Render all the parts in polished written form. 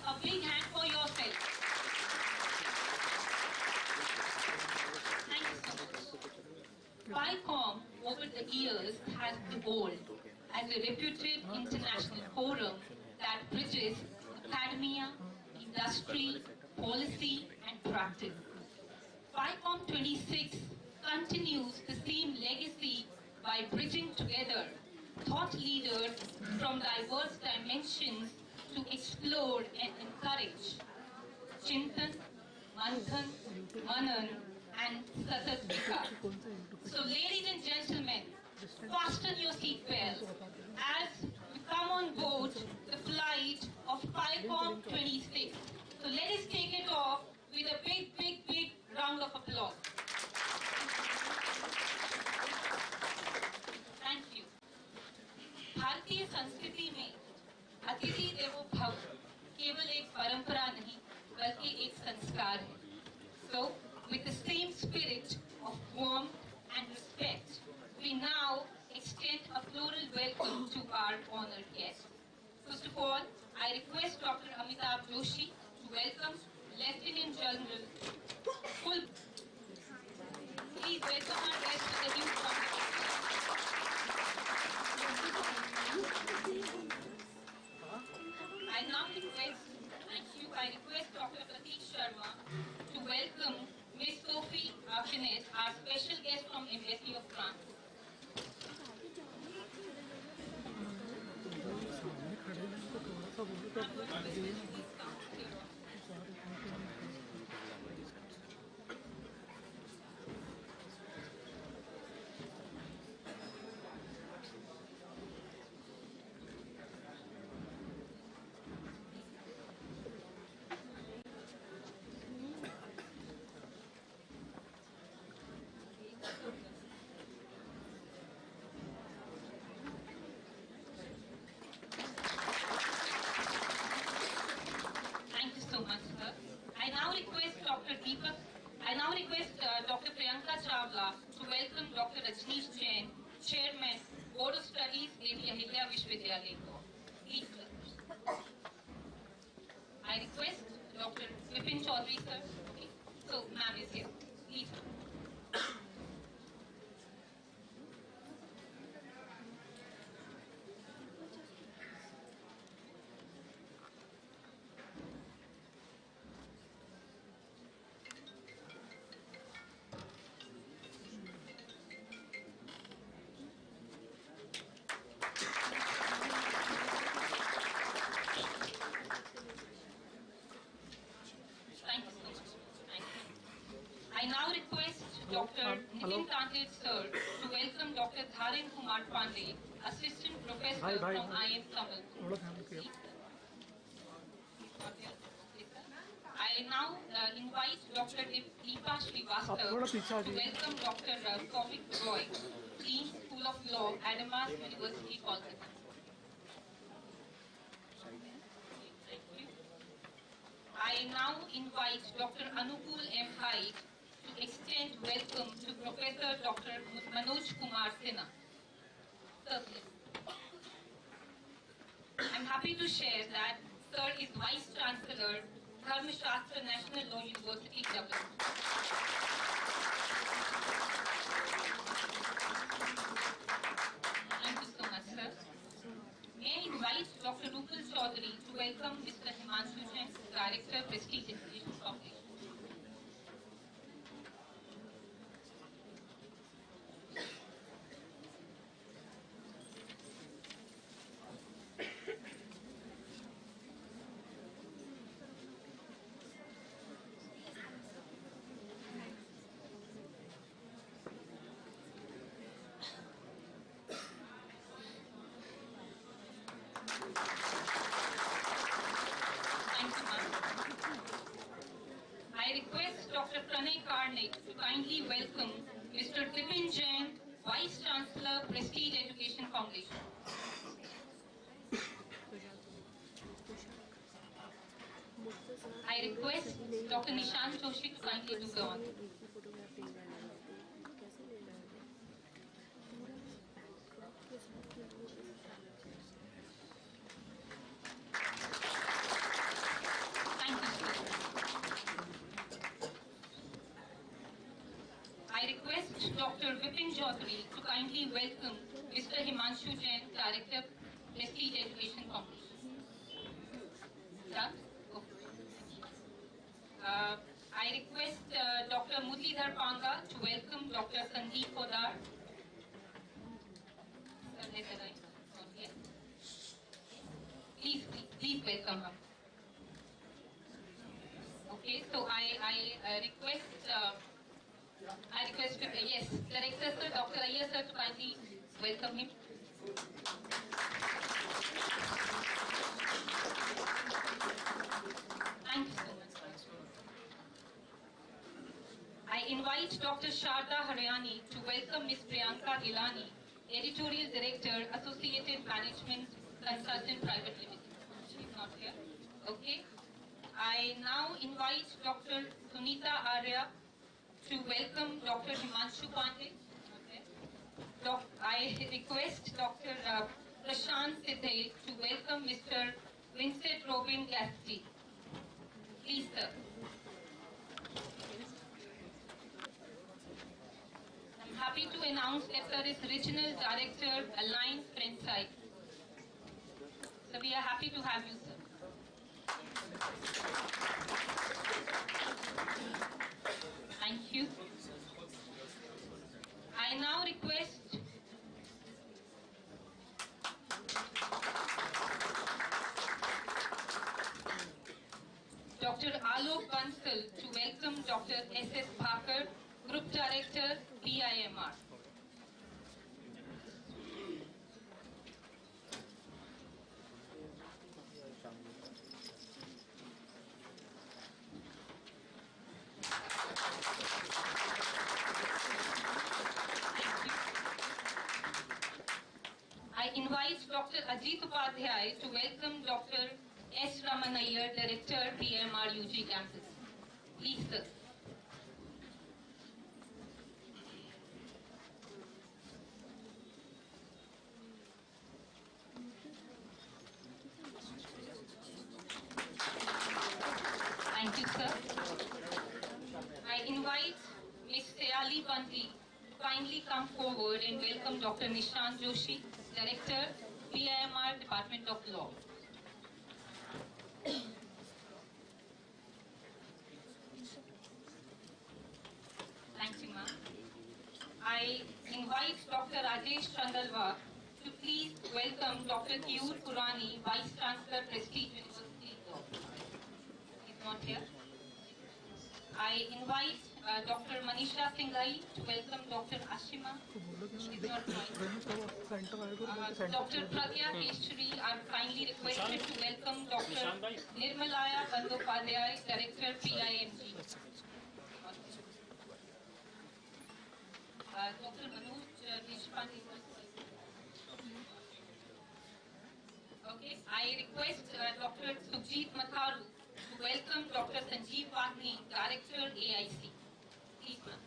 A big hand for yourself. Thank you so much. PICOM over the years has evolved as a reputed international forum that bridges academia, industry, policy and practice. PICOM 26 continues the same legacy by bridging together thought leaders from diverse dimensions to explore and encourage Chintan, Manthan, Manan and Satat Vikas. So ladies and gentlemen, fasten your seatbelts as we come on board the flight of PICOM 26. So let us take it off with a big round of applause. Thank you. भारतीय संस्कृति में अतिथि देवो भव केवल एक परंपरा नहीं बल्कि एक संस्कार है. So, with the same spirit of warmth and respect, we now extend a floral welcome to our honored guests. First of all, I request Dr. Amitabh Joshi to welcome Lieutenant General Full. Please welcome our guests to the huge round of applause. I now request Dr. Prateek Sharma to welcome Ms. Sophie Archinez, our special guest from Embassy of France. I now request Dr. Priyanka Chawla to welcome Dr. Rajneesh Jain, Chairman, Board of Studies, Devi Ahilya Vishwavidyalaya. Please welcome. I request Dr. Vipin Chaudhary, sir. Okay. So, ma'am is here. Please. I now request Dr. Nitin Kandle sir to welcome Dr. Dharin Kumar Pandey, Assistant Professor from IM Tamil. I now invite Dr. Deepa Srivastava to welcome Dr. Kovik Roy, Dean School of Law, Adamas University, Kolkata. Thank you. I now invite Dr. Anupul M. Haik to extend welcome to Professor Dr. Manoj Kumar Sinha. Sir, please. I'm happy to share that Sir is Vice Chancellor, Dharma Shastra National Law University, Dublin. Thank you so much, sir. May I invite Dr. Rupal Chaudhary to welcome Mr. Himanshu Jain, Director, Prestige Education Foundation. I request Dr. Pranay Karnik to kindly welcome Mr. Vipin Jain, Vice Chancellor, Prestige Education Foundation. I request Dr. Nishant Joshi to kindly do the honor. I request Dr. Vipin Chaudhary to kindly welcome Mr. Himanshu Jain, Director, Prestige Education Competition. Done? Okay. I request Dr. Murlidhar Panga to welcome Dr. Sandeep Podar. Okay. Please welcome him. Okay, so I request, yes, Director Sir, Dr. Iyer Sir, to kindly welcome him. Thank you so much. I invite Dr. Sharda Haryani to welcome Ms. Priyanka Gilani, Editorial Director, Associated Management Consultant Private Limited. She's not here. Okay. I now invite Dr. Sunita Arya to welcome Dr. Himanshu Pandey. Okay. I request Dr. Prashant Sidhe to welcome Mr. Vincent Robin Gasti. Please, sir. I'm happy to announce that sir is Regional Director, Alliance Friend Site. So we are happy to have you, sir. Thank you. I now request Dr. Alok Bansal to welcome Dr. S.S. Bhakar, Group Director, PIMR. I invite Dr. Ajit Upadhyay to welcome Dr. S. Raman Iyer, Director, PMR UG Campus. Please, sir. Thank you, sir. I invite Ms. Sayali Bandi to kindly come forward and welcome Dr. Nishant Joshi, Director, PIMR Department of Law. Thank you, ma'am. I invite Dr. Rajesh Chandalwa to please welcome Dr. Kiyur Purani, Vice Chancellor, Prestige University Law. He's not here. I invite Dr. Manisha Singhai to welcome Dr. Ashima. Dr. Pragya Keshri are kindly requested to welcome Dr. Nirmalaya Bandopadhyay, Director, PIMG. Dr. Manoj Deshpande. Okay, I request Dr. Sujit Matharu to welcome Dr. Sanjeev Wadni, Director, AIC. Please, ma'am.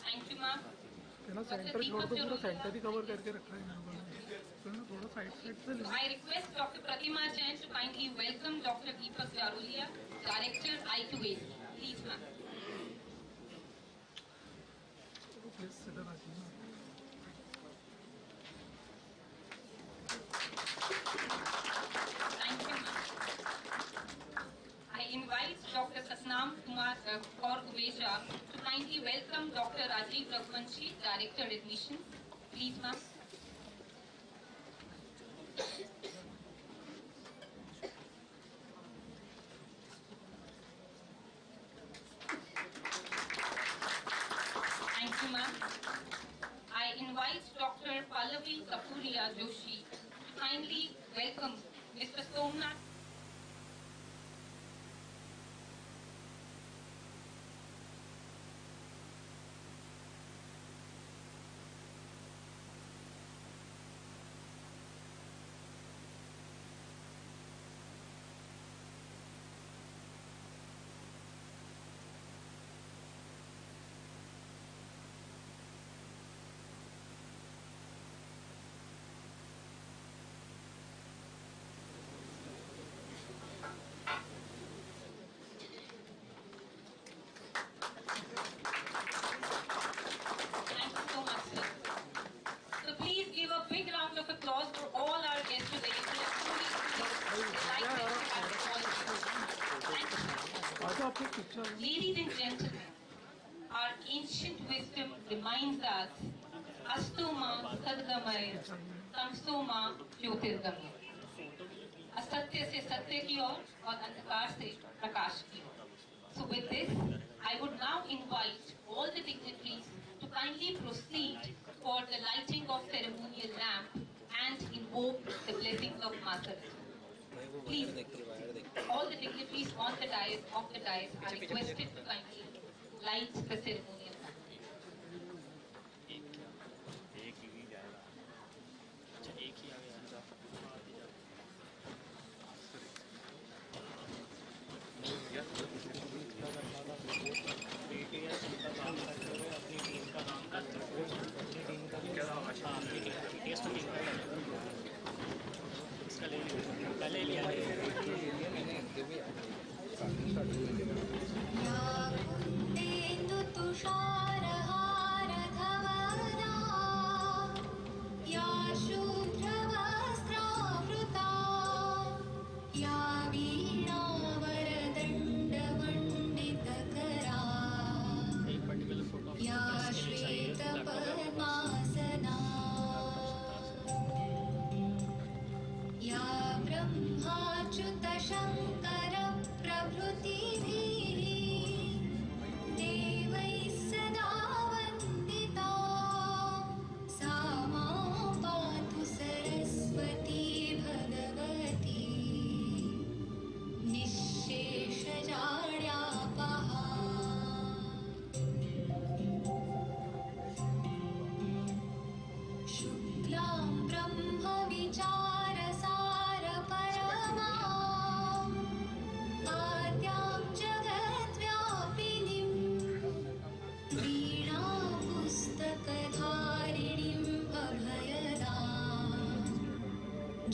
Thank you, ma'am. Centre छोड़ दो पूरा centre ही cover करके रखा है यहाँ पर थोड़ा side से I request Dr. Pratima Jain to kindly welcome Dr. Deepak Jarolia, Director, I2AC. Please, ma'am. Please सीधा रखिए Thank you, ma'am. I invite Dr. Satnam Kumar Kaur Ubeja to kindly welcome Dr. Rajiv Raghuvanshi, Director, Admissions. Please, ma'am. Thank you, ma'am. I invite Dr. Pallavi Kapuria Joshi to kindly welcome Mr. Somnath. आपको शिक्षा Ladies and gentlemen, our ancient wisdom reminds us, Astu ma sadgamaya, tamso ma jyotirgamaya. असत्य से सत्य की ओर और अंधकार से प्रकाश की ओर. So with this, I would now invite all the dignitaries to kindly proceed for the lighting of ceremonial lamp and invoke the blessings of Master. Please, all the dignitaries on the dais, of the dais, are requested to kindly light the ceremonial lamp. या शुभ्रवस्त्रावृता या वीणावरदण्डमण्डितकरा या श्वेतपद्मासना या ब्रह्माच्युतशङ्करप्रभृतिभिः देवैः सदा वन्दिता सा मां पातु सरस्वती भगवती निःशेषजाड्यापहा. शुक्लां ब्रह्मविचारसारपरमा आद्यां जगद्व्यापिनीं वीणापुस्तकधारिणीम् अभयदां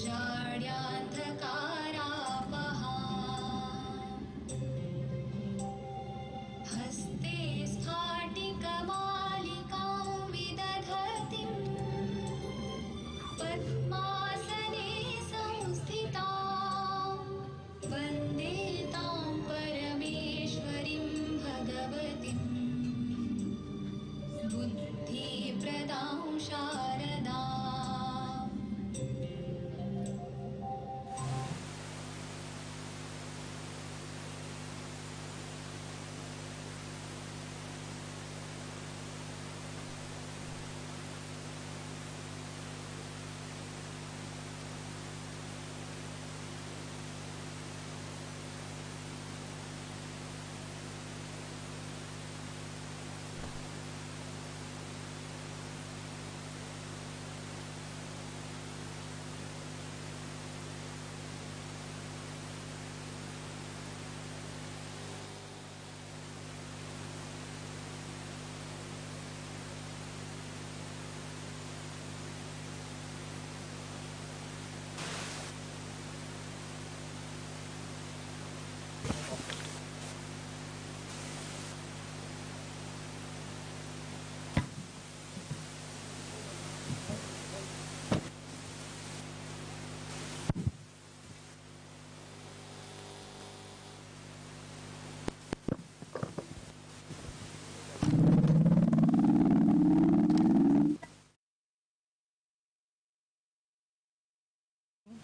जाड्यान्धकारापहा. हस्ते स्फाटिकमालिकां विदधतीं पद्मासने संस्थितां वन्दे तां परमेश्वरीं भगवतीं बुद्धिप्रदां शारदाम्.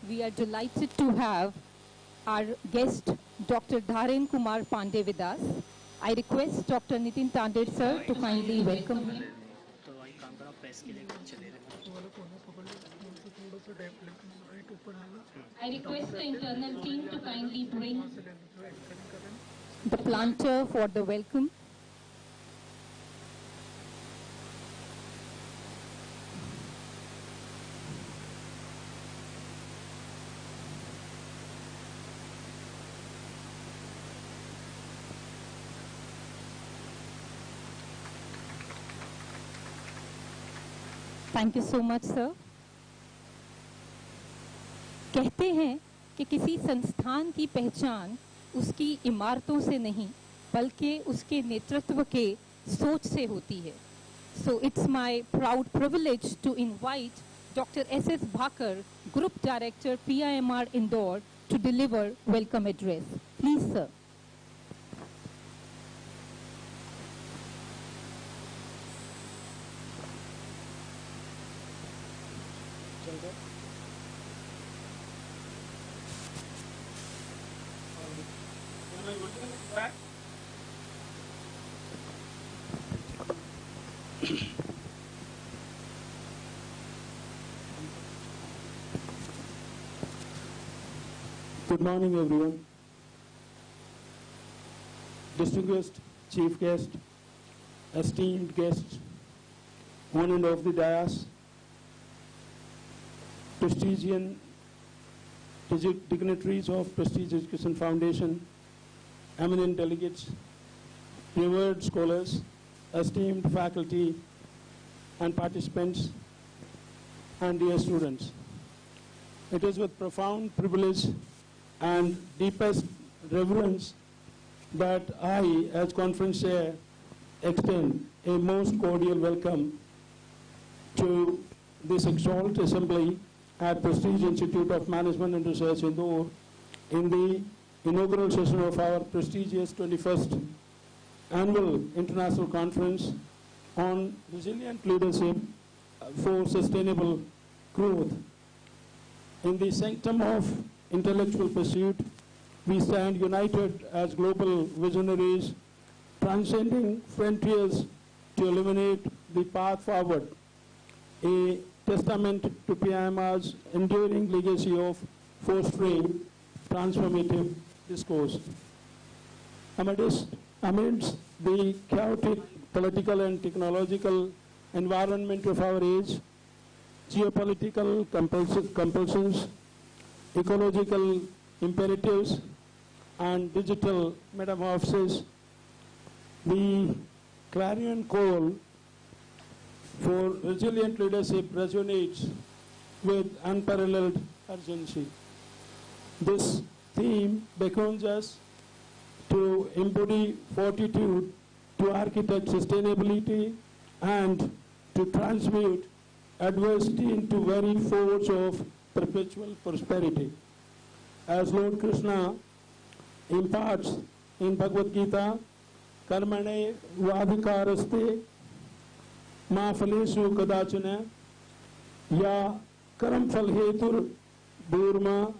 We are delighted to have our guest, Dr. Dharen Kumar Pandey with us. I request Dr. Nitin Tanded sir to kindly welcome him. तो वही काम करा प्रेस के लिए कुछ चले रहे वाला कोना पकड़ लो थोड़ा सा टैप लेकिन राइट ऊपर आना I request the internal team to kindly bring वहाँ से ले लो जो एक्सटेंड करें the planter for the welcome. Thank you so much, sir. कहते हैं कि किसी संस्थान की पहचान उसकी इमारतों से नहीं बल्कि उसके नेतृत्व के सोच से होती है. So it's my proud privilege to invite Dr. S.S. Bhakar, Group Director, PIMR Indore, to deliver welcome address. Please, sir. Back. Good morning, everyone. Distinguished chief guest, esteemed guests, on and off the dais, prestigious dignitaries of Prestige Education Foundation, eminent delegates, revered scholars, esteemed faculty and participants, and dear students. It is with profound privilege and deepest reverence that I, as conference chair, extend a most cordial welcome to this exalted assembly at Prestige Institute of Management and Research, Indore, in the inaugural session of our prestigious 21st Annual International Conference on Resilient Leadership for Sustainable Growth. In the sanctum of intellectual pursuit, we stand united as global visionaries, transcending frontiers to illuminate the path forward, a testament to PIMR's enduring legacy of fostering transformative discourse. Amidst the chaotic political and technological environment of our age, geopolitical compulsions, ecological imperatives, and digital metamorphosis, the clarion call for resilient leadership resonates with unparalleled urgency. This theme beckons us to embody fortitude, to architect sustainability, and to transmute adversity into very force of perpetual prosperity. As Lord Krishna imparts in Bhagavad Gita, karmane vadhikaraste ma phaleshu kadachana ya karam phal hetur durma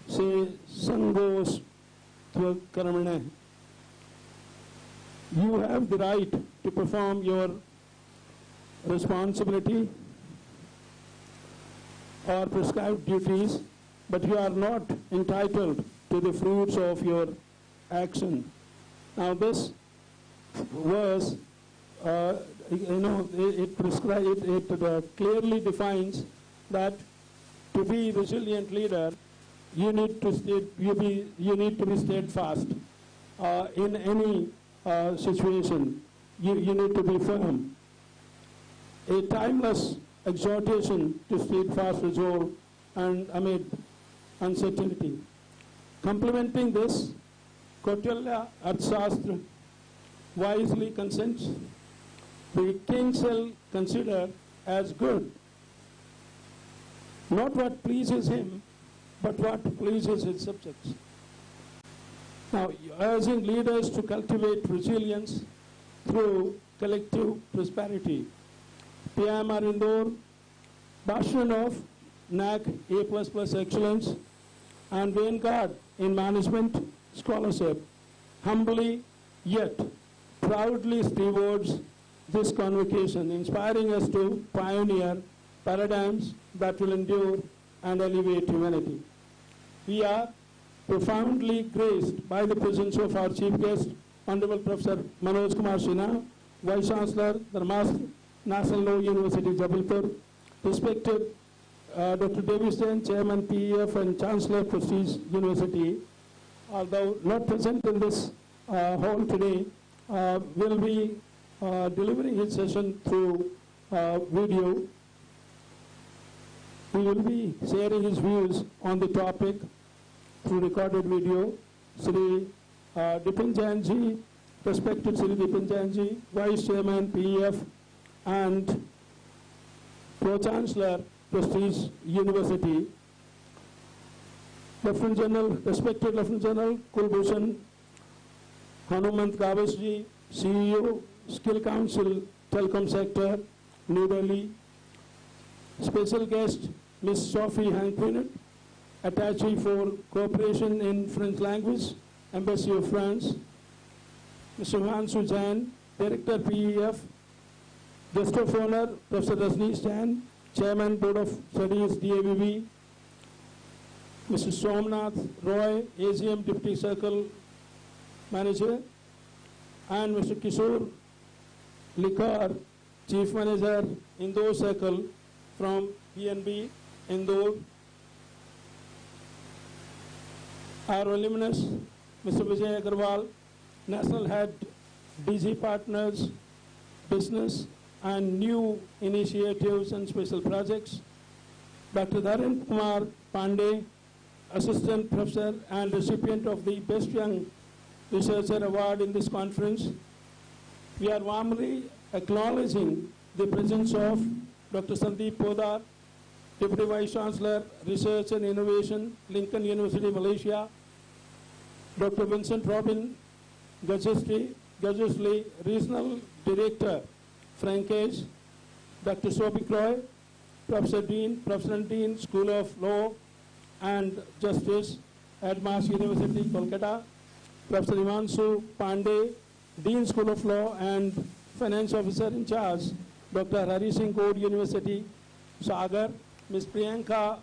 se sangos tva karmane. You have the right to perform your responsibility or prescribed duties, but you are not entitled to the fruits of your action. Now this verse, it clearly defines that to be a resilient leader, you need to be steadfast in any situation. You need to be firm. A timeless exhortation to steadfast resolve and amid uncertainty. Complementing this, Kautilya Arthashastra wisely consents the king shall consider as good not what pleases him, but what pleases his subjects. Now, urging leaders to cultivate resilience through collective prosperity. PIMR Indore, bastion of NAC A++ excellence and vanguard in management scholarship, humbly yet proudly stewards this convocation, inspiring us to pioneer paradigms that will endure and elevate humanity. We are profoundly graced by the presence of our chief guest, Honorable Professor Manoj Kumar Sinha, Vice Chancellor, Dharmastra National Law University, Jabalpur, respected Dr. Davis Jain, Chairman PEF and Chancellor Prestige University, although not present in this hall today, will be delivering his session through video. He will be sharing his views on the topic through recorded video. Sri Dipin Jain ji, respected Sri Dipin Jain ji, Vice Chairman PEF and Pro-Chancellor Prestige University, Lieutenant General, respected Lieutenant General Kulbhushan Hanumant Gavas ji, CEO, Skill Council, Telecom Sector, New Delhi. Special guest, Ms. Sophie Hanquinet, Attaché for Cooperation in French Language, Embassy of France, Mr. Himanshu Jain, Director PEF, Guest of Honor, Professor Rajneesh Jain, Chairman Board of Studies, DAVB, Mr. Somnath Roy, AGM Deputy Circle Manager, and Mr. Kishore Likar, Chief Manager, Indore Circle from PNB, Indore. Our alumnus, Mr. Vijay Agarwal, National Head, DG Partners, Business and New Initiatives and Special Projects. Dr. Dharan Kumar Pandey, Assistant Professor and recipient of the Best Young Researcher Award in this conference. We are warmly acknowledging the presence of Dr. Sandeep Podar, Deputy Vice Chancellor, Research and Innovation, Lincoln University, Malaysia, Dr. Vincent Robin Gajesley, Regional Director, Frankage, Dr. Sobik Roy, President Dean, School of Law and Justice at Mass University, Kolkata, Professor Himanshu Pandey, Dean, School of Law and Finance Officer in Charge, Dr. Hari Singh Code University, Sagar, Ms. Priyanka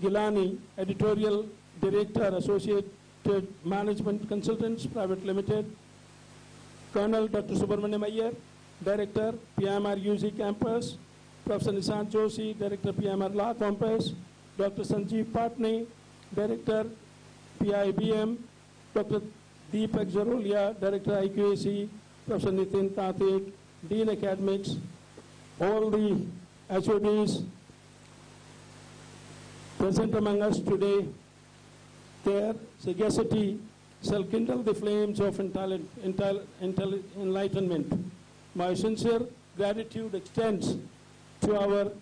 Gilani, Editorial Director, Associated Management Consultants, Private Limited, Colonel Dr. Subramaniam Iyer, Director, PIMR UG Campus, Professor Nishant Joshi, Director, PIMR Law Campus, Dr. Sanjeev Patni, Director, PIBM, Dr. Deepak Jarolia, Director, IQAC, Professor Nitin Tatik, Dean Academics, all the HODs present among us today. Their sagacity shall kindle the flames of enlightenment. My sincere gratitude extends to our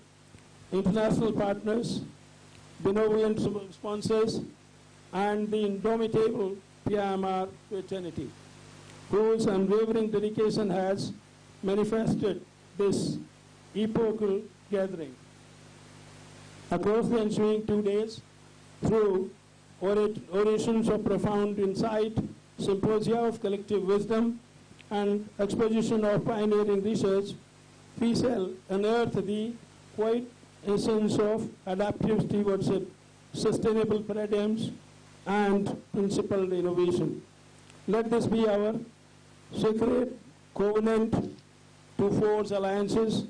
international partners, benevolent sponsors, and the indomitable PIMR fraternity, whose unwavering dedication has manifested this epochal gathering. Across the ensuing 2 days, through orations of profound insight, symposia of collective wisdom, and exposition of pioneering research, we shall unearth the quiet essence of adaptive stewardship, sustainable paradigms, and principled innovation. Let this be our sacred covenant to forge alliances,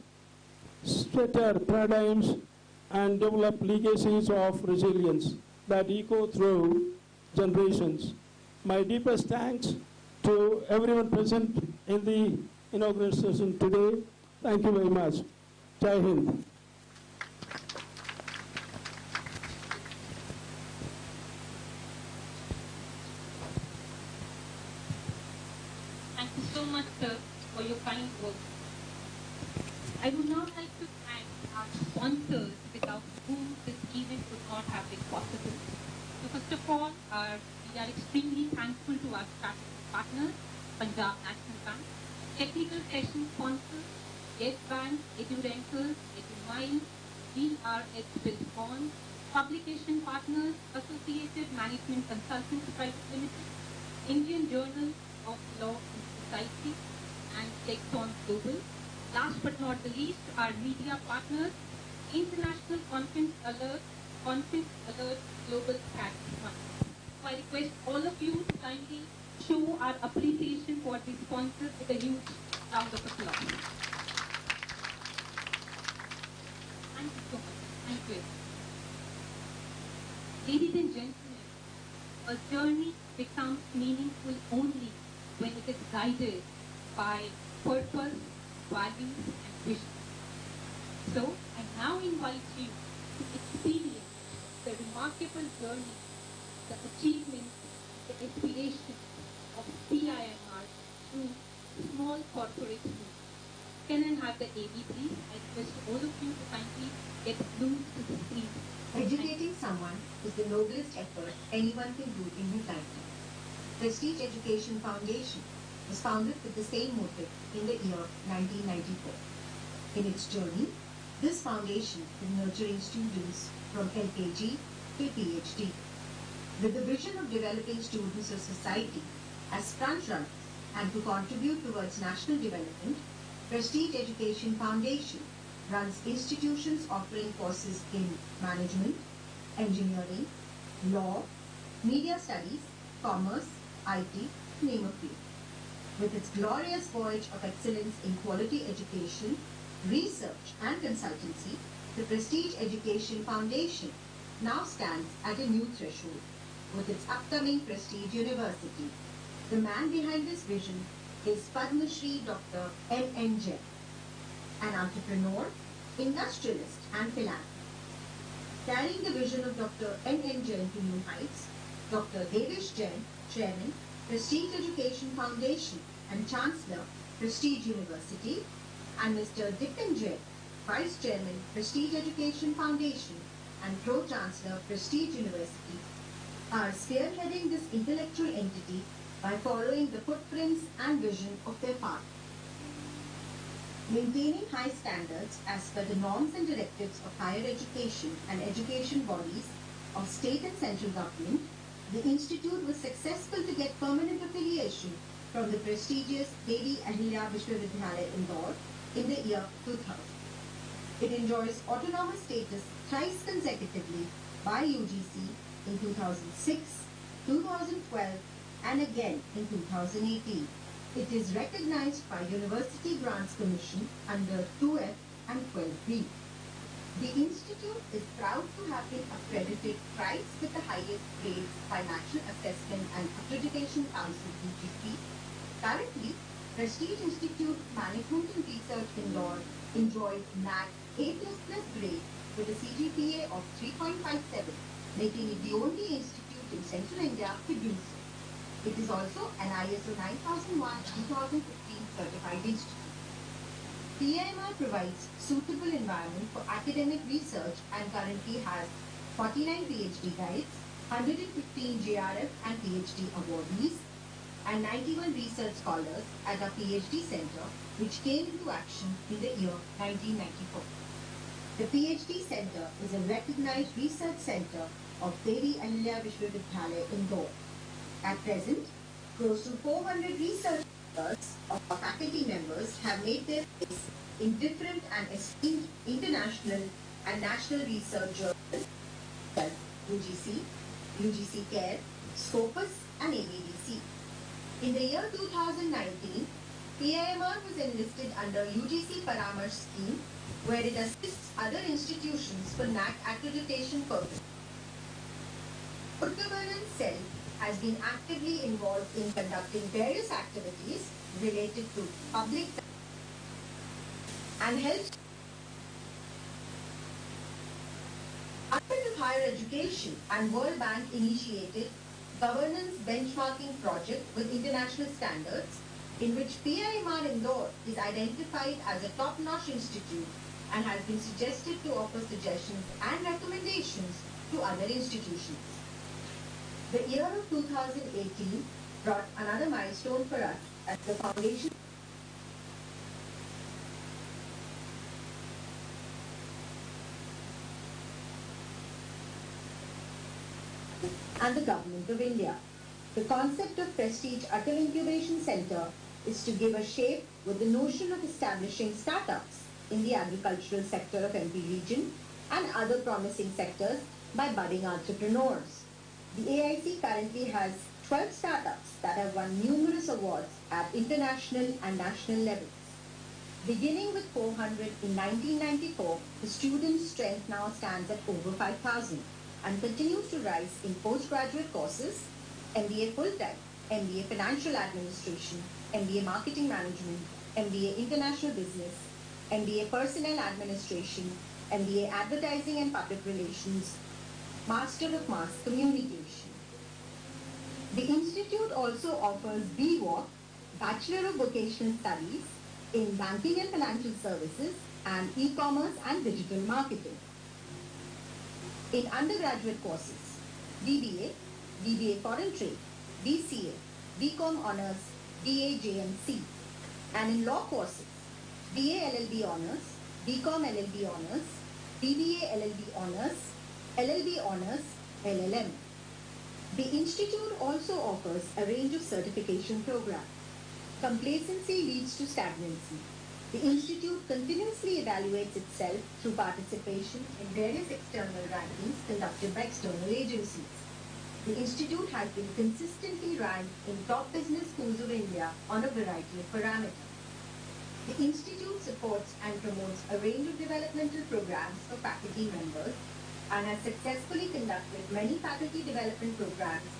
shatter paradigms, and develop legacies of resilience that echo through generations. My deepest thanks to everyone present in the inaugural session today. Thank you very much. Jai Hind. Thank you so much, sir, for your kind words. I would now like to thank our sponsors without whom this event would not have been possible. So first of all, we are extremely thankful to our partners, Punjab National Bank, technical session sponsors, Yes Bank, EduRentals, EduMiles, VRH Buildcon, publication partners, Associated Management Consultants Private Limited, Indian Journal of Law and Society, and Texon Global. Last but not the least, our media partners, International Conference Alert Global Strategy Fund. So I request all of you to kindly show our appreciation for the sponsors with a huge round of applause. Thank you so much. Thank you. Ladies and gentlemen, a journey becomes meaningful only when it is guided by purpose, values, and vision. So, I now invite you to experience the remarkable journey, the achievements, the aspirations of PIMR through small corporate moves. Can I have the AV, please? I request all of you to kindly get glued to the screen. Educating someone is the noblest effort anyone can do in his lifetime. Prestige Education Foundation was founded with the same motive in the year 1994. In its journey, this foundation is nurturing students from LKG to PhD. With the vision of developing students of society as front runners and to contribute towards national development, Prestige Education Foundation runs institutions offering courses in management, engineering, law, media studies, commerce, IT, name a few. With its glorious voyage of excellence in quality education, research and consultancy, the Prestige Education Foundation now stands at a new threshold with its upcoming Prestige University. The man behind this vision is Padma Shri Dr. N. Jain, an entrepreneur, industrialist and philanthropist. Carrying the vision of Dr. N. Jain to new heights, Dr. Devesh Jain, Chairman, Prestige Education Foundation and Chancellor, Prestige University, and Mr. Dipen Jain, Vice Chairman, Prestige Education Foundation and Pro-Chancellor, Prestige University, are spearheading this intellectual entity by following the footprints and vision of their father. Maintaining high standards as per the norms and directives of higher education and education bodies of state and central government, the institute was successful to get permanent affiliation from the prestigious Devi Ahilya Vishwavidyalaya Indore in the year 2000. It enjoys autonomous status thrice consecutively by UGC in 2006, 2012 and again in 2018. It is recognized by University Grants Commission under 2F and 12B. The institute is proud to have been accredited thrice with the highest grades by National Assessment and Accreditation Council UGC. Currently, Prestige Institute Management and Research Indore enjoys NAC A++ grade with a CGPA of 3.57, making it the only institute in Central India to do so. It is also an ISO 9001-2015 certified institute. PIMR provides suitable environment for academic research and currently has 49 PhD guides, 115 JRF and PhD awardees, and 91 research scholars at our PhD center, which came into action in the year 1994. The PhD center is a recognized research center of Devi Ahilya Vishwavidyalaya Indore. At present, close to 400 research scholars of our faculty members have made their place in different and esteemed international and national research journals like UGC, UGC CARE, Scopus and ABDC. In the year 2019, PIMR was enlisted under UGC Paramarsh scheme where it assists other institutions for NAC accreditation purposes. Good governance cell has been actively involved in conducting various activities related to public and health. Department of Higher Education and World Bank initiated governance benchmarking project with international standards in which PIMR Indore is identified as a top-notch institute and has been suggested to offer suggestions and recommendations to other institutions. The year of 2018 brought another milestone for us as the foundation and the Government of India. The concept of Prestige Atal Incubation Center is to give a shape with the notion of establishing startups in the agricultural sector of MP region and other promising sectors by budding entrepreneurs. The AIC currently has 12 startups that have won numerous awards at international and national levels. Beginning with 400 in 1994, the student strength now stands at over 5,000 and continues to rise in postgraduate courses, MBA full-time, MBA Financial Administration, MBA Marketing Management, MBA International Business, MBA Personnel Administration, MBA Advertising and Public Relations, Master of Mass Communication. The institute also offers BWOC, Bachelor of Vocational Studies, in Banking and Financial Services and E-Commerce and Digital Marketing. In undergraduate courses, BBA, BBA Foreign Trade, BCA, BCom Honours, BA JMC, and in law courses, BA LLB Honours, BCom LLB Honours, BBA LLB Honours, LLB Honours, LLM. The institute also offers a range of certification programs. Complacency leads to stagnancy. The institute continuously evaluates itself through participation in various external rankings conducted by external agencies. The institute has been consistently ranked in top business schools of India on a variety of parameters. The institute supports and promotes a range of developmental programs for faculty members and has successfully conducted many faculty development programs,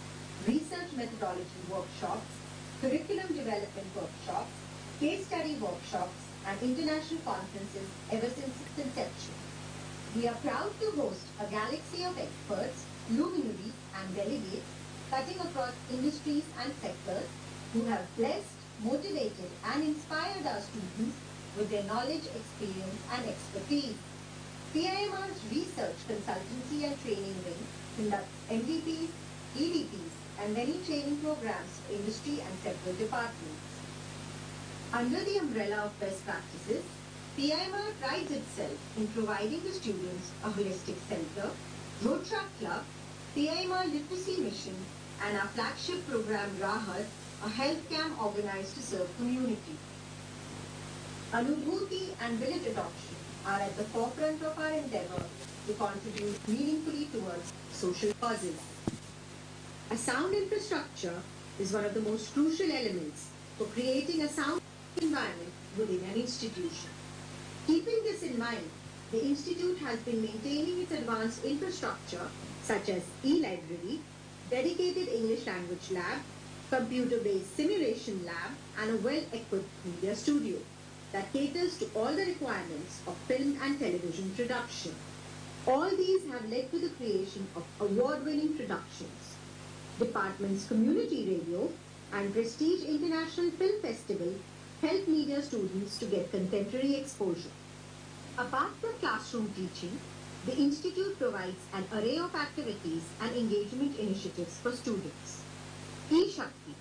research methodology workshops, curriculum development workshops, case study workshops, and international conferences ever since its inception. We are proud to host a galaxy of experts, luminaries, and delegates cutting across industries and sectors who have blessed, motivated, and inspired our students with their knowledge, experience, and expertise. PIMR's research, consultancy, and training wing conducts MVPs, EVPs, and many training programs for industry and several departments. Under the umbrella of best practices, PIMR prides itself in providing the students a holistic center, road track club, PIMR literacy mission, and our flagship program Rahat, a health camp organized to serve community. Anubhuti and village adoption are at the forefront of our endeavor to contribute meaningfully towards social causes. A sound infrastructure is one of the most crucial elements for creating a sound environment within an institution. Keeping this in mind, the institute has been maintaining its advanced infrastructure such as e-library, dedicated English language lab, computer-based simulation lab, and a well-equipped media studio that caters to all the requirements of film and television production. All these have led to the creation of award-winning productions. Department's community radio and Prestige International Film Festival help media students to get contemporary exposure. Apart from classroom teaching, the institute provides an array of activities and engagement initiatives for students. E-Shakti,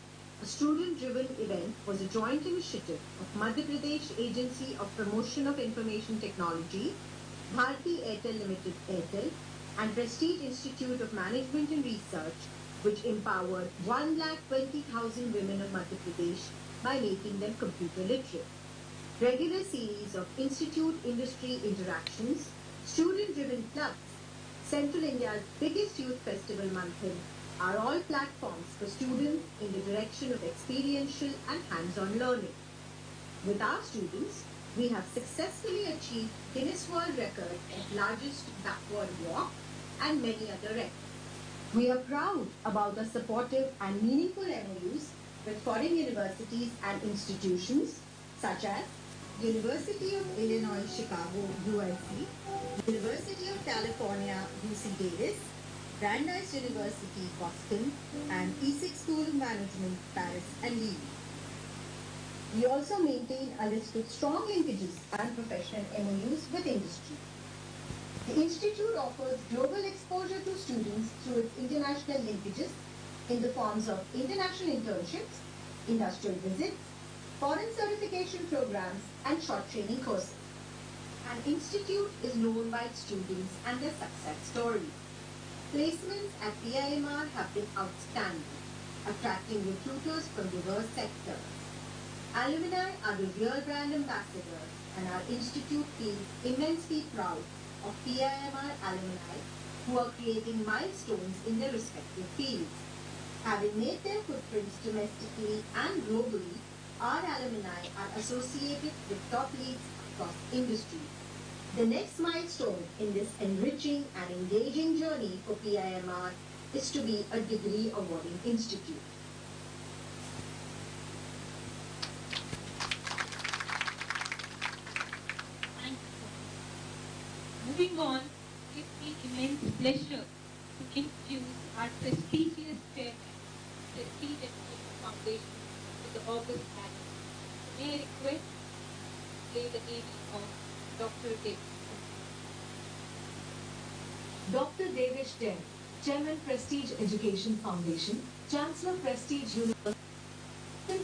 a student-driven event, was a joint initiative of Madhya Pradesh Agency of Promotion of Information Technology, Bharti Airtel Limited Airtel, and Prestige Institute of Management and Research, which empowered 1,20,000 women of Madhya Pradesh by making them computer literate. Regular series of institute-industry interactions, student-driven clubs, Central India's biggest youth festival Manthan, are all platforms for students in the direction of experiential and hands-on learning. With our students, we have successfully achieved Guinness World Record of largest backward walk and many other records. We are proud about the supportive and meaningful MOUs with foreign universities and institutions such as University of Illinois Chicago, UIC, University of California, UC Davis, Brandeis University, Boston, and Essex School of Management, Paris and Lille. We also maintain a list of strong linkages and professional MOUs with industry. The Institute offers global exposure to students through its international linkages in the forms of international internships, industrial visits, foreign certification programs, and short training courses. An institute is known by its students and their success stories. Placements at PIMR have been outstanding, attracting recruiters from diverse sectors. Alumni are the real brand ambassadors, and our institute feels immensely proud of PIMR alumni who are creating milestones in their respective fields. Having made their footprints domestically and globally, our alumni are associated with top leads across industries. The next milestone in this enriching and engaging journey for PIMR is to be a degree awarding institute. Thank you. Moving on, it gives me immense pleasure to introduce our prestigious chairman, Prestige Education Foundation, with the August Gathering. May I request to play the name of Dr. David. Dr. Devesh Den, Chairman Prestige Education Foundation, Chancellor Prestige University,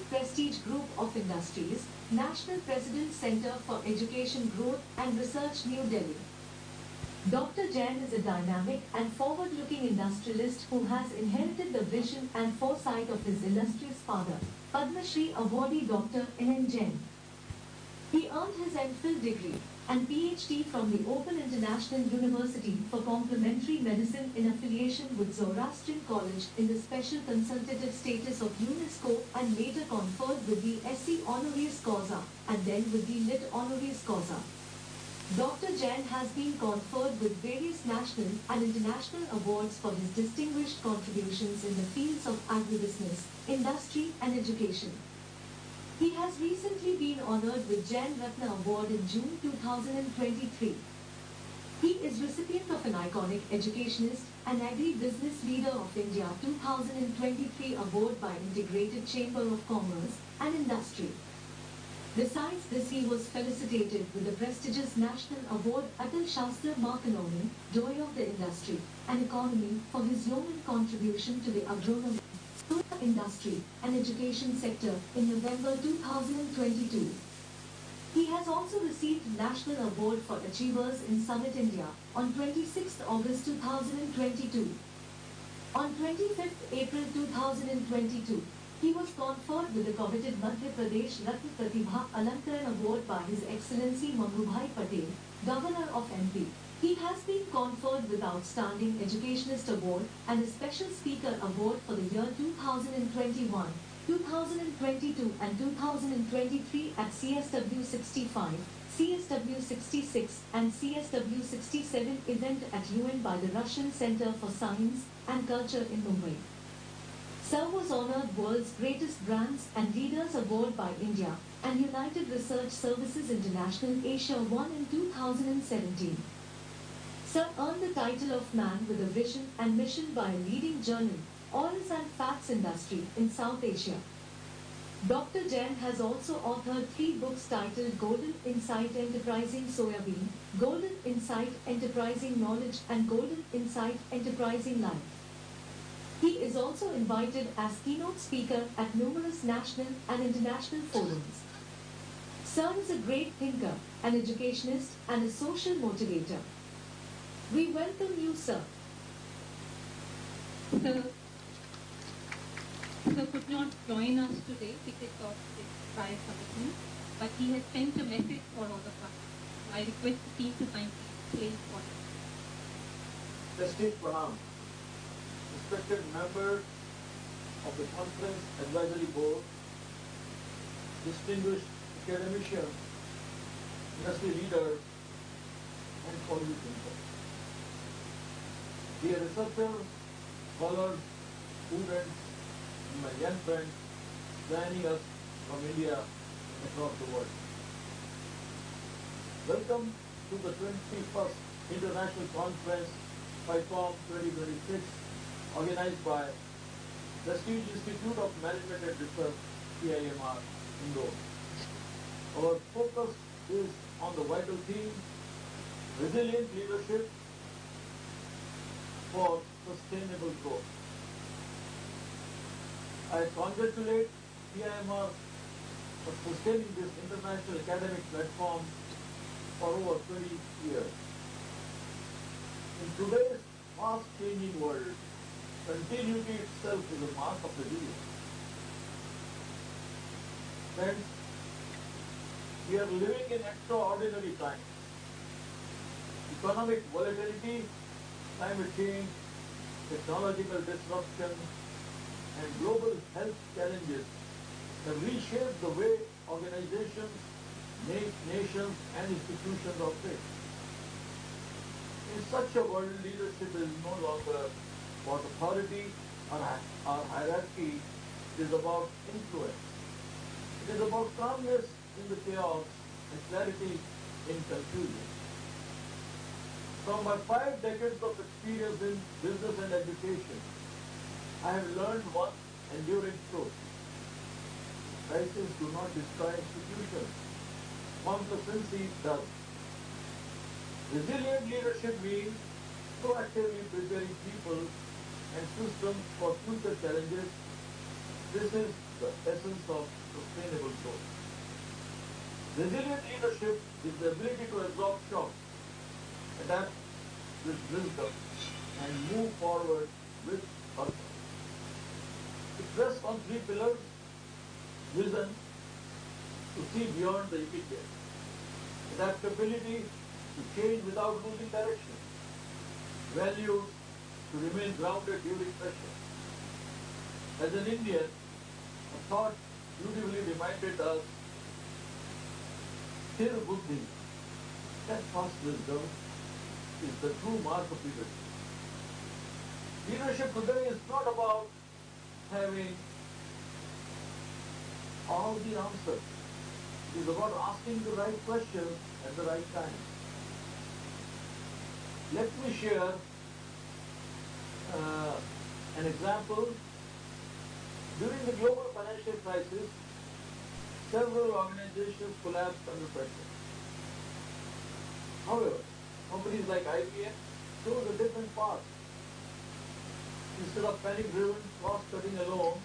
Prestige Group of Industries, National President Center for Education Growth and Research, New Delhi. Dr. Jain is a dynamic and forward-looking industrialist who has inherited the vision and foresight of his illustrious father, Padma Shri awardee Dr. N. Jain. He earned his MPhil degree and PhD from the Open International University for Complementary Medicine in affiliation with Zoroastrian College in the special consultative status of UNESCO and later conferred with the SC honoris causa and then with the Lit honoris causa. Dr. Jain has been conferred with various national and international awards for his distinguished contributions in the fields of agribusiness, industry and education. He has recently been honored with Jain Ratna Award in June 2023. He is recipient of an iconic educationist and agri-business leader of India 2023 award by Integrated Chamber of Commerce and Industry. Besides this, he was felicitated with the prestigious National Award Atal Shastra Markanoni, Joy of the Industry and Economy for his yeoman contribution to the agronomy, industry and education sector in November 2022. He has also received National Award for Achievers in Summit India on 26 August 2022. On 25 April 2022, he was conferred with the coveted Madhya Pradesh Ratna Pratibha Alankaran Award by His Excellency Mangubhai Patel, Governor of MP. He has been conferred with Outstanding Educationist Award and a Special Speaker Award for the year 2021, 2022 and 2023 at CSW 65, CSW 66 and CSW 67 event at UN by the Russian Center for Science and Culture in Mumbai. Sir was honored World's Greatest Brands and Leaders Award by India and United Research Services International Asia 1 in 2017. Sir earned the title of Man with a Vision and Mission by a leading journal, Oils and Fats Industry in South Asia. Dr. Jain has also authored 3 books titled Golden Insight Enterprising Soybean, Golden Insight Enterprising Knowledge and Golden Insight Enterprising Life. He is also invited as keynote speaker at numerous national and international forums. Sir is a great thinker, an educationist and a social motivator. We welcome you, sir. Sir could not join us today because of his prior commitment, but he has sent a message for all of us. I request the team to kindly play for him. Prestige Pranam, respected member of the Conference Advisory Board, distinguished academician, industry leader, and policy thinker. Dear researchers, scholars, students, and my young friends joining us from India and across the world. Welcome to the 21st International Conference PIMR 2026 organized by Prestige Institute of Management and Research, PIMR, Indore. Our focus is on the vital theme, resilient leadership for sustainable growth. I congratulate PIMR for sustaining this international academic platform for over 20 years. In today's fast-changing world, continuity itself is a mark of the leader. Friends, we are living in extraordinary times. Economic volatility, climate change, technological disruption, and global health challenges have reshaped the way organizations, nations, and institutions operate. In such a world, leadership is no longer about authority or hierarchy. It is about influence. It is about calmness in the chaos and clarity in confusion. From my 5 decades of experience in business and education, I have learned one enduring truth. Crises do not destroy institutions. Complacency does. Resilient leadership means proactively preparing people and systems for future challenges. This is the essence of sustainable growth. Resilient leadership is the ability to absorb shocks, adapt, with wisdom and move forward with purpose. It rests on three pillars: vision, to see beyond the immediate; adaptability, to change without losing direction; values, to remain grounded during pressure. As an Indian, a thought beautifully reminded us, Sthir Buddhi, steadfast wisdom, is the true mark of leadership. Leadership today is not about having all the answers. It is about asking the right questions at the right time. Let me share an example. During the global financial crisis, several organizations collapsed under pressure. However, companies like IBM chose a different path. Instead of panic-driven cost-cutting alone,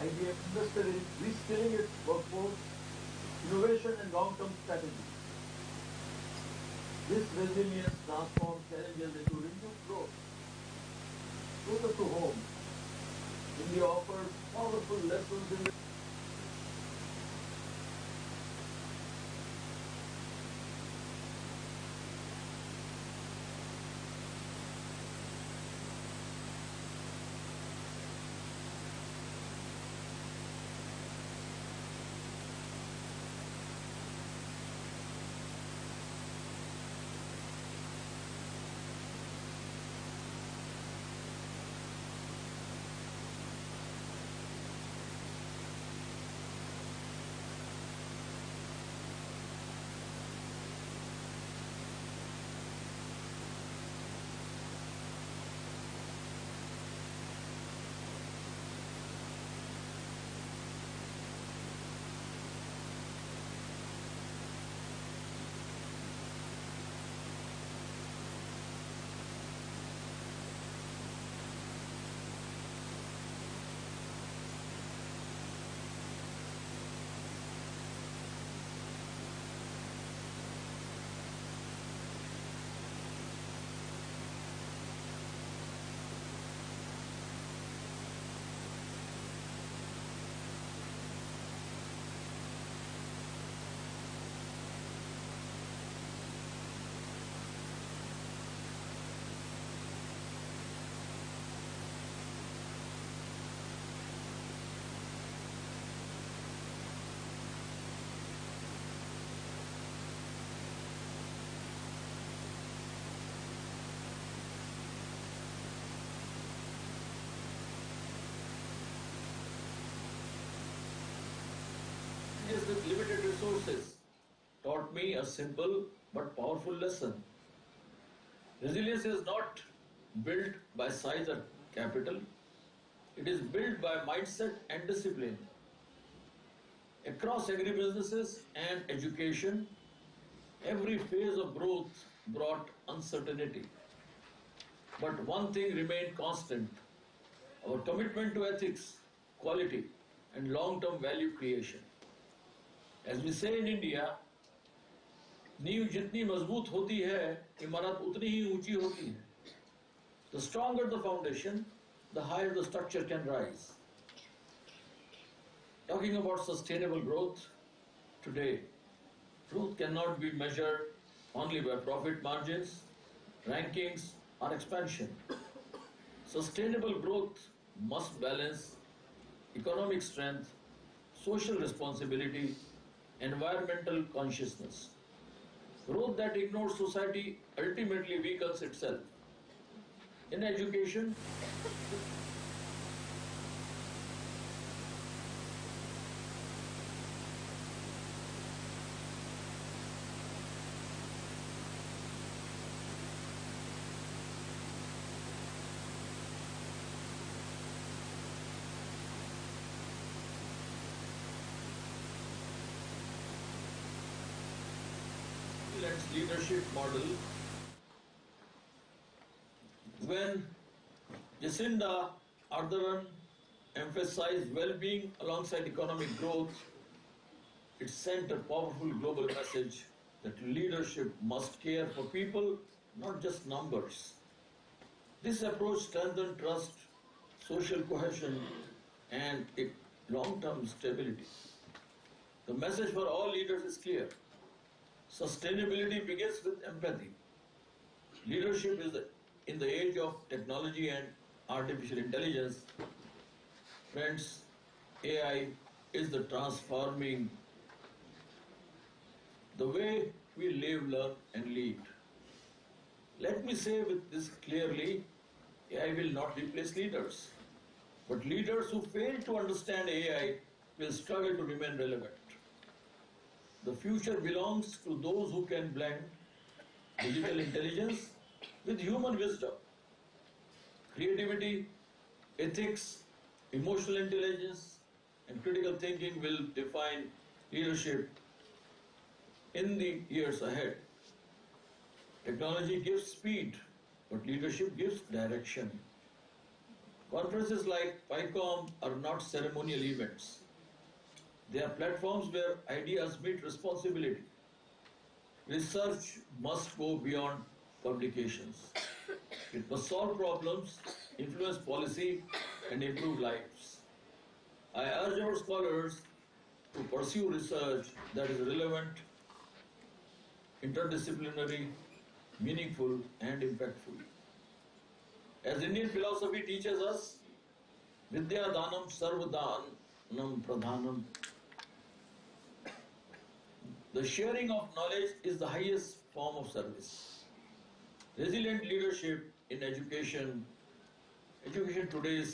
IBM invested in reskilling its workforce, innovation and long-term strategy. This resilience transformed challenges into renewed growth. Closer to home, India offers powerful lessons in with limited resources taught me a simple but powerful lesson. Resilience is not built by size or capital. It is built by mindset and discipline. Across agribusinesses and education, every phase of growth brought uncertainty. But one thing remained constant: our commitment to ethics, quality, and long-term value creation. As we say in India, नींव जितनी मजबूत होती है, इमारत उतनी ही ऊंची होती है. The stronger the foundation, the higher the structure can rise. Talking about sustainable growth, today, growth cannot be measured only by profit margins, rankings, or expansion. Sustainable growth must balance economic strength, social responsibility, environmental consciousness. Growth that ignores society ultimately weakens itself. In education, leadership model, when Jacinda Ardern emphasized well-being alongside economic growth, it sent a powerful global message that leadership must care for people, not just numbers. This approach strengthens trust, social cohesion, and long-term stability. The message for all leaders is clear. Sustainability begins with empathy. Leadership is in the age of technology and artificial intelligence. Friends, AI is the transforming the way we live, learn, and lead. Let me say with this clearly, AI will not replace leaders. But leaders who fail to understand AI will struggle to remain relevant. The future belongs to those who can blend digital intelligence with human wisdom. Creativity, ethics, emotional intelligence, and critical thinking will define leadership in the years ahead. Technology gives speed, but leadership gives direction. Conferences like PICOM are not ceremonial events. They are platforms where ideas meet responsibility. Research must go beyond publications. It must solve problems, influence policy, and improve lives. I urge our scholars to pursue research that is relevant, interdisciplinary, meaningful, and impactful. As Indian philosophy teaches us, Vidya Danam Sarvadanam Pradhanam. The sharing of knowledge is the highest form of service. Resilient leadership in education today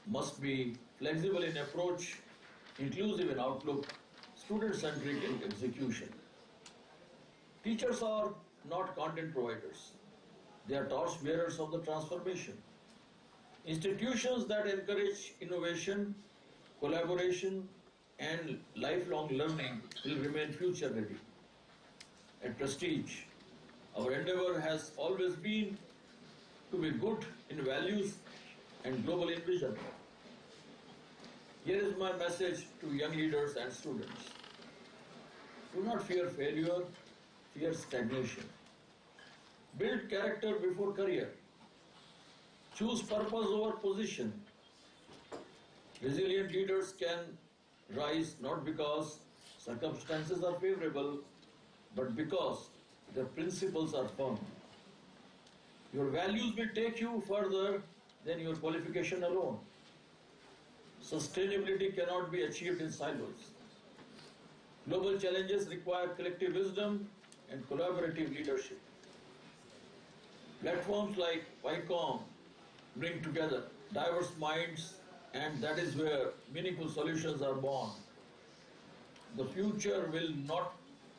must be flexible in approach, inclusive in outlook, student-centric in execution. Teachers are not content providers. They are torch bearers of the transformation. Institutions that encourage innovation, collaboration, and lifelong learning will remain future ready. At Prestige, our endeavor has always been to be good in values and global in vision. Here is my message to young leaders and students. Do not fear failure, fear stagnation. Build character before career. Choose purpose over position. Resilient leaders can rise not because circumstances are favorable, but because their principles are firm. Your values will take you further than your qualification alone. Sustainability cannot be achieved in silos. Global challenges require collective wisdom and collaborative leadership. Platforms like PICOM bring together diverse minds, and that is where meaningful solutions are born. The future will not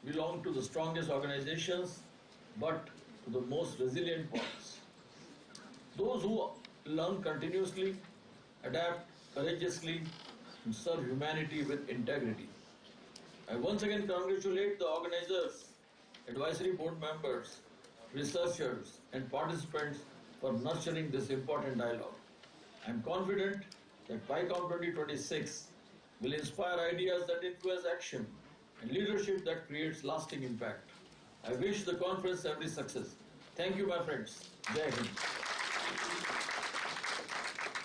belong to the strongest organizations, but to the most resilient ones. Those who learn continuously, adapt courageously, and serve humanity with integrity. I once again congratulate the organizers, advisory board members, researchers, and participants for nurturing this important dialogue. I am confident that PICOM 2026 will inspire ideas that influence action and leadership that creates lasting impact. I wish the conference every success. Thank you, my friends. Jai Hind.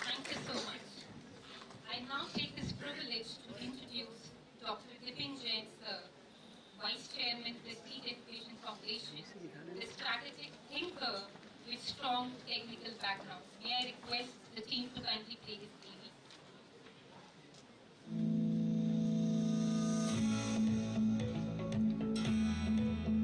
Thank you so much. I now take this privilege to introduce Dr. Dipin Jain, sir, Vice Chairman, Prestige Education Foundation, the strategic thinker with strong technical background. May I request the team to kindly play his TV.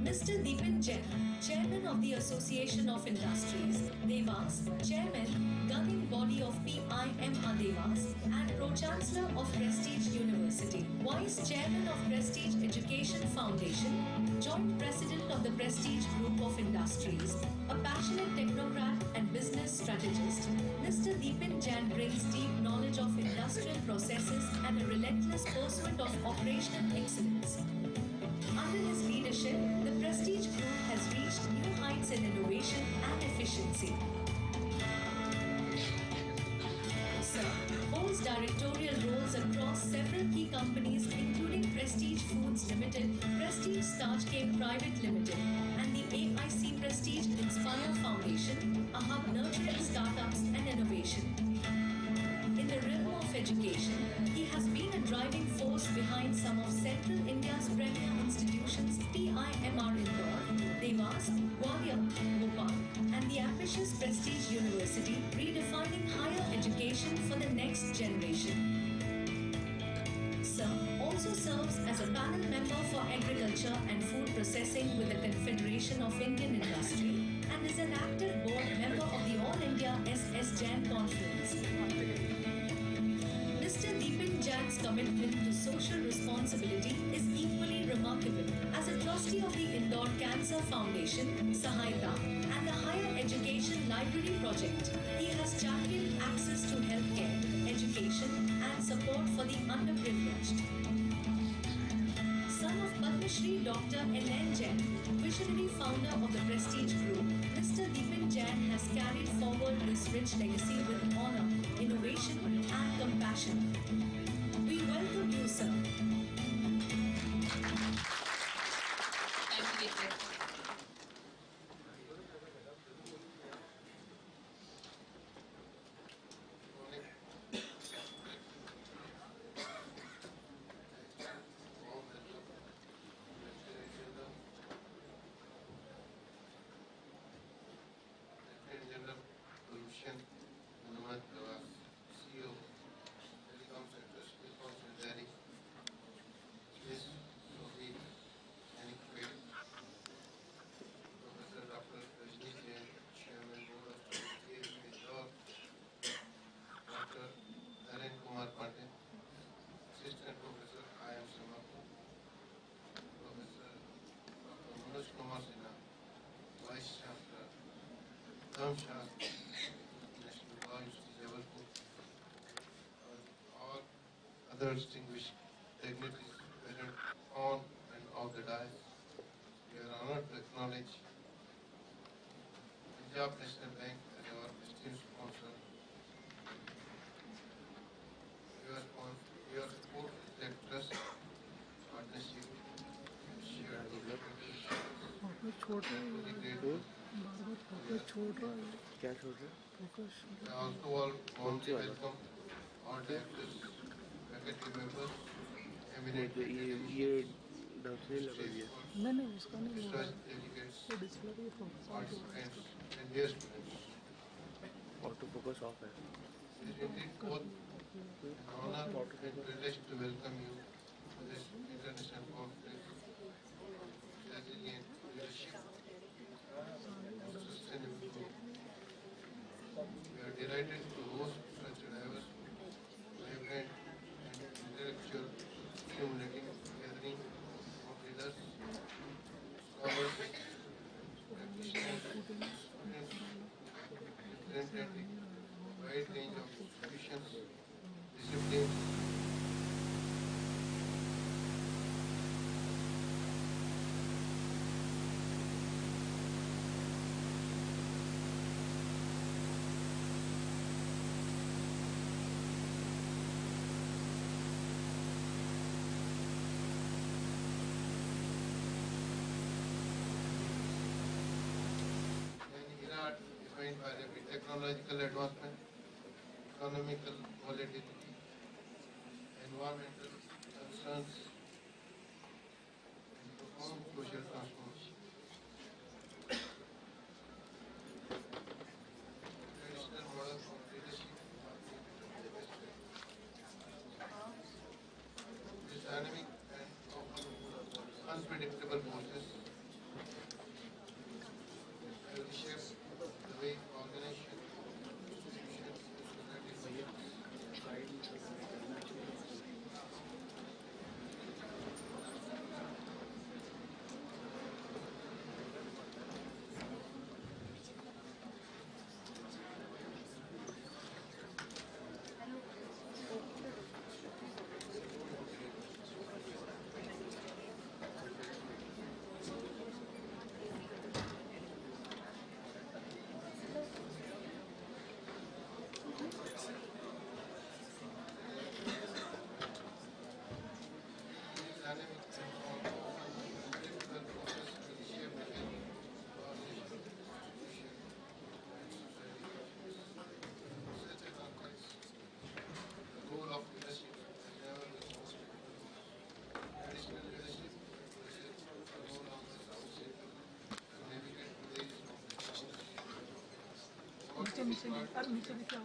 Mr. Dipin Jain, Chairman of the Association of Industries, Devas, Chairman, governing body of PIMR Devas, and Pro-Chancellor of Prestige University, Vice Chairman of Prestige Education Foundation, Joint President of the Prestige Group of Industries, a passionate technocrat and business strategist, Mr. Dipin Jain brings deep knowledge of industrial processes and a relentless pursuit of operational excellence. Under his leadership, the Prestige Group has reached new heights in innovation and efficiency. Sir holds directorial roles across several key companies including Prestige Foods Limited, Prestige Starch Cake Private Limited, and the AIC Prestige Inspire Foundation, a hub nurturing startups and innovation. In the realm of education, he has been a driving force behind some of Central India's premier institutions, PIMR Indore, Devas, Gwalior, Bhopal, and the ambitious Prestige University, redefining higher education for the next generation. Sir also serves as a panel member for agriculture and food processing with the Confederation of Indian Industry and is an active board member of the All India SS Jain Conference. Mr. Deepan Jain's commitment to social responsibility is equally remarkable. As a trustee of the Indore Cancer Foundation, Sahayata, and the Higher Education Library Project, he has championed access to healthcare, education, and support for the underprivileged. Son of Padma Shri Dr. N.N. Jain, visionary founder of the Prestige Group, Mr. Deepan Jain has carried forward this rich legacy with honor, innovation, and compassion. We welcome you, sir. Thank you, Deepak. General Pollution Manoj Devas, CEO, Telecom Sector, Response and Dairy, Ms. Sophie Anikpet, Professor Dr. Rajni Jain, Chairman Board of Trustees, Indore, Dr. Naren Kumar Pandey, Assistant Professor I.M. Samapur, Professor Dr. Manoj Kumar Sinha, Vice Chancellor, Dhamshastra, National Law Institute, Jabalpur, all other distinguished dignitaries present on and off the dais. We are honored to acknowledge Punjab National Bank as our esteemed sponsor. Your support reflects trust, partnership, shared opportunities focus छोड़ रहा है to the great bar bar focus छोड़ रहा है क्या छोड़ रहे focus I also all warmly welcome all directors, faculty members, eminent हैं ये ढंग से नहीं लगा दिया नहीं उसका नहीं हो रहा research delegates, है डिस्प्ले पे फोकस आउट हो रहा है participants, and dear students. Auto focus of है It is indeed both an honor and privilege to welcome you to this international conference, Resilient Leadership and Sustainable Growth. We are delighted to host such a diverse, vibrant, and intellectual stimulating gathering of leaders, scholars, practitioners, students, representing a wide range of institutions, disciplines, an era defined by rapid technological advancement, economical volatility, environmental concerns, and profound social transformation. Traditional models of leadership are being put to the test. This dynamic and often unpredictable forces have reshaped the way organization, institutions, and society functions. नीचे नहीं अरे नीचे दिखा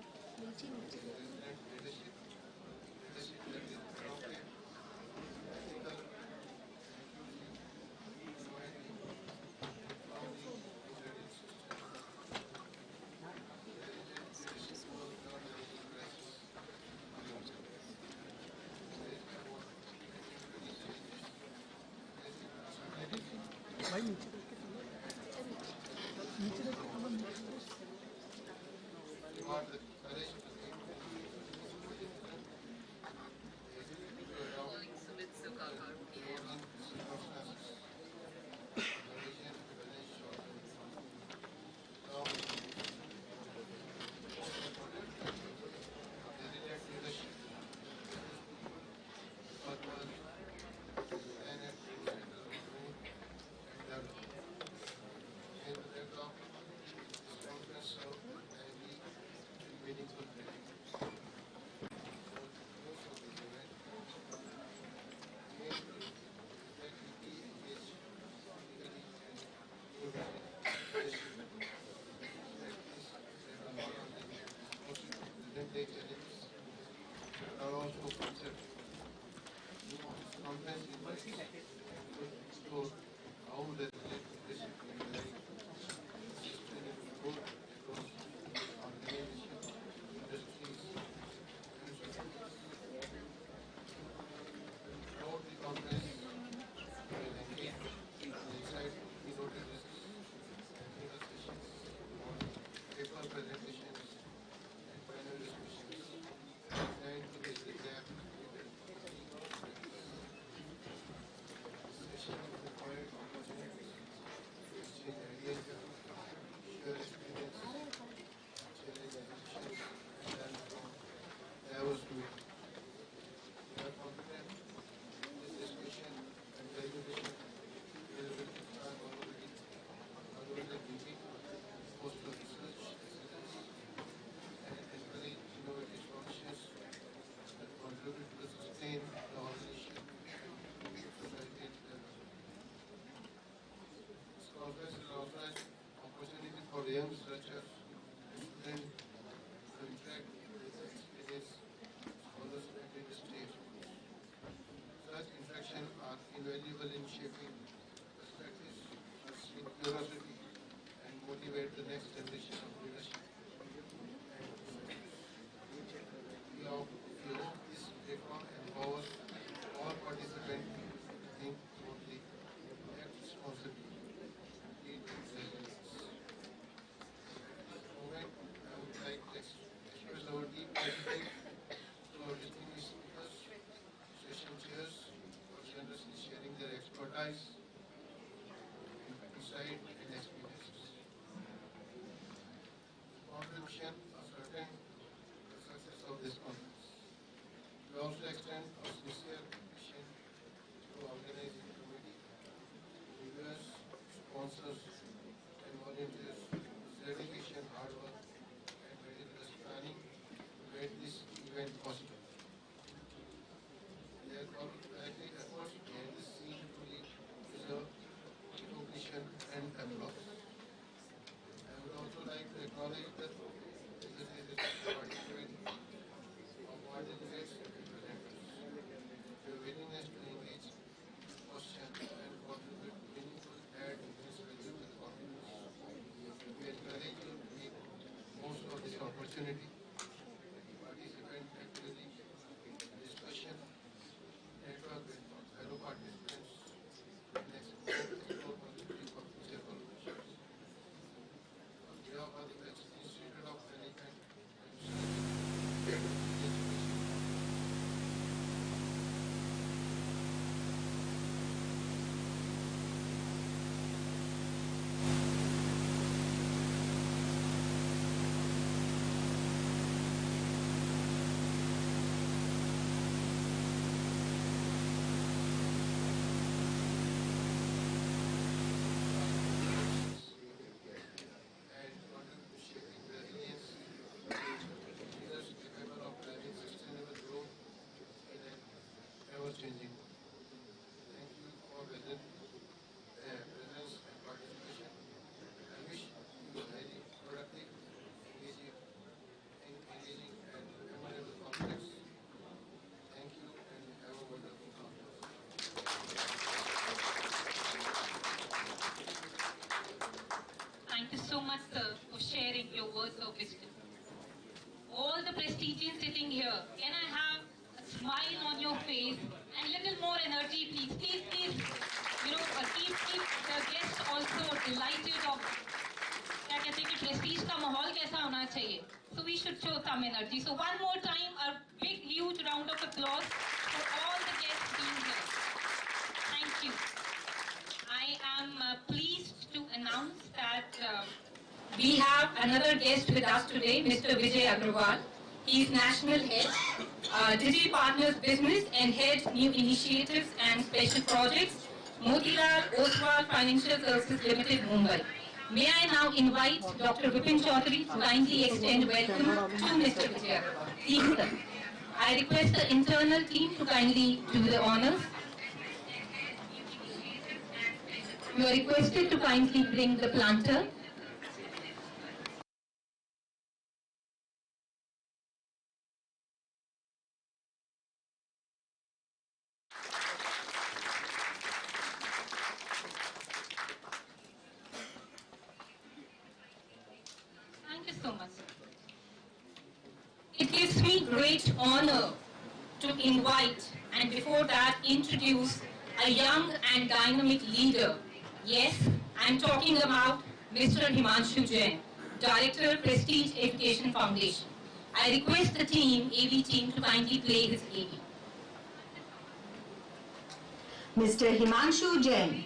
भाई नीचे देख के चलो नीचे देख के चलो are also considered. Conference explore how the leadership can vary growth across organizations, industries, and societies. Throughout the conference, we will engage in insight, keynote addresses, technical sessions, paper presentations, and panel discussions designed to bridge the gap between sessions provide opportunities to exchange ideas, share experience, challenge assumptions, and learn from diverse viewpoints. We are confident this discussion and deliberation will start collaborative thinking, foster research, excellence, and encourage innovative solutions that contribute to sustain the organization and societal development. This conference is also an opportunity for young researchers and students to interact with experienced scholars and industry experts. Such interactions are invaluable in shaping perspectives, nurturing curiosity, and motivate the next generation of leadership. We hope this platform empowers all participants to think boldly, act responsibly, lead with resilience. At this moment, I would like to express our deep gratitude to our distinguished speakers, session chairs, for generously sharing their expertise, insight, and experiences. Contribution are certain to the success of this conference. We also extend our sincere appreciation to organizing committee, reviewers, sponsors, and volunteers whose dedication, hard work, and meticulous planning made this event possible. Their collective efforts behind the scene truly deserve recognition and applause. I would also like to acknowledge the representatives of participating, of our delegates and representatives. Your willingness to engage, question, and contribute meaningful add immense value to the conference. We encourage you to make most of this opportunity, participate actively in discussion, network with fellow participants, and explore possibilities for future collaborations. On behalf of the Institute of Management and Research, and contribute to shaping resilience, leaders capable of driving sustainable growth in an ever-changing world. Thank you for presence and participation. I wish you a highly productive, engaging words of wisdom. All the prestigians sitting here, can I have a smile on your face and little more energy, please? Please, keep the guests also delighted of क्या कहते हैं कि prestige का माहौल कैसा होना चाहिए. So we should show some energy. So one more time, a big, huge round of applause for all the guests being here. Thank you. I am pleased to announce that we have another guest with us today, Mr. Vijay Agrawal. He is National Head, Digi Partners Business and Head New Initiatives and Special Projects, Motilal Oswal Financial Services Limited, Mumbai. May I now invite Dr. Vipin Chaudhary to kindly extend welcome to Mr. Vijay Agrawal. Please, sir. I request the internal team to kindly do the honors. You are requested to kindly bring the planter. Thank you so much. It gives me great honor to invite and before that introduce a young and dynamic leader. Yes, I'm talking about Mr. Himanshu Jain, Director, Prestige Education Foundation. I request the AV team to kindly play his AV. Mr. Himanshu Jain.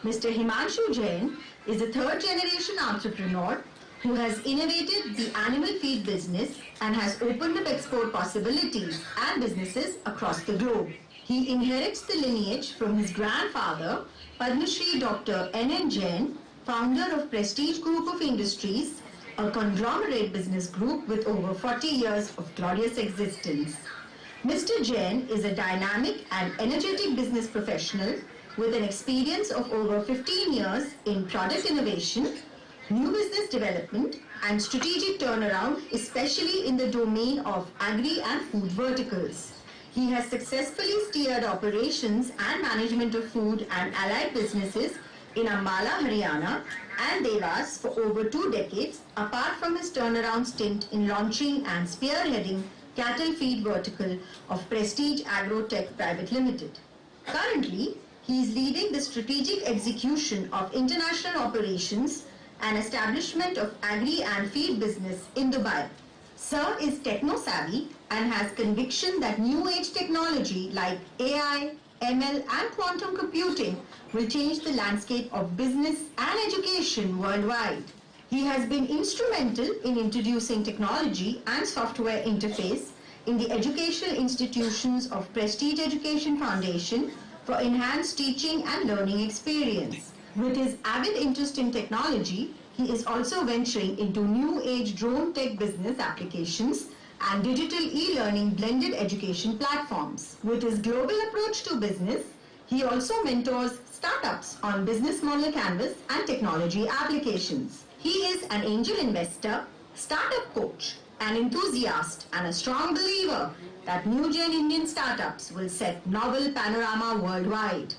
Mr. Himanshu Jain is a third-generation entrepreneur who has innovated the animal feed business and has opened up export possibilities and businesses across the globe. He inherits the lineage from his grandfather, Padma Shri Dr. N. Jain, founder of Prestige Group of Industries, a conglomerate business group with over 40 years of glorious existence. Mr. Jain is a dynamic and energetic business professional with an experience of over 15 years in product innovation, new business development, and strategic turnaround, especially in the domain of agri and food verticals. He has successfully steered operations and management of food and allied businesses in Ambala, Haryana and Devas for over 2 decades, apart from his turnaround stint in launching and spearheading cattle feed vertical of Prestige Agrotech Private Limited. Currently, he is leading the strategic execution of international operations and establishment of agri and feed business in Dubai. Sir is techno-savvy and has conviction that new age technology like AI, ML and quantum computing will change the landscape of business and education worldwide. He has been instrumental in introducing technology and software interface in the educational institutions of Prestige Education Foundation for enhanced teaching and learning experience. With his avid interest in technology, he is also venturing into new age drone tech business applications and digital e-learning blended education platforms. With his global approach to business, he also mentors startups on business model canvas and technology applications. He is an angel investor, startup coach, an enthusiast and a strong believer that new gen Indian startups will set novel panorama worldwide.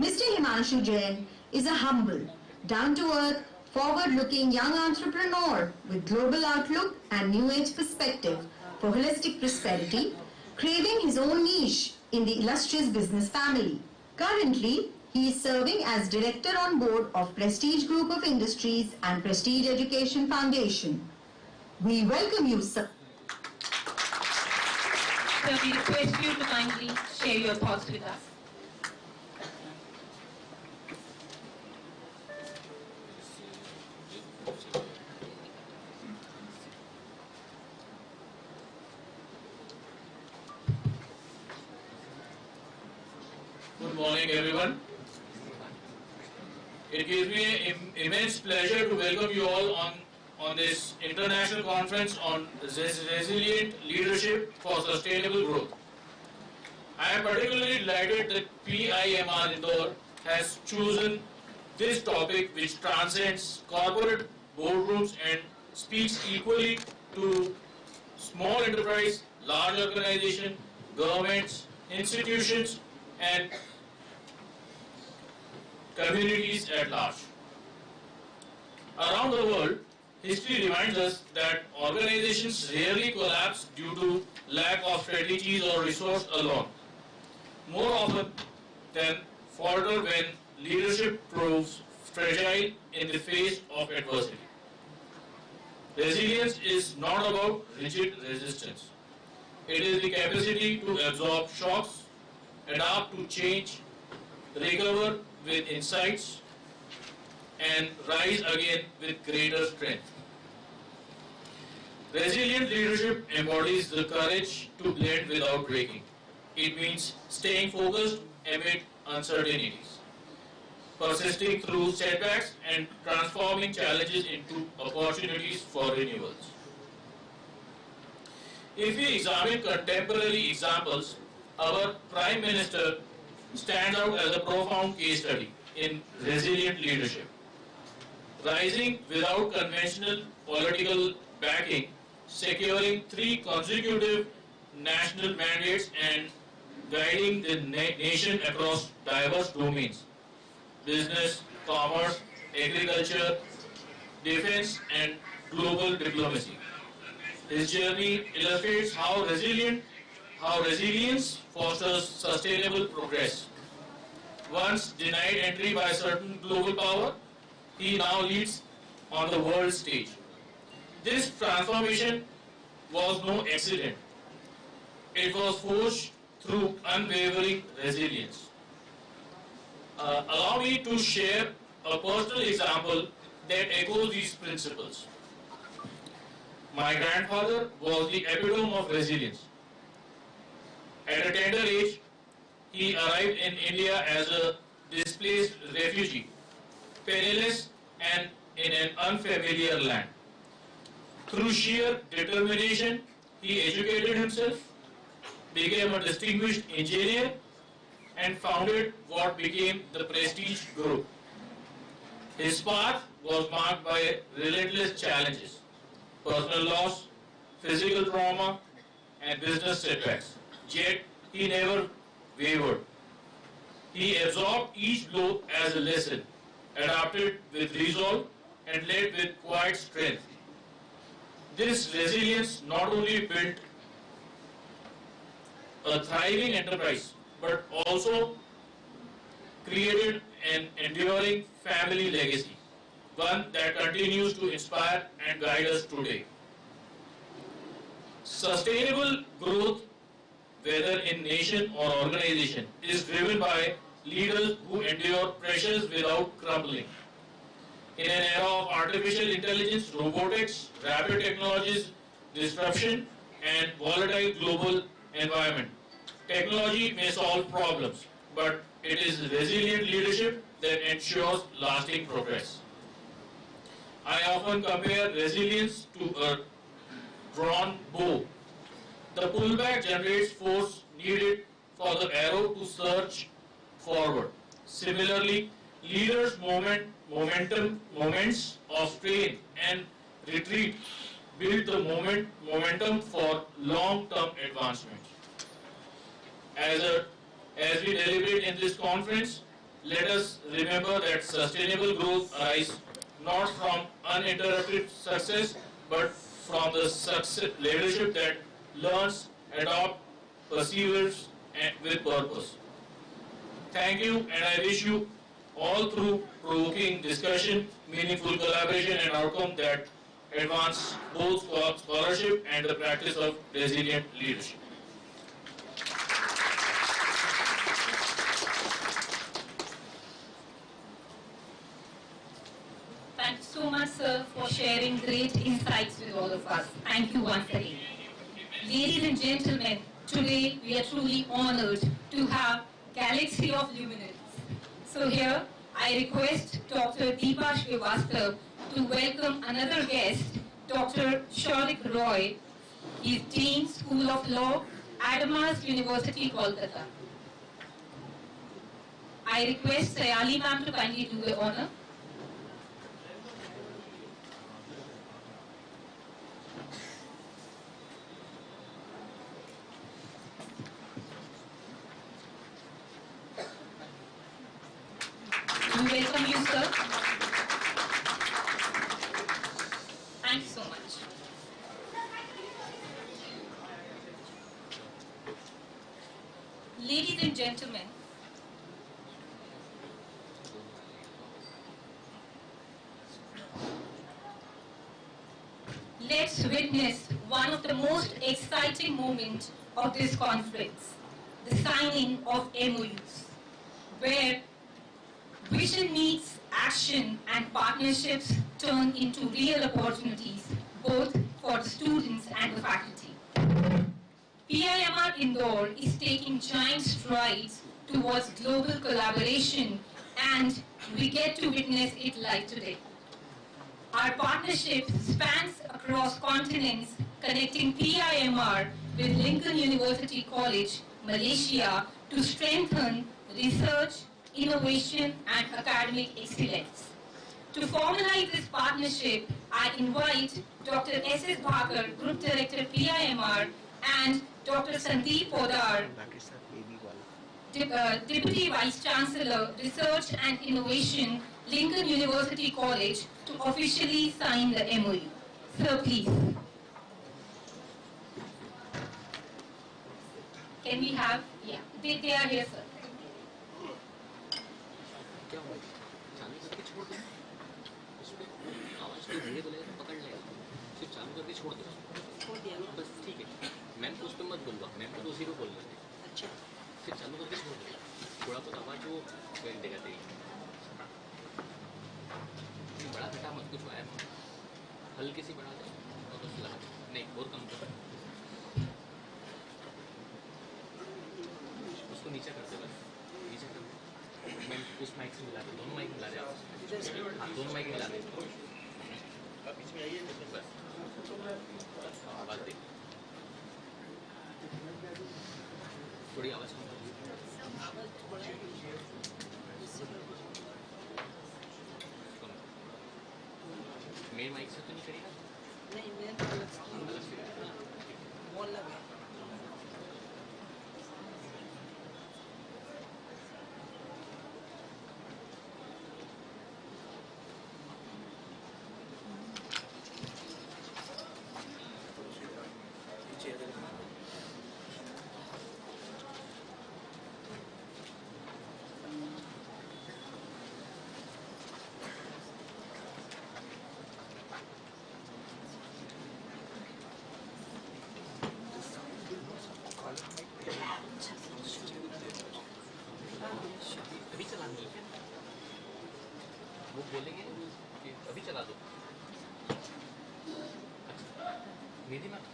Mr. Himanshu Jain is a humble, down-to-earth, forward-looking young entrepreneur with global outlook and new age perspective for holistic prosperity, craving his own niche in the illustrious business family. Currently, he is serving as director on board of Prestige Group of Industries and Prestige Education Foundation. We welcome you, sir. Sir, we request you to kindly share your thoughts with us. Good morning, everyone. It gives me an immense pleasure to welcome you all on this international conference on resilient leadership for sustainable growth. I am particularly delighted that PIMR Indore has chosen this topic, which transcends corporate boardrooms and speaks equally to small enterprise, large organization, governments, institutions, and communities at large. Around the world, history reminds us that organizations rarely collapse due to lack of strategies or resource alone. More often than falter when leadership proves fragile in the face of adversity. Resilience is not about rigid resistance. It is the capacity to absorb shocks, adapt to change, recover with insights, and rise again with greater strength. Resilient leadership embodies the courage to blend without breaking. It means staying focused amid uncertainties, persisting through setbacks, and transforming challenges into opportunities for renewals. If we examine contemporary examples, our Prime Minister stands out as a profound case study in resilient leadership. Rising without conventional political backing, securing 3 consecutive national mandates, and guiding the nation across diverse domains: business, commerce, agriculture, defense, and global diplomacy. His journey illustrates how resilience fosters sustainable progress. Once denied entry by certain global power, he now leads on the world stage. This transformation was no accident. It was forged through unwavering resilience. Allow me to share a personal example that echoes these principles. My grandfather was the epitome of resilience. At a tender age, he arrived in India as a displaced refugee, penniless and in an unfamiliar land. Through sheer determination, he educated himself, became a distinguished engineer, and founded what became the Prestige Group. His path was marked by relentless challenges: personal loss, physical trauma, and business setbacks. Yet, he never wavered. He absorbed each blow as a lesson, adapted with resolve, and led with quiet strength. This resilience not only built a thriving enterprise, but also created an enduring family legacy, one that continues to inspire and guide us today. Sustainable growth, whether in nation or organization, is driven by leaders who endure pressures without crumbling. In an era of artificial intelligence, robotics, rapid technologies, disruption, and volatile global environment, technology may solve problems, but it is resilient leadership that ensures lasting progress. I often compare resilience to a drawn bow. The pullback generates force needed for the arrow to surge forward. Similarly, leaders' moments of strain and retreat build the momentum for long-term advancement. As we deliberate in this conference, let us remember that sustainable growth arises not from uninterrupted success, but from the leadership that learns, adopts, perseveres with purpose. Thank you, and I wish you all through provoking discussion, meaningful collaboration, and outcome that advance both scholarship and the practice of resilient leadership. Thank you so much, sir, for sharing great insights with all of us. Thank you once again. Ladies and gentlemen, today we are truly honored to have Galaxy of Luminaries. So here, I request Dr. Deepa Srivastav to welcome another guest, Dr. Shaurik Roy. He is Dean, School of Law, Adamars University, Kolkata. I request Sayali ma'am to kindly do the honor. We welcome you, sir. gentlemen, let's witness one of the most exciting moments of this conference, the signing of MOUs, where vision meets action and partnerships turn into real opportunities, both for the students and the faculty. PIMR Indore is taking giant strides towards global collaboration, and we get to witness it live today. Our partnership spans across continents, connecting PIMR with Lincoln University College, Malaysia, to strengthen research, innovation, and academic excellence. To formalize this partnership, I invite Dr. S.S. Bhagar, Group Director, PIMR, and Dr. Sandeep Podar, Deputy Vice Chancellor, Research and Innovation, Lincoln University College, to officially sign the MOU. Sir, please. Can we have, yeah, they are here, sir. बस ठीक है, ma'am को उस पर मत बोल दो, ma'am को तो उसी को बोल दो। अच्छा, फिर चालू करके छोड़ दो, थोड़ा बहुत आवाज़ वो कर देगा तेरी। बड़ा घटा मत कुछ आया, हल्की सी बढ़ा दे और बस लगा दे, नहीं और कम कर, उसको नीचे कर दे, बस नीचे कर दे। मैं उस माइक से मिला दे, दोनों माइक मिला दे, हाँ दोनों माइक मिला दे, बीच में आइए बस आवाज़ दे, थोड़ी आवाज़ कम कर, मेन माइक से तो नहीं करेगा? नहीं, मैं अलग से बोल लगा। अभी चला दो, वो बोलेंगे कि अभी चला दो। अच्छा, मेरी बात,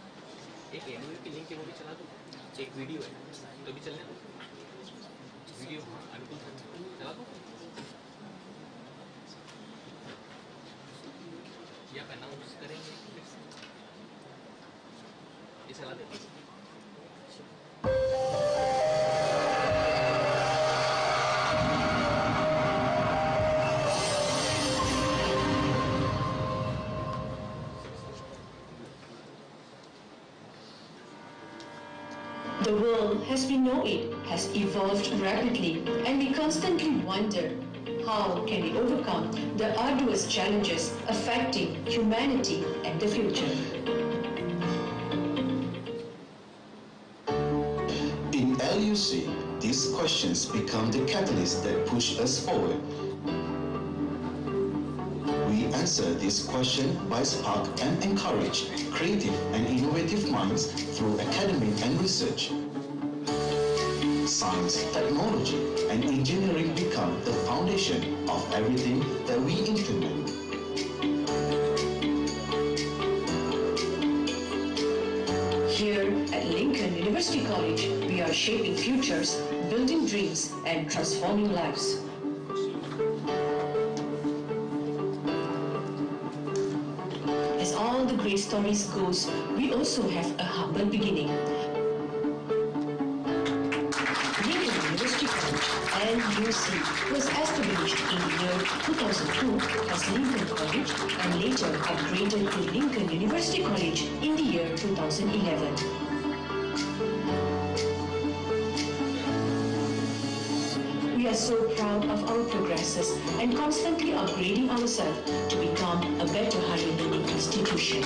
एक MOU की लिंक है वो भी चला दो, एक वीडियो है तो भी चलने दो, वीडियो हाँ अनुकूल चला दो, या अनाउंस करेंगे ये चला देते। The world as we know it has evolved rapidly, and we constantly wonder, how can we overcome the arduous challenges affecting humanity and the future? In LUC, these questions become the catalyst that push us forward. We answer this question by spark and encourage creative and innovative minds through academic and research. Science, technology, and engineering become the foundation of everything that we implement. Here at Lincoln University College, we are shaping futures, building dreams, and transforming lives. As all the great stories goes, we also have a humble beginning. Lincoln University College, LUC, was established in the year 2002 as Lincoln College and later upgraded to Lincoln University College in the year 2011. We are so proud of our progresses and constantly upgrading ourselves to become a better higher learning institution.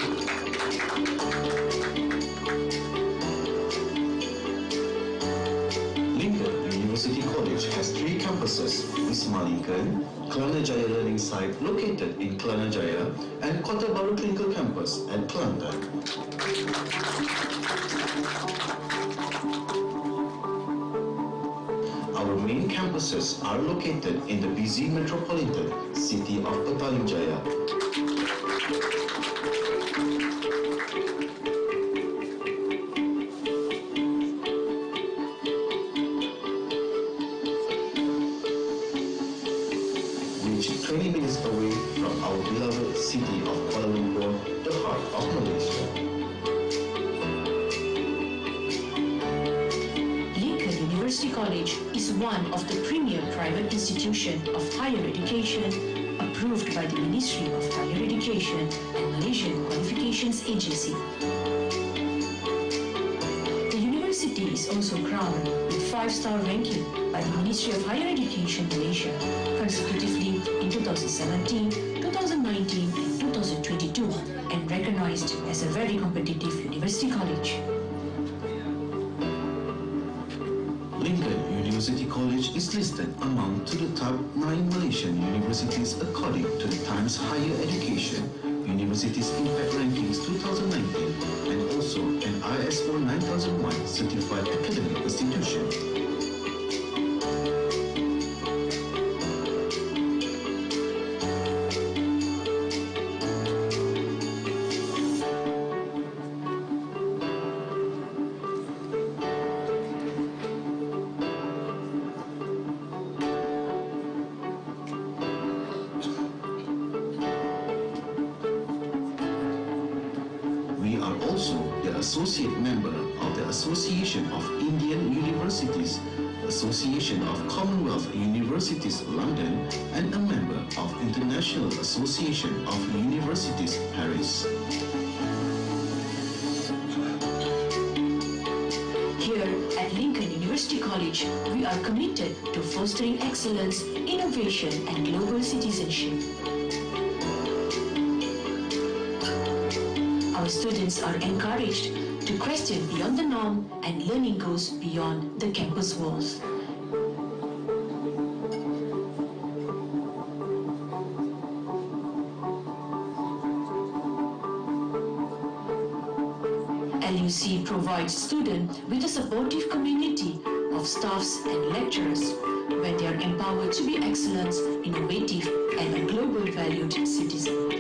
Lincoln University University College has 3 campuses: Wisma Lincoln, Kelana Jaya Learning Site located in Kelana Jaya, and Kota Baru Clinical Campus at Kelantan. Our main campuses are located in the busy metropolitan city of Petaling Jaya. Which 20 minutes away from our beloved city of Kuala Lumpur, the heart of Malaysia. University College is one of the premier private institutions of higher education approved by the Ministry of Higher Education and Malaysian Qualifications Agency. The university is also crowned with 5-star ranking by the Ministry of Higher Education Malaysia consecutively in 2017, 2019 and 2022 and recognized as a very competitive university college. Lincoln University College is listed among the top 9 Malaysian universities according to the Times Higher Education Universities Impact Rankings 2019 and also an ISO 9001 certified academic institution. Also the associate member of the Association of Indian Universities, Association of Commonwealth Universities London, and a member of International Association of Universities Paris. Here at Lincoln University College, we are committed to fostering excellence, innovation, and global citizenship. Our students are encouraged to question beyond the norm and learning goes beyond the campus walls. LUC provides students with a supportive community of staffs and lecturers where they are empowered to be excellent, innovative, and a global valued citizen.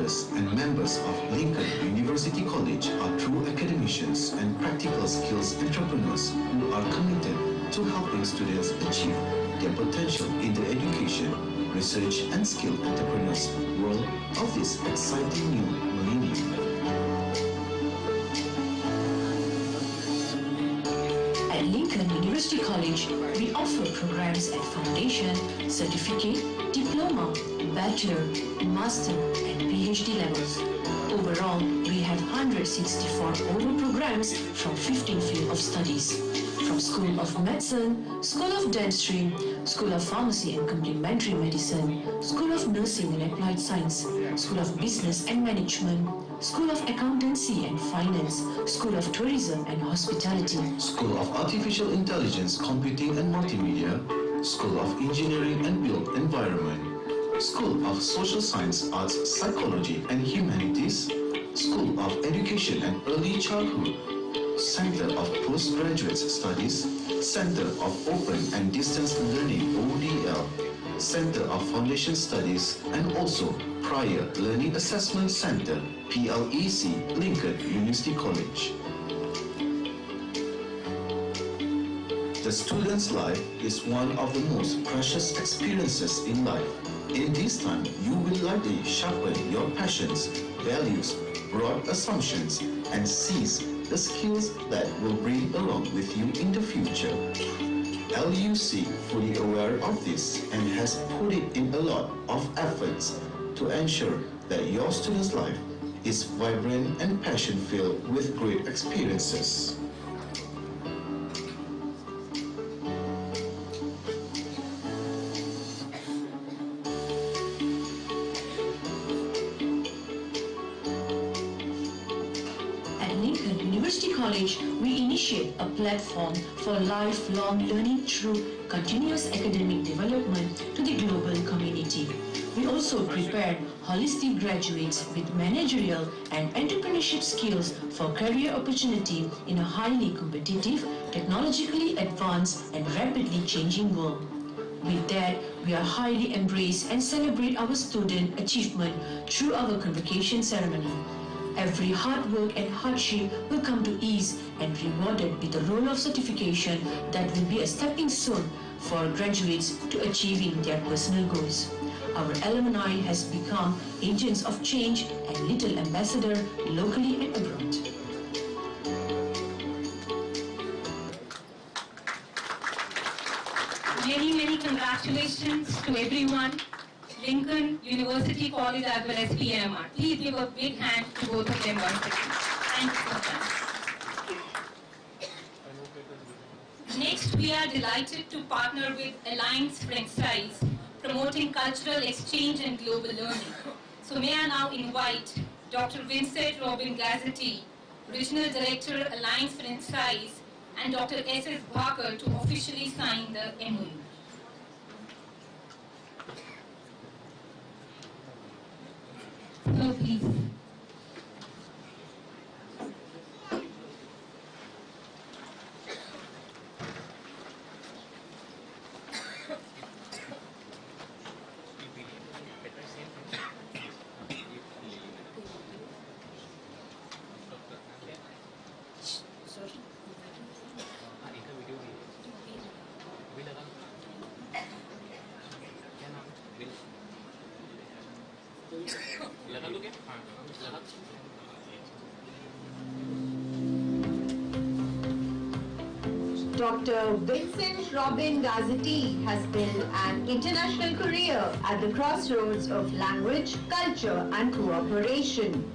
And members of Lincoln University College are true academicians and practical skills entrepreneurs who are committed to helping students achieve their potential in the education, research and skill entrepreneurs world of this exciting new millennium. At Lincoln University College, we offer programs at foundation, certificate, diploma, bachelor, master, and PhD levels. Overall, we have 164 over programs from 15 fields of studies. From School of Medicine, School of Dentistry, School of Pharmacy and Complementary Medicine, School of Nursing and Applied Science, School of Business and Management, School of Accountancy and Finance, School of Tourism and Hospitality, School of Artificial Intelligence, Computing and Multimedia, School of Engineering and Built Environment, School of Social Science, Arts, Psychology and Humanities, School of Education and Early Childhood, Center of Postgraduate Studies, Center of Open and Distance Learning ODL, Center of Foundation Studies, and also Prior Learning Assessment Center PLEC, Lincoln University College. The student's life is one of the most precious experiences in life. In this time, you will likely sharpen your passions, values, broad assumptions, and seize the skills that will bring along with you in the future. LUC fully aware of this and has put it in a lot of efforts to ensure that your student's life is vibrant and passion-filled with great experiences. University College, we initiate a platform for lifelong learning through continuous academic development to the global community. We also prepare holistic graduates with managerial and entrepreneurship skills for career opportunity in a highly competitive, technologically advanced and rapidly changing world. With that, we are highly embrace and celebrate our student achievement through our convocation ceremony. Every hard work and hardship will come to ease and rewarded with a roll of certification that will be a stepping stone for graduates to achieving their personal goals. Our alumni has become agents of change and little ambassador locally and abroad. Many congratulations to everyone. Lincoln University College as well as PIMR. Please give a big hand to both of them once again. Thank you so much. Next, we are delighted to partner with Alliance Franchise, promoting cultural exchange and global learning. So may I now invite Dr. Vincent Robin Gazzetti, Regional Director, Alliance Franchise, and Dr. S.S. Bhaker to officially sign the MOU. So please. Dr. Vincent Robin Gazzetti has built an international career at the crossroads of language, culture and cooperation.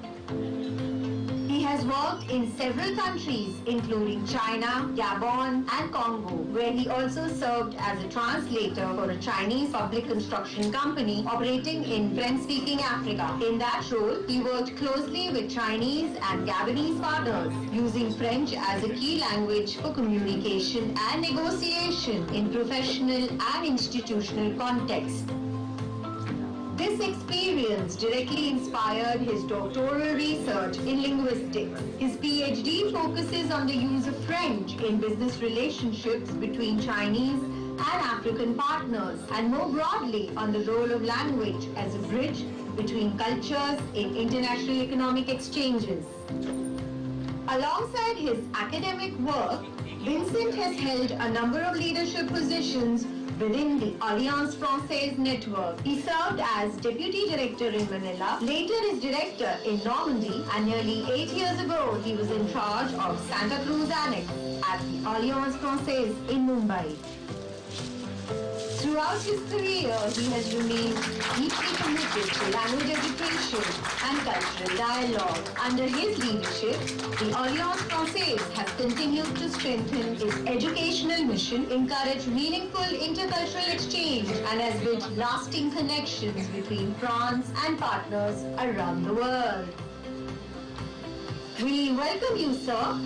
He has worked in several countries including China, Gabon and Congo, where he also served as a translator for a Chinese public construction company operating in French-speaking Africa. In that role, he worked closely with Chinese and Gabonese partners, using French as a key language for communication and negotiation in professional and institutional contexts. This experience directly inspired his doctoral research in linguistics. His PhD focuses on the use of French in business relationships between Chinese and African partners, and more broadly on the role of language as a bridge between cultures in international economic exchanges. Alongside his academic work, Vincent has held a number of leadership positions within the Alliance Francaise network. He served as Deputy Director in Manila, later as Director in Normandy, and nearly 8 years ago he was in charge of Santa Cruz Annex at the Alliance Francaise in Mumbai. Throughout his career, he has remained deeply committed to language education and cultural dialogue. Under his leadership, the Alliance Francaise has continued to strengthen its educational mission, encourage meaningful intercultural exchange, and has built lasting connections between France and partners around the world. We welcome you, sir.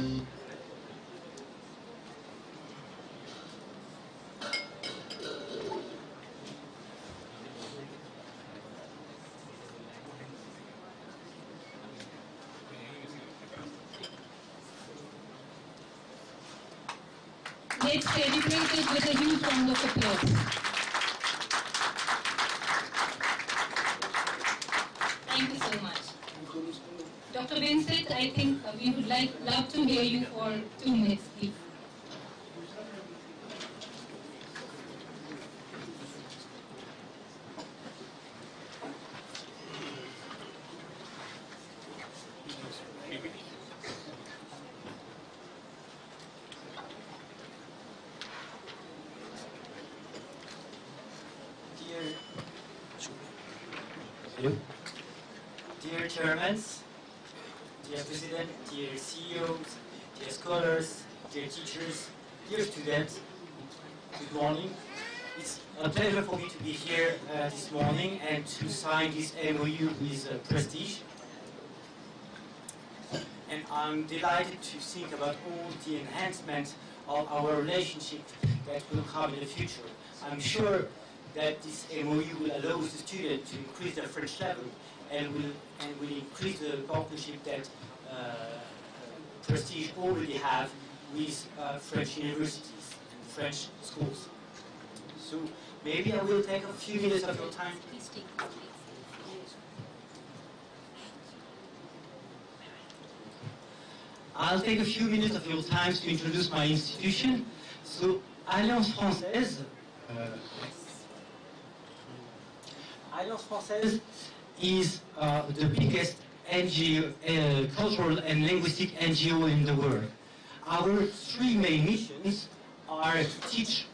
Let's celebrate it with a huge round of applause. Thank you so much. Dr. Vincent, I think we would love to hear you for 2 minutes, please. Dear chairmen, dear president, dear CEOs, dear scholars, dear teachers, dear students, good morning. It's a pleasure for me to be here this morning and to sign this MOU with Prestige. And I'm delighted to think about all the enhancement of our relationship that will come in the future. I'm sure that this MOU will allow the students to increase their French level and will increase the partnership that Prestige already have with French universities and French schools. So maybe I will take a few minutes of your time. I'll take a few minutes of your time to introduce my institution. So Alliance Française. Alliance Française is the biggest NGO, cultural and linguistic NGO in the world. Our 3 main missions are to teach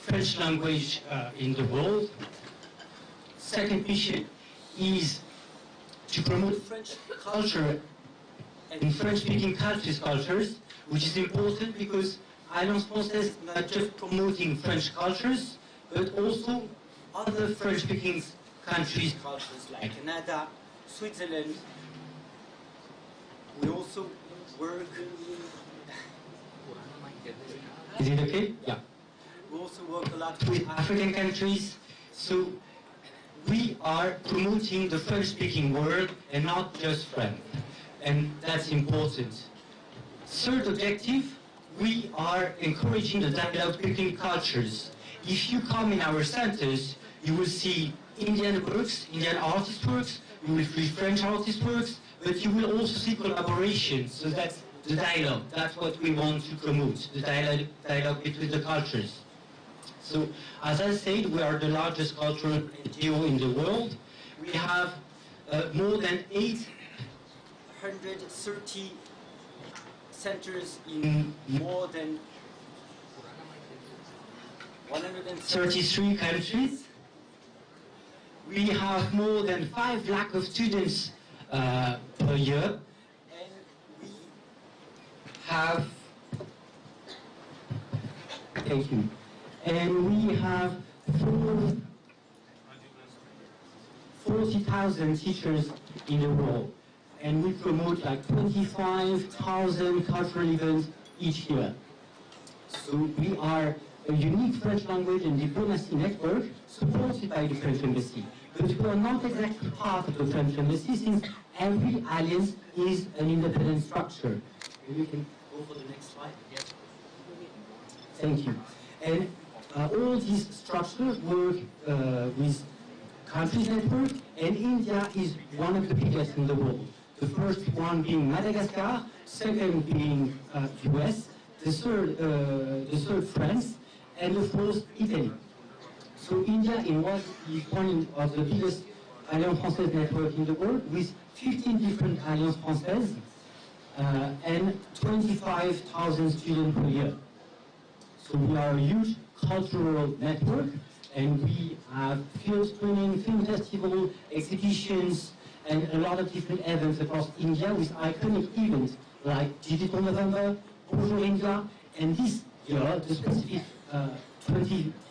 French language in the world. Second mission is to promote French culture and French-speaking cultures, which is important because Alliance Française is not just promoting French cultures, but also other French-speaking countries' cultures like Canada, Switzerland. We also work. Is it okay? Yeah. We also work a lot with African countries. So we are promoting the French-speaking world and not just French. And that's important. Third objective, we are encouraging the dialogue between cultures. If you come in our centers, you will see Indian works, Indian artist works, you will see French artist works, but you will also see collaboration. So that's the dialogue. That's what we want to promote, the dialogue between the cultures. So, as I said, we are the largest cultural NGO in the world. We have more than 830 centers in more than 133 countries. We have more than 5 lakh of students per year, and we have, thank you, and we have 40,000 teachers in the world, and we promote like 25,000 cultural events each year. So we are a unique French language and diplomacy network supported by the French Embassy. But we are not exactly part of the French Embassy since every alliance is an independent structure. We can go for the next slide. Yes. Thank you. And all these structures work with countries network, and India is one of the biggest in the world. The first one being Madagascar, second being US, the third France, and the fourth Italy. So India is one of the biggest Alliance Française network in the world with 15 different Alliance Françaises and 25,000 students per year. So we are a huge cultural network, and we have field screening, film festival, exhibitions, and a lot of different events across India with iconic events like Digital November, Bonjour India, and this year the specific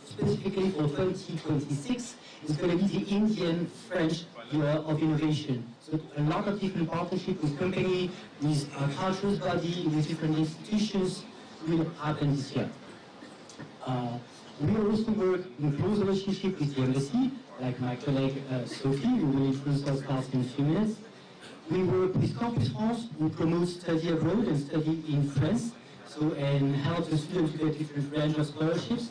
specifically for 2026, is going to be the Indian-French Year of Innovation. So a lot of different partnerships with companies, with cultural bodies, with different institutions will happen this year. We also work in close relationship with the embassy, like my colleague Sophie, who will introduce ourselves in a few minutes. We work with Campus France, who promotes study abroad and study in France, and help the students to get different range of scholarships.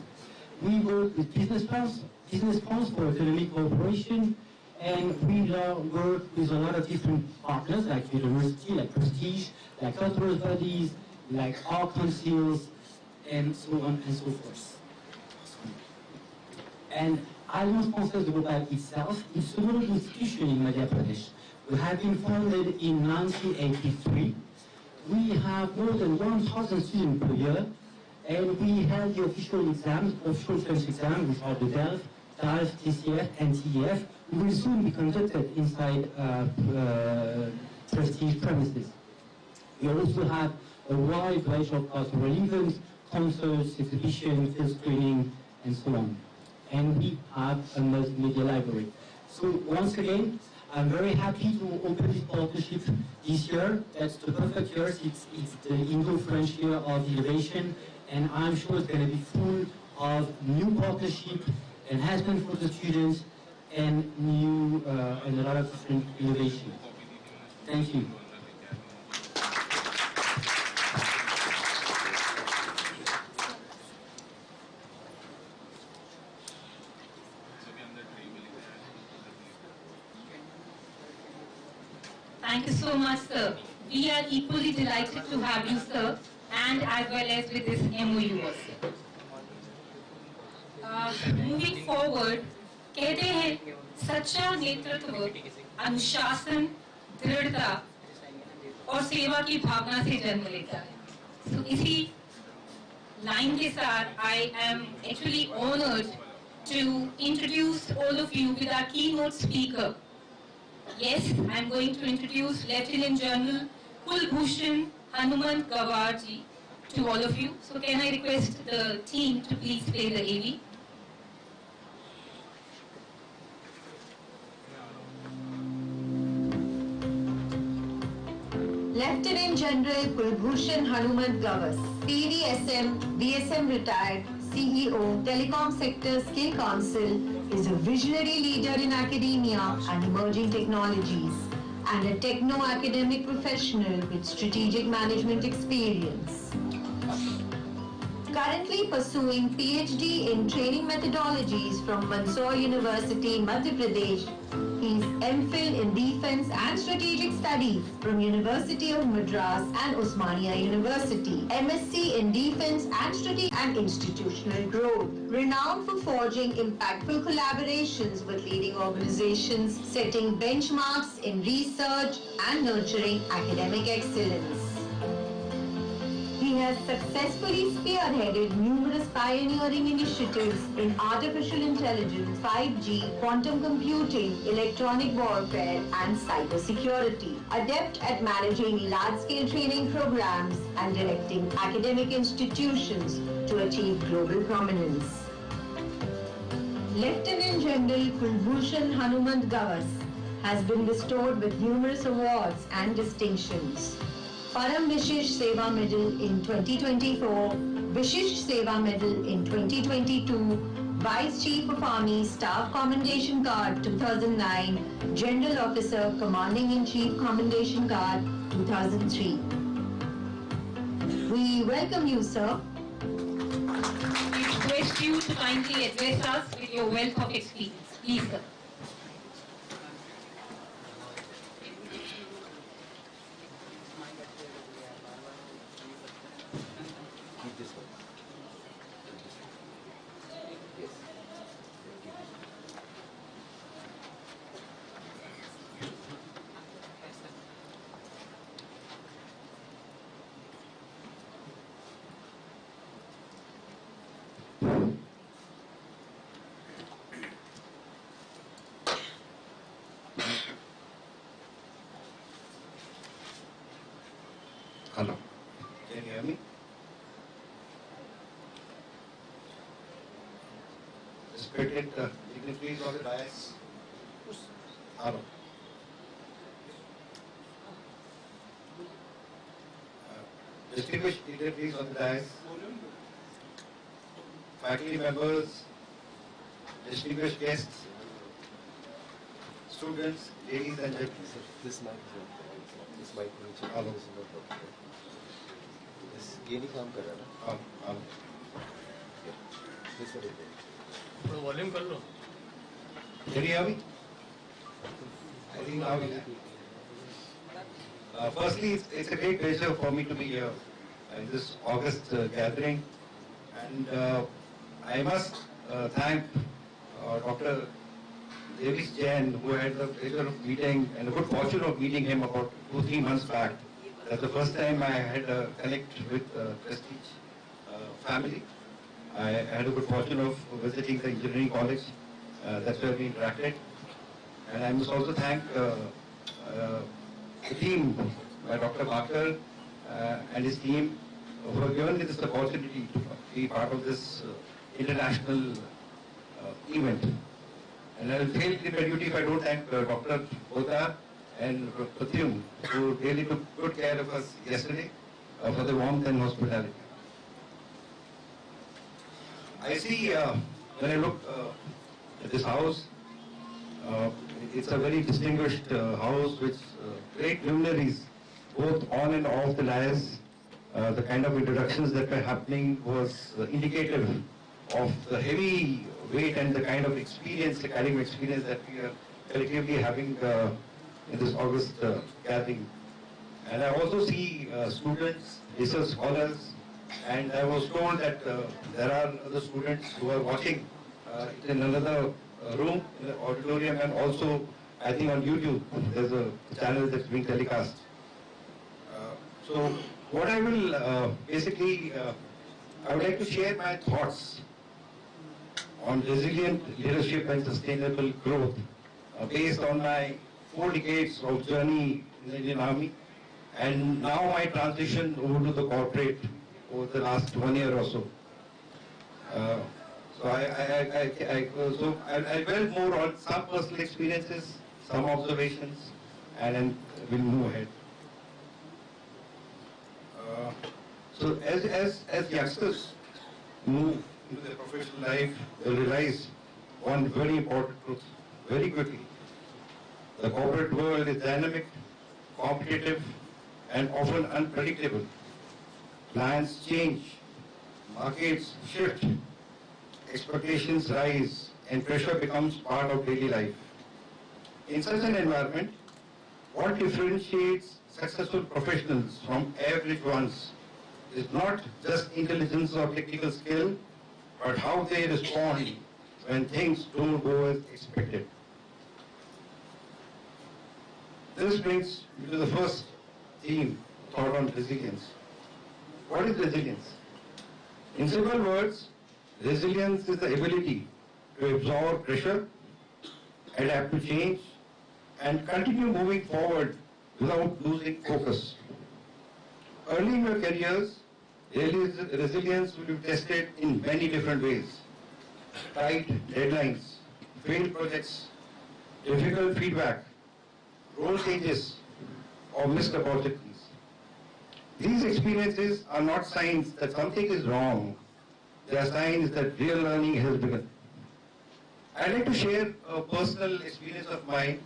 We work with Business France for economic cooperation, and we work with a lot of different partners, like university, like Prestige, like cultural bodies, like art councils, and so on and so forth. And Alliance Française de Bhopal itself is a small institution in Madhya Pradesh. We have been founded in 1983. We have more than 1,000 students per year, and we held the official exams, official French exams, which are the DELF, TCF, and TEF, will soon be conducted inside Prestige premises. We also have a wide range of cultural events, concerts, exhibitions, field screening, and so on. And we have a multimedia library. So once again, I'm very happy to open this partnership this year. That's the perfect year. It's the Indo-French Year of Innovation, and I'm sure it's going to be full of new partnership, enhancement for the students, and and a lot of different innovation. Thank you. Thank you so much, sir. We are equally delighted to have you, sir, and as well as with this MOU also. Moving forward, कहते हैं सच्चा नेतृत्व अनुशासन, दृढ़ता और सेवा की भावना से जन्म लेता है. So इसी लाइन के साथ I am actually honored to introduce all of you with our keynote speaker. Yes, I am going to introduce Lieutenant General Kulbhushan Hanuman Gawarji to all of you. So can I request the team to please play the AV? Lieutenant General Kulbhushan Hanuman Gawas, PDSM, BSM retired, CEO, Telecom Sector Skill Council, is a visionary leader in academia and emerging technologies, and a techno-academic professional with strategic management experience. Currently pursuing PhD in training methodologies from Mysore University, Madhya Pradesh. He is MPhil in Defense and Strategic Studies from University of Madras and Osmania University. MSc in Defense and Strategic and Institutional Growth. Renowned for forging impactful collaborations with leading organizations, setting benchmarks in research and nurturing academic excellence. He has successfully spearheaded numerous pioneering initiatives in artificial intelligence, 5G, quantum computing, electronic warfare, and cybersecurity. Adept at managing large-scale training programs and directing academic institutions to achieve global prominence. Lieutenant General Kulbhushan Hanuman Gawas has been bestowed with numerous awards and distinctions. Param Vishish Seva Medal in 2024, Vishish Seva Medal in 2022, Vice Chief of Army Staff Commendation Card 2009, General Officer Commanding-in-Chief Commendation Card 2003. We welcome you, sir. We request you to kindly address us with your wealth of experience. Please, sir. Hello, can you hear me? respected dignitaries of the dais. Hello. Distinguished dignitaries of the dais, faculty members, distinguished guests, students, ladies and gentlemen. This mic Hello. ये नहीं काम कर रहा ना थोड़ा volume कर लो Can you hear me? I think now we firstly, it's a great pleasure for me to be here in this August gathering, and I must thank Dr. Davis Jain, who had the pleasure of meeting and the good fortune of meeting him about 2-3 months back. That's the first time I had a connect with Prestige family. I had a good fortune of visiting the engineering college. That's where we interacted. And I must also thank the team, Dr. Bakar and his team, who have given me this opportunity to be part of this international event. And I will fail in my duty if I don't thank Dr. Bota and Pratyum, who really took good care of us yesterday for the warmth and hospitality. I see, when I look at this house, it's a very distinguished house with great luminaries, both on and off the dais. The kind of introductions that were happening was indicative of the heavy weight and the kind of experience, academic experience that we are collectively having in this August gathering. And I also see students, research scholars, and I was told that there are other students who are watching in another room in the auditorium, and also I think on YouTube there's a channel that's being telecast. So what I will basically, I would like to share my thoughts on resilient leadership and sustainable growth based on my 4 decades of journey in the Indian Army, and now my transition over to the corporate over the last 1 year or so. So I'll dwell more on some personal experiences, some observations, and then we'll move ahead. So as youngsters move into their professional life, they'll realize one very important truth very quickly. The corporate world is dynamic, competitive, and often unpredictable. Plans change, markets shift, expectations rise, and pressure becomes part of daily life. In such an environment, what differentiates successful professionals from average ones is not just intelligence or technical skill, but how they respond when things don't go as expected. This brings me to the first theme, thought on resilience. What is resilience? In simple words, resilience is the ability to absorb pressure, adapt to change, and continue moving forward without losing focus. Early in your careers, resilience will be tested in many different ways. Tight deadlines, failed projects, difficult feedback, role changes, or missed opportunities. These experiences are not signs that something is wrong. They are signs that real learning has begun. I'd like to share a personal experience of mine,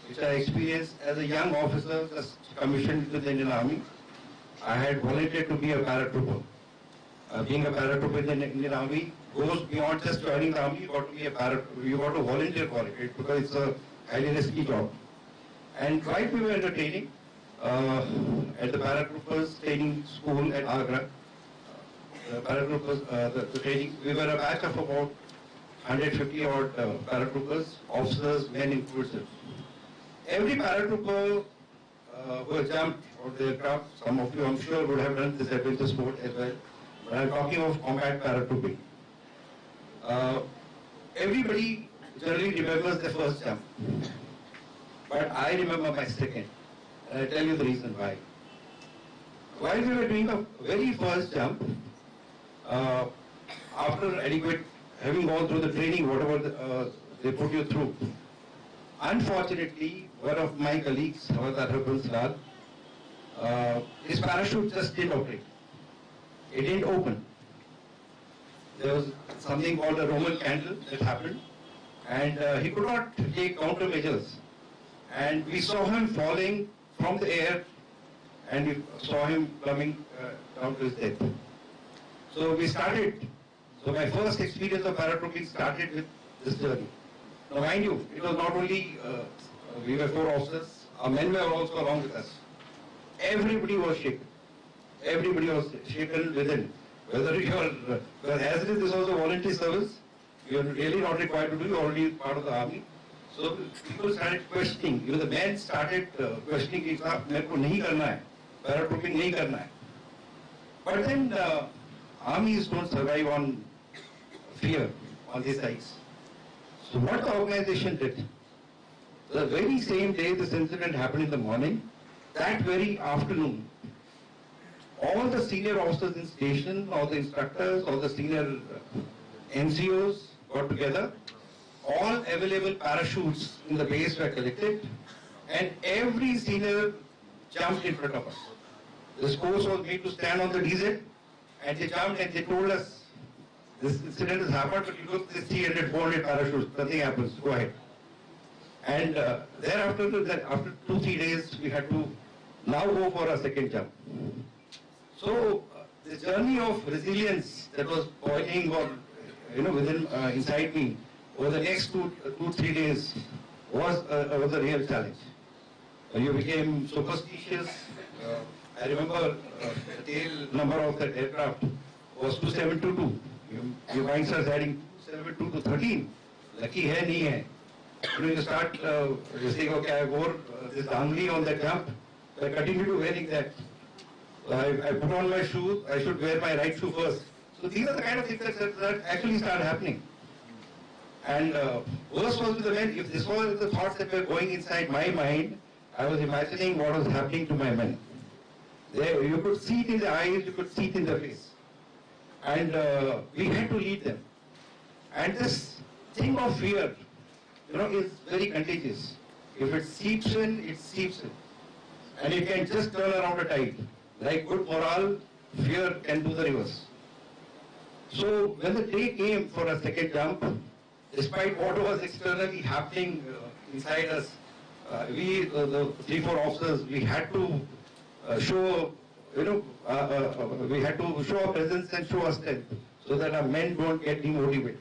which I experienced as a young officer just commissioned to the Indian Army. I had volunteered to be a paratrooper. Being a paratrooper in the Indian Army goes beyond just joining the army. You got to be a paratrooper. You got to volunteer for it because it's a highly risky job. And while we were in the training at the paratroopers training school at Agra, the training, we were a batch of about 150 odd paratroopers, officers, men inclusive. Every paratrooper who has jumped out the aircraft, some of you I'm sure would have done this adventure sport as well, but I'm talking of combat paratrooping. Everybody generally remembers their first jump, but I remember my second, and I'll tell you the reason why. While we were doing the very first jump, after adequate having gone through the training, whatever they put you through. Unfortunately, one of my colleagues, Harbal his parachute just didn't operate. It didn't open. There was something called a Roman candle that happened, and he could not take countermeasures. And we saw him falling from the air, and we saw him coming down to his death. So we started. So my first experience of paratrooping started with this journey. Now mind you, it was not only we were 4 officers, our men were also along with us. Everybody was shaken. Everybody was shaken within. Whether you are, because as it is, this was a voluntary service, you are really not required to do, you are already part of the army. So people started questioning, even the men started questioning, कि साहब मेरे को नहीं करना है, paratrooping नहीं करना है. But then armies don't survive on fear, on these sides. So what the organization did, the very same day this incident happened in the morning, that very afternoon, all the senior officers in station, all the instructors, all the senior NCOs got together, all available parachutes in the base were collected, and every senior jumped in front of us. This course was made to stand on the DZ, and they jumped and they told us, this incident has happened, but you look, this 300, 400 parachutes, nothing happens, go ahead. And thereafter, after 2-3 days, we had to now go for a second jump. So the journey of resilience that was boiling or within inside me over the next 2-3 days was a real challenge. You became superstitious. I remember the tail number of that aircraft was 2722. Your mind starts adding 2722 to 13. Lucky hai, nahi hai. You start saying, okay, I wore this angli on that jump, so I continue to wearing that. I put on my shoe, I should wear my right shoe first. So these are the kind of things that actually start happening. And worse was with the men, if this was the thoughts that were going inside my mind, I was imagining what was happening to my men. You could see it in the eyes, you could see it in their face. And we had to lead them. And this thing of fear, is very contagious. If it seeps in, it seeps in. And it can just turn around a tide. Like good morale, fear can do the reverse. So when the day came for a second jump, despite what was externally happening inside us, we, the 3-4 officers, we had to show, we had to show our presence and show our strength so that our men don't get demotivated.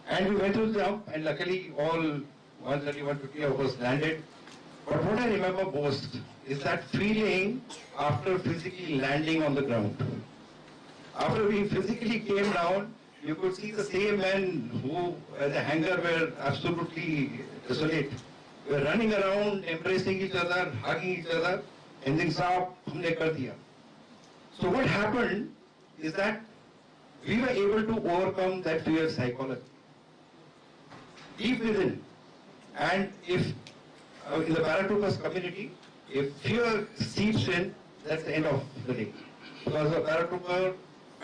And we went through the jump, and luckily all 130, 150 of us landed. But what I remember most is that feeling after physically landing on the ground. After we physically came down, you could see the same men who at the hangar were absolutely desolate. We were running around, embracing each other, hugging each other, and then saab, humne kar diya. So what happened is that we were able to overcome that fear psychology deep within. And if in the paratroopers community, if fear seeps in, that's the end of the day. Because a paratrooper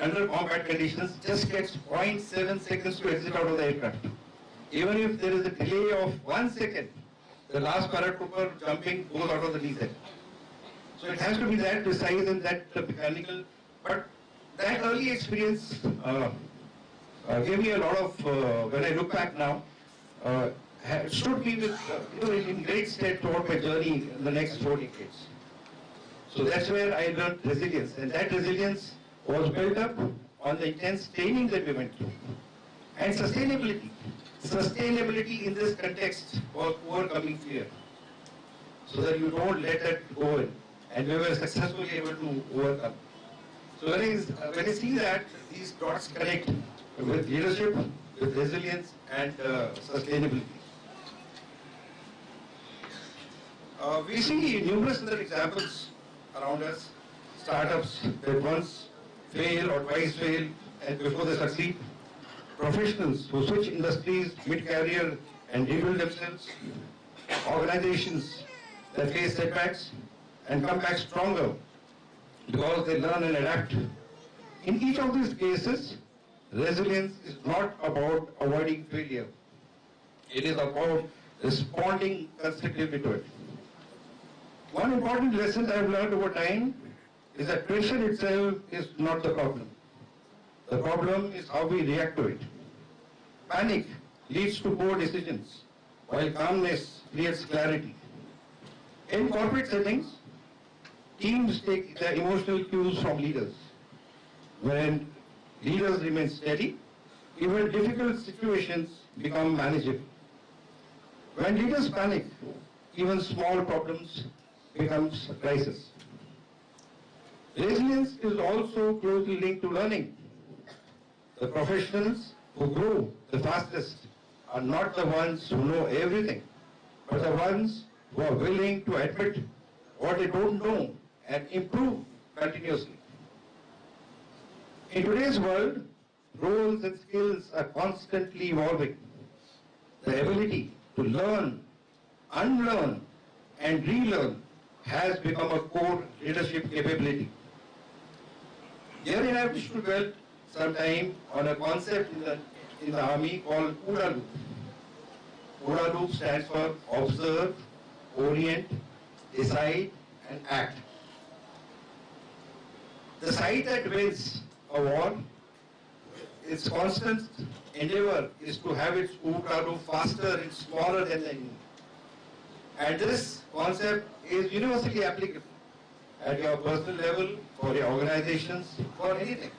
under combat conditions just gets 0.7 seconds to exit out of the aircraft. Even if there is a delay of 1 second, the last paratrooper jumping goes out of the DZ. So it has to be that precise and that mechanical. But that early experience gave me a lot of, when I look back now, stood me with, in great stead throughout my journey in the next 4 decades. So that's where I learned resilience, and that resilience was built up on the intense training that we went through. And sustainability. Sustainability in this context was overcoming fear, so that you don't let that go in. And we were successfully able to overcome. So when I see that these dots connect with leadership, with resilience and sustainability. We see numerous other examples around us, startups that once fail or twice fail and before they succeed, professionals who switch industries mid-career and rebuild themselves, organizations that face setbacks and come back stronger because they learn and adapt. In each of these cases, resilience is not about avoiding failure. It is about responding constructively to it. One important lesson I have learned over time is that pressure itself is not the problem. The problem is how we react to it. Panic leads to poor decisions, while calmness creates clarity. In corporate settings, teams take their emotional cues from leaders. When leaders remain steady, even difficult situations become manageable. When leaders panic, even small problems becomes a crisis. Resilience is also closely linked to learning. The professionals who grow the fastest are not the ones who know everything, but the ones who are willing to admit what they don't know and improve continuously. In today's world, roles and skills are constantly evolving. The ability to learn, unlearn, and relearn has become a core leadership capability. Here I wish to dwell some time on a concept in the army called OODA loop. OODA loop stands for observe, orient, decide, and act. The side that wins a war, its constant endeavor is to have its OODA loop faster and smaller than the enemy. And this concept is universally applicable at your personal level, for your organizations, for anything.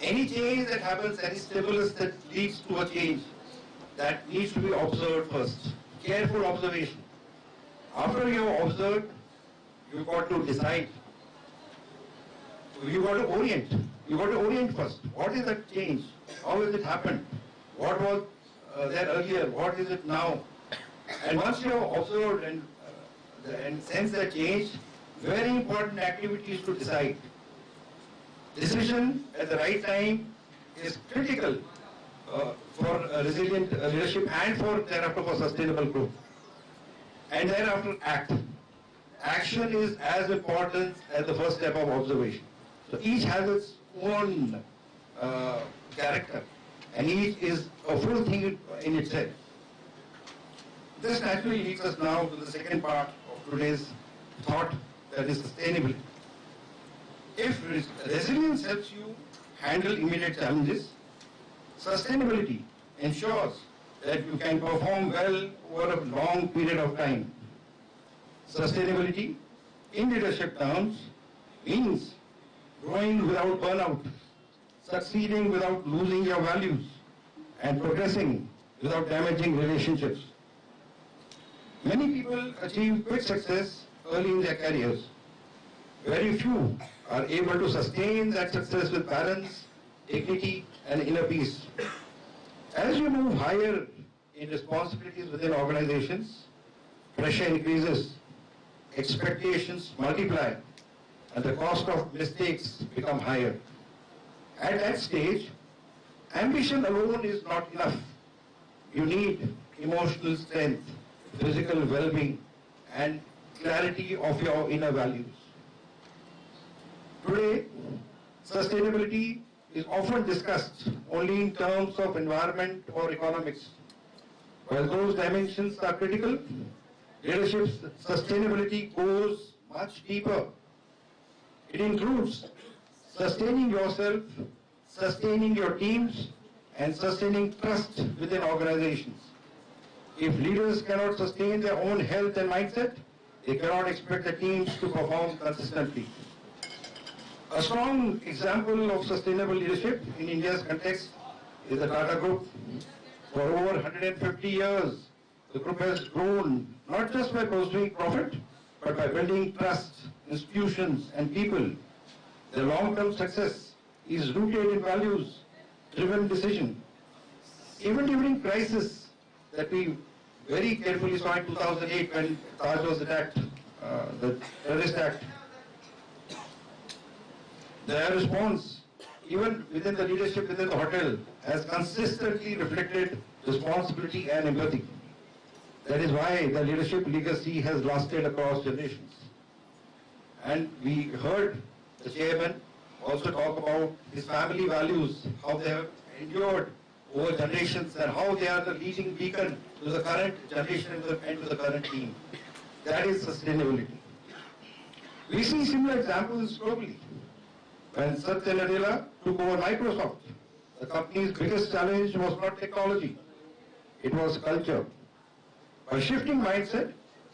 Any change that happens, any stimulus that leads to a change, that needs to be observed first. Careful observation. After you have observed, you've got to decide. You've got to orient. You've got to orient first. What is that change? How has it happened? What was there earlier? What is it now? And once you have observed and sense that change, very important activity is to decide. Decision at the right time is critical for resilient leadership and for thereafter for sustainable growth. And thereafter act. Action is as important as the first step of observation. So each has its own character, and each is a full thing in itself. This naturally leads us now to the second part of today's thought, that is sustainability. If resilience helps you handle immediate challenges, sustainability ensures that you can perform well over a long period of time. Sustainability, in leadership terms, means growing without burnout, succeeding without losing your values, and progressing without damaging relationships. Many people achieve quick success early in their careers. Very few are able to sustain that success with balance, dignity, and inner peace. As you move higher in responsibilities within organizations, pressure increases, expectations multiply, and the cost of mistakes become higher. At that stage, ambition alone is not enough. You need emotional strength, physical well-being, and clarity of your inner values. Today, sustainability is often discussed only in terms of environment or economics. While those dimensions are critical, leadership's sustainability goes much deeper. It includes sustaining yourself, sustaining your teams, and sustaining trust within organizations. If leaders cannot sustain their own health and mindset, they cannot expect the teams to perform consistently. A strong example of sustainable leadership in India's context is the Tata Group. For over 150 years, the group has grown not just by pursuing profit, but by building trust, institutions, and people. The long-term success is rooted in values-driven decision. Even during crisis that we very carefully saw in 2008 when Taj was attacked, the terrorist act, their response, even within the leadership within the hotel, has consistently reflected responsibility and empathy. That is why the leadership legacy has lasted across generations. And we heard the chairman also talk about his family values, how they have endured over generations and how they are the leading beacon to the current generation and to the current team. That is sustainability. We see similar examples globally. When Satya Nadella took over Microsoft, the company's biggest challenge was not technology, it was culture. By shifting mindset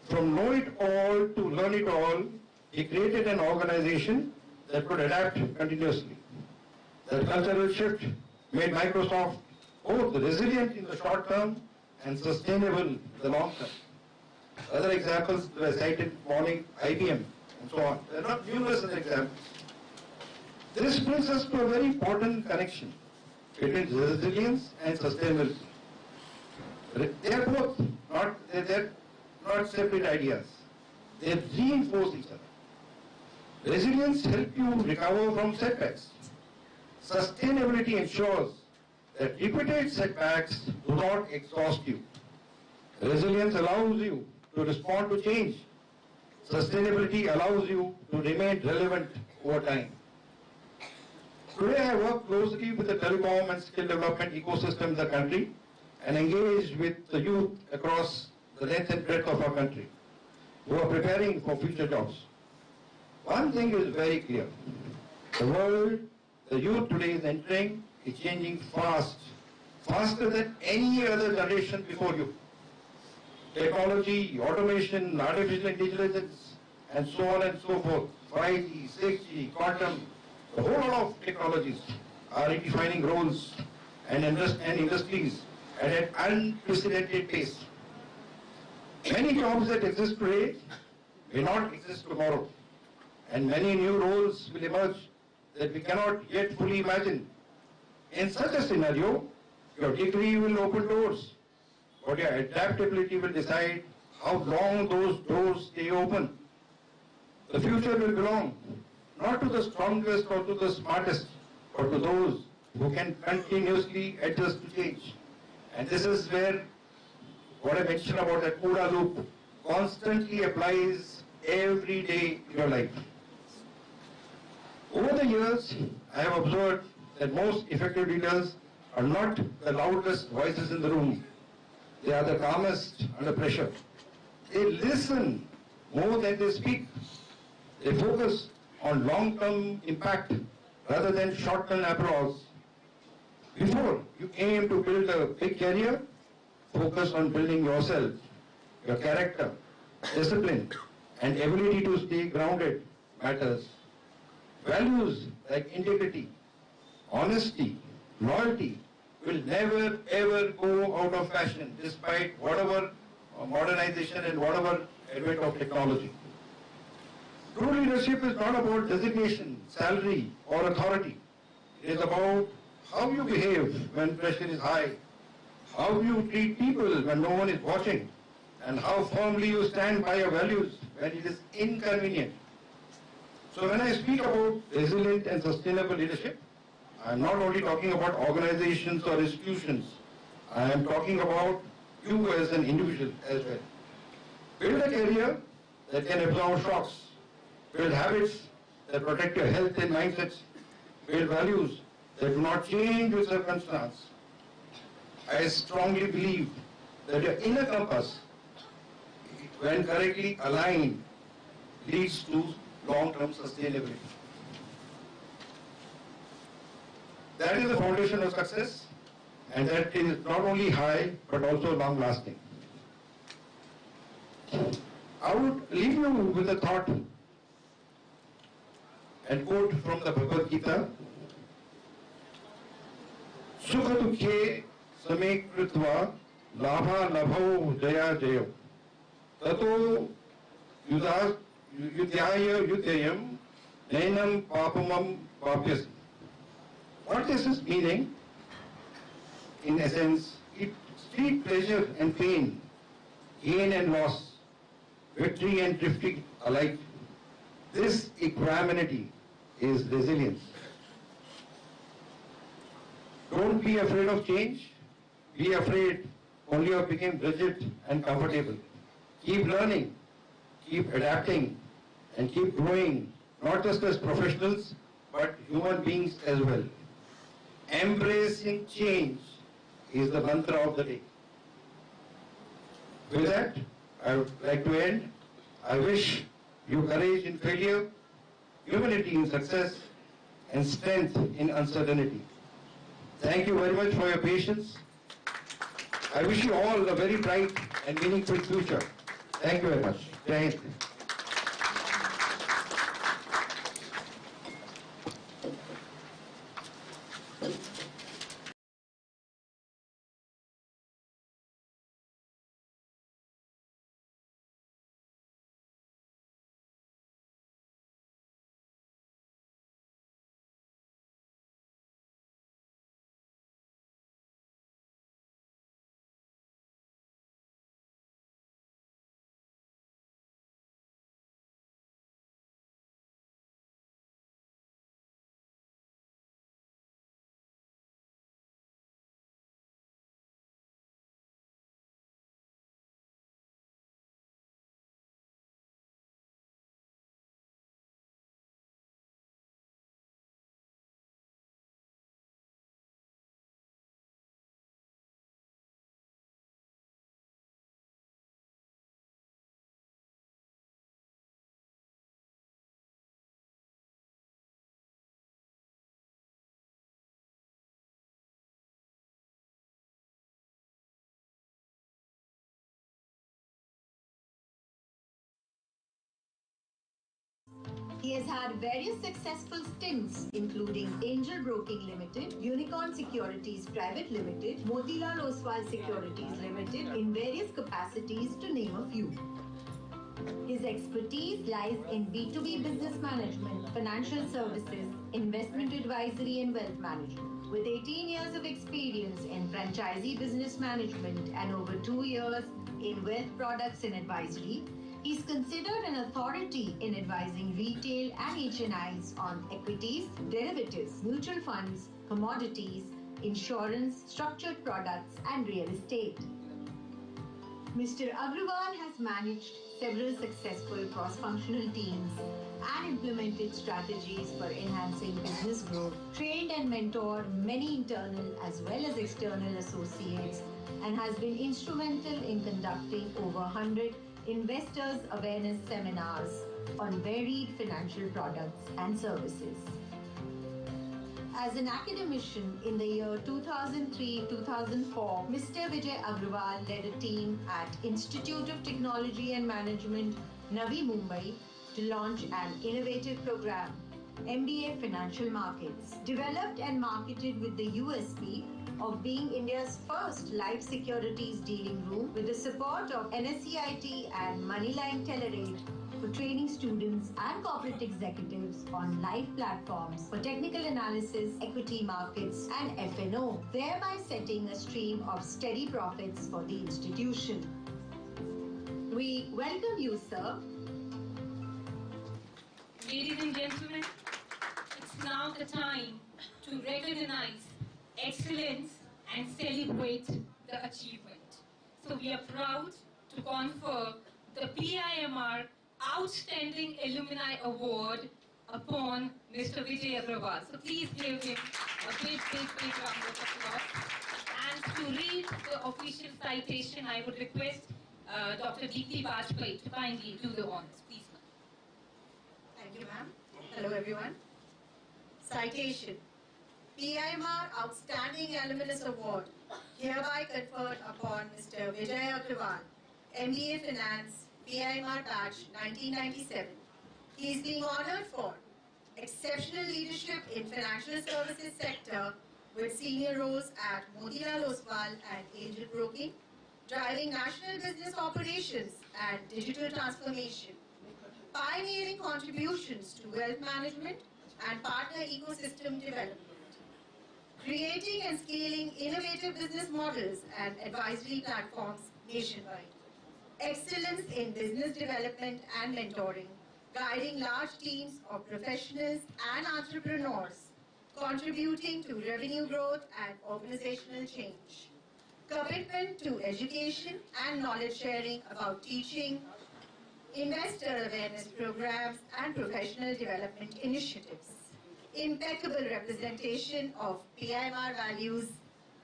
from know it all to learn it all, he created an organization that could adapt continuously. That cultural shift made Microsoft both resilient in the short term and sustainable in the long term. Other examples were cited morning, IBM, and so on. There are not numerous other examples. This brings us to a very important connection between resilience and sustainability. They are both they're not separate ideas. They reinforce each other. Resilience helps you recover from setbacks. Sustainability ensures that repeated setbacks do not exhaust you. Resilience allows you to respond to change. Sustainability allows you to remain relevant over time. Today I work closely with the telecom and skill development ecosystem in the country and engage with the youth across the length and breadth of our country who are preparing for future jobs. One thing is very clear. The world the youth today is entering is changing fast, faster than any other generation before you. Technology, automation, artificial intelligence, and so on and so forth, 5G, 6G, quantum, the whole lot of technologies are redefining roles and industries at an unprecedented pace. Many jobs that exist today may not exist tomorrow, and many new roles will emerge that we cannot yet fully imagine. In such a scenario, your degree will open doors, but your adaptability will decide how long those doors stay open. The future will belong not to the strongest or to the smartest, but to those who can continuously adjust to change. And this is where what I mentioned about that OODA loop constantly applies every day in your life. Over the years, I have observed that most effective leaders are not the loudest voices in the room. They are the calmest under pressure. They listen more than they speak. They focus on long-term impact rather than short-term applause. Before you aim to build a big career, focus on building yourself, your character, discipline, and ability to stay grounded matters. Values like integrity, honesty, loyalty will never ever go out of fashion despite whatever modernization and whatever advent of technology. True leadership is not about designation, salary, or authority. It is about how you behave when pressure is high, how you treat people when no one is watching, and how firmly you stand by your values when it is inconvenient. So when I speak about resilient and sustainable leadership, I am not only talking about organizations or institutions, I am talking about you as an individual as well. Build a career that can absorb shocks, build habits that protect your health and mindsets, build values that do not change with circumstance. I strongly believe that your inner compass, when correctly aligned, leads to long-term sustainability. That is the foundation of success, and that is not only high but also long-lasting. I would leave you with a thought and quote from the Bhagavad Gita. Sukha dukhe same kritva labha labho jaya jayo tato yudhyaya yudhyayam nainam papamam papyasi. What is this meaning? In essence, sweet pleasure and pain, gain and loss, victory and defeat alike. This equanimity is resilience. Don't be afraid of change. Be afraid only of becoming rigid and comfortable. Keep learning, keep adapting, and keep growing, not just as professionals, but human beings as well. Embracing change is the mantra of the day. With that, I would like to end. I wish you courage in failure, humility in success, and strength in uncertainty. Thank you very much for your patience. I wish you all a very bright and meaningful future. Thank you very much. Jai Hind. He has had various successful stints, including Angel Broking Limited, Unicorn Securities Private Limited, Motilal Oswal Securities Limited, in various capacities, to name a few. His expertise lies in B2B business management, financial services, investment advisory, and wealth management. With 18 years of experience in franchisee business management and over 2 years in wealth products and advisory, he is considered an authority in advising retail and HNIs on equities, derivatives, mutual funds, commodities, insurance, structured products, and real estate. Mr. Agrawal has managed several successful cross-functional teams and implemented strategies for enhancing business growth, trained and mentored many internal as well as external associates, and has been instrumental in conducting over 100 investors awareness seminars on varied financial products and services. As an academician in the year 2003-2004, Mr. Vijay Agrawal led a team at Institute of Technology and Management, Navi Mumbai, to launch an innovative program, MBA Financial Markets, developed and marketed with the USP of being India's first live securities dealing room with the support of NSCIT and Moneyline Telerate for training students and corporate executives on live platforms for technical analysis, equity markets, and F&O, thereby setting a stream of steady profits for the institution. We welcome you, sir. Ladies and gentlemen, it's now the time to recognize excellence and celebrate the achievement. So we are proud to confer the PIMR Outstanding Alumni Award upon Mr. Vijay Agrawal. So please give him a big round of applause. And to read the official citation, I would request Dr. Deepthi Bajpai to kindly do the honors. Please, ma'am. Thank you, ma'am. Hello, everyone. Citation. PIMR Outstanding Alumnus Award hereby conferred upon Mr. Vijay Agrawal, MBA Finance, PIMR Batch 1997. He is being honored for exceptional leadership in financial services sector with senior roles at Motilal Oswal and Angel Broking, driving national business operations and digital transformation, pioneering contributions to wealth management and partner ecosystem development, creating and scaling innovative business models and advisory platforms nationwide, excellence in business development and mentoring, guiding large teams of professionals and entrepreneurs, contributing to revenue growth and organizational change, commitment to education and knowledge sharing about teaching, investor awareness programs and professional development initiatives, impeccable representation of PIMR values,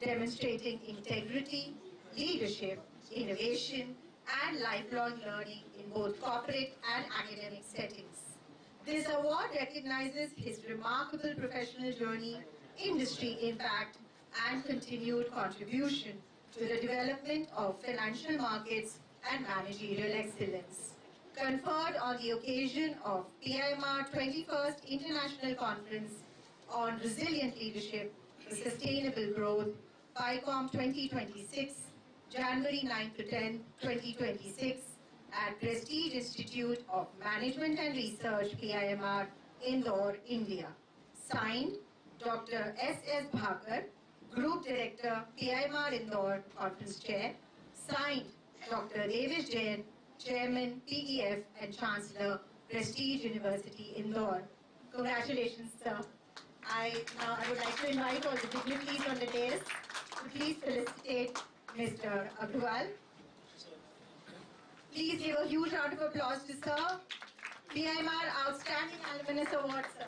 demonstrating integrity, leadership, innovation, and lifelong learning in both corporate and academic settings. This award recognizes his remarkable professional journey, industry impact, and continued contribution to the development of financial markets and managerial excellence. Conferred on the occasion of PIMR 21st International Conference on Resilient Leadership for Sustainable Growth, PICOM 2026, January 9 to 10, 2026, at Prestige Institute of Management and Research, PIMR, Indore, India. Signed, Dr. S.S. Bhakar, Group Director, PIMR Indore, Conference Chair. Signed, Dr. Davis Jain, Chairman, PEF and Chancellor, Prestige University, Indore. Congratulations, sir. I would like to invite all the dignitaries on the dais to please felicitate Mr. Agrawal. Please give a huge round of applause to Sir. PIMR Outstanding Alumnus Award, sir.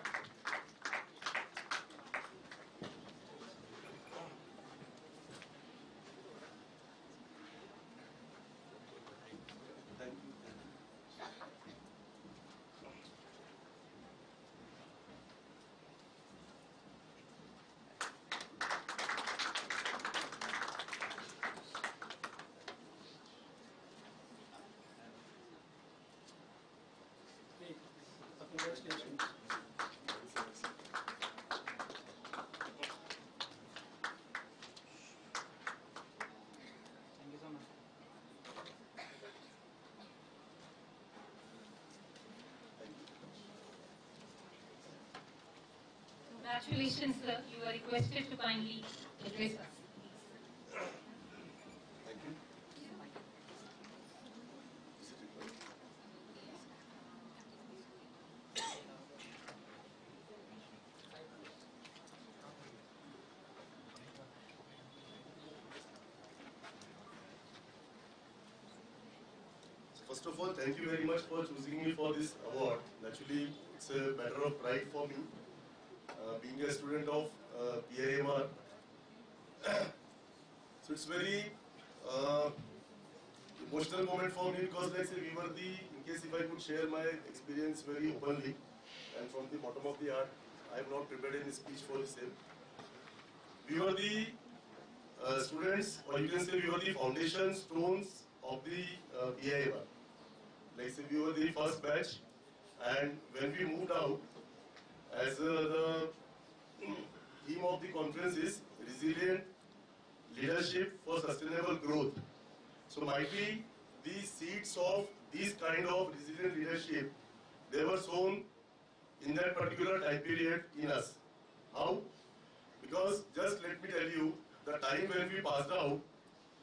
Congratulations. Thank you so much. Congratulations, sir. You are requested to kindly address us. Thank you. First of all, thank you very much for choosing me for this award. Naturally, it's a matter of pride for me, being a student of PIMR. So it's very emotional moment for me because, like say, we were the, in case if I could share my experience very openly and from the bottom of the heart, I have not prepared any speech for the same. We were the students, or you can say we were the foundation stones of the PIMR. Like say, we were the first batch, and when we moved out, as the theme of the conference is resilient leadership for sustainable growth. So might be the seeds of this kind of resilient leadership, they were sown in that particular time period in us. How? Because just let me tell you, the time when we passed out,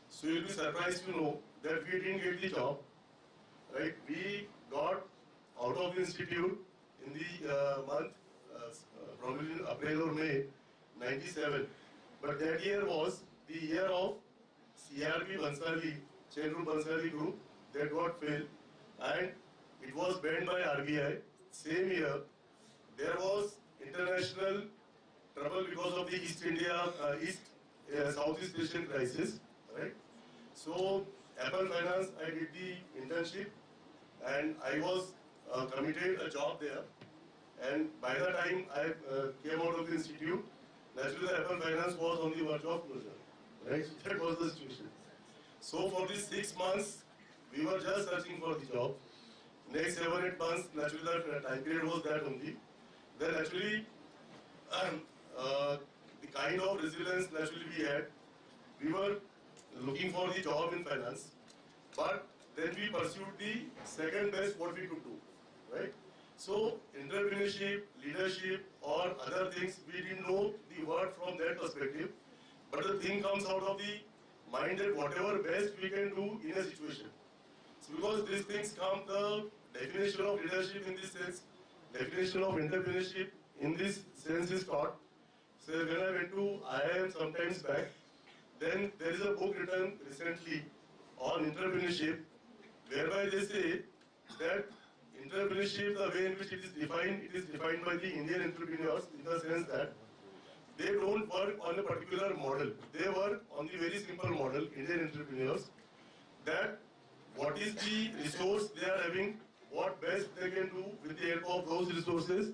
so you'll be surprised to know that we didn't get the job. Right? We got out of the institute in the month, probably in April or May, 97. But that year was the year of CRB Bansali, Chenru Bansali group that got failed, and it was banned by RBI. Same year, there was international trouble because of the Southeast Asian crisis, right? So, Apple Finance, I did the internship, and I was committed a job there. And by the time I came out of the institute, naturally the Apple Finance was on the verge of closure, right? So that was the situation. So for these 6 months, we were just searching for the job. Next 7-8 months, naturally the time period was that only. Then actually, the kind of resilience naturally we had, we were looking for the job in finance, but then we pursued the second best what we could do, right? So entrepreneurship, leadership or other things, we didn't know the word from that perspective, but the thing comes out of the mind that whatever best we can do in a situation. So because these things come, the definition of leadership in this sense, definition of entrepreneurship in this sense is taught. So when I went to IIM sometimes back, then there is a book written recently on entrepreneurship, whereby they say that entrepreneurship, the way in which it is defined by the Indian entrepreneurs in the sense that they don't work on a particular model. They work on the very simple model, Indian entrepreneurs, that what is the resource they are having, what best they can do with the help of those resources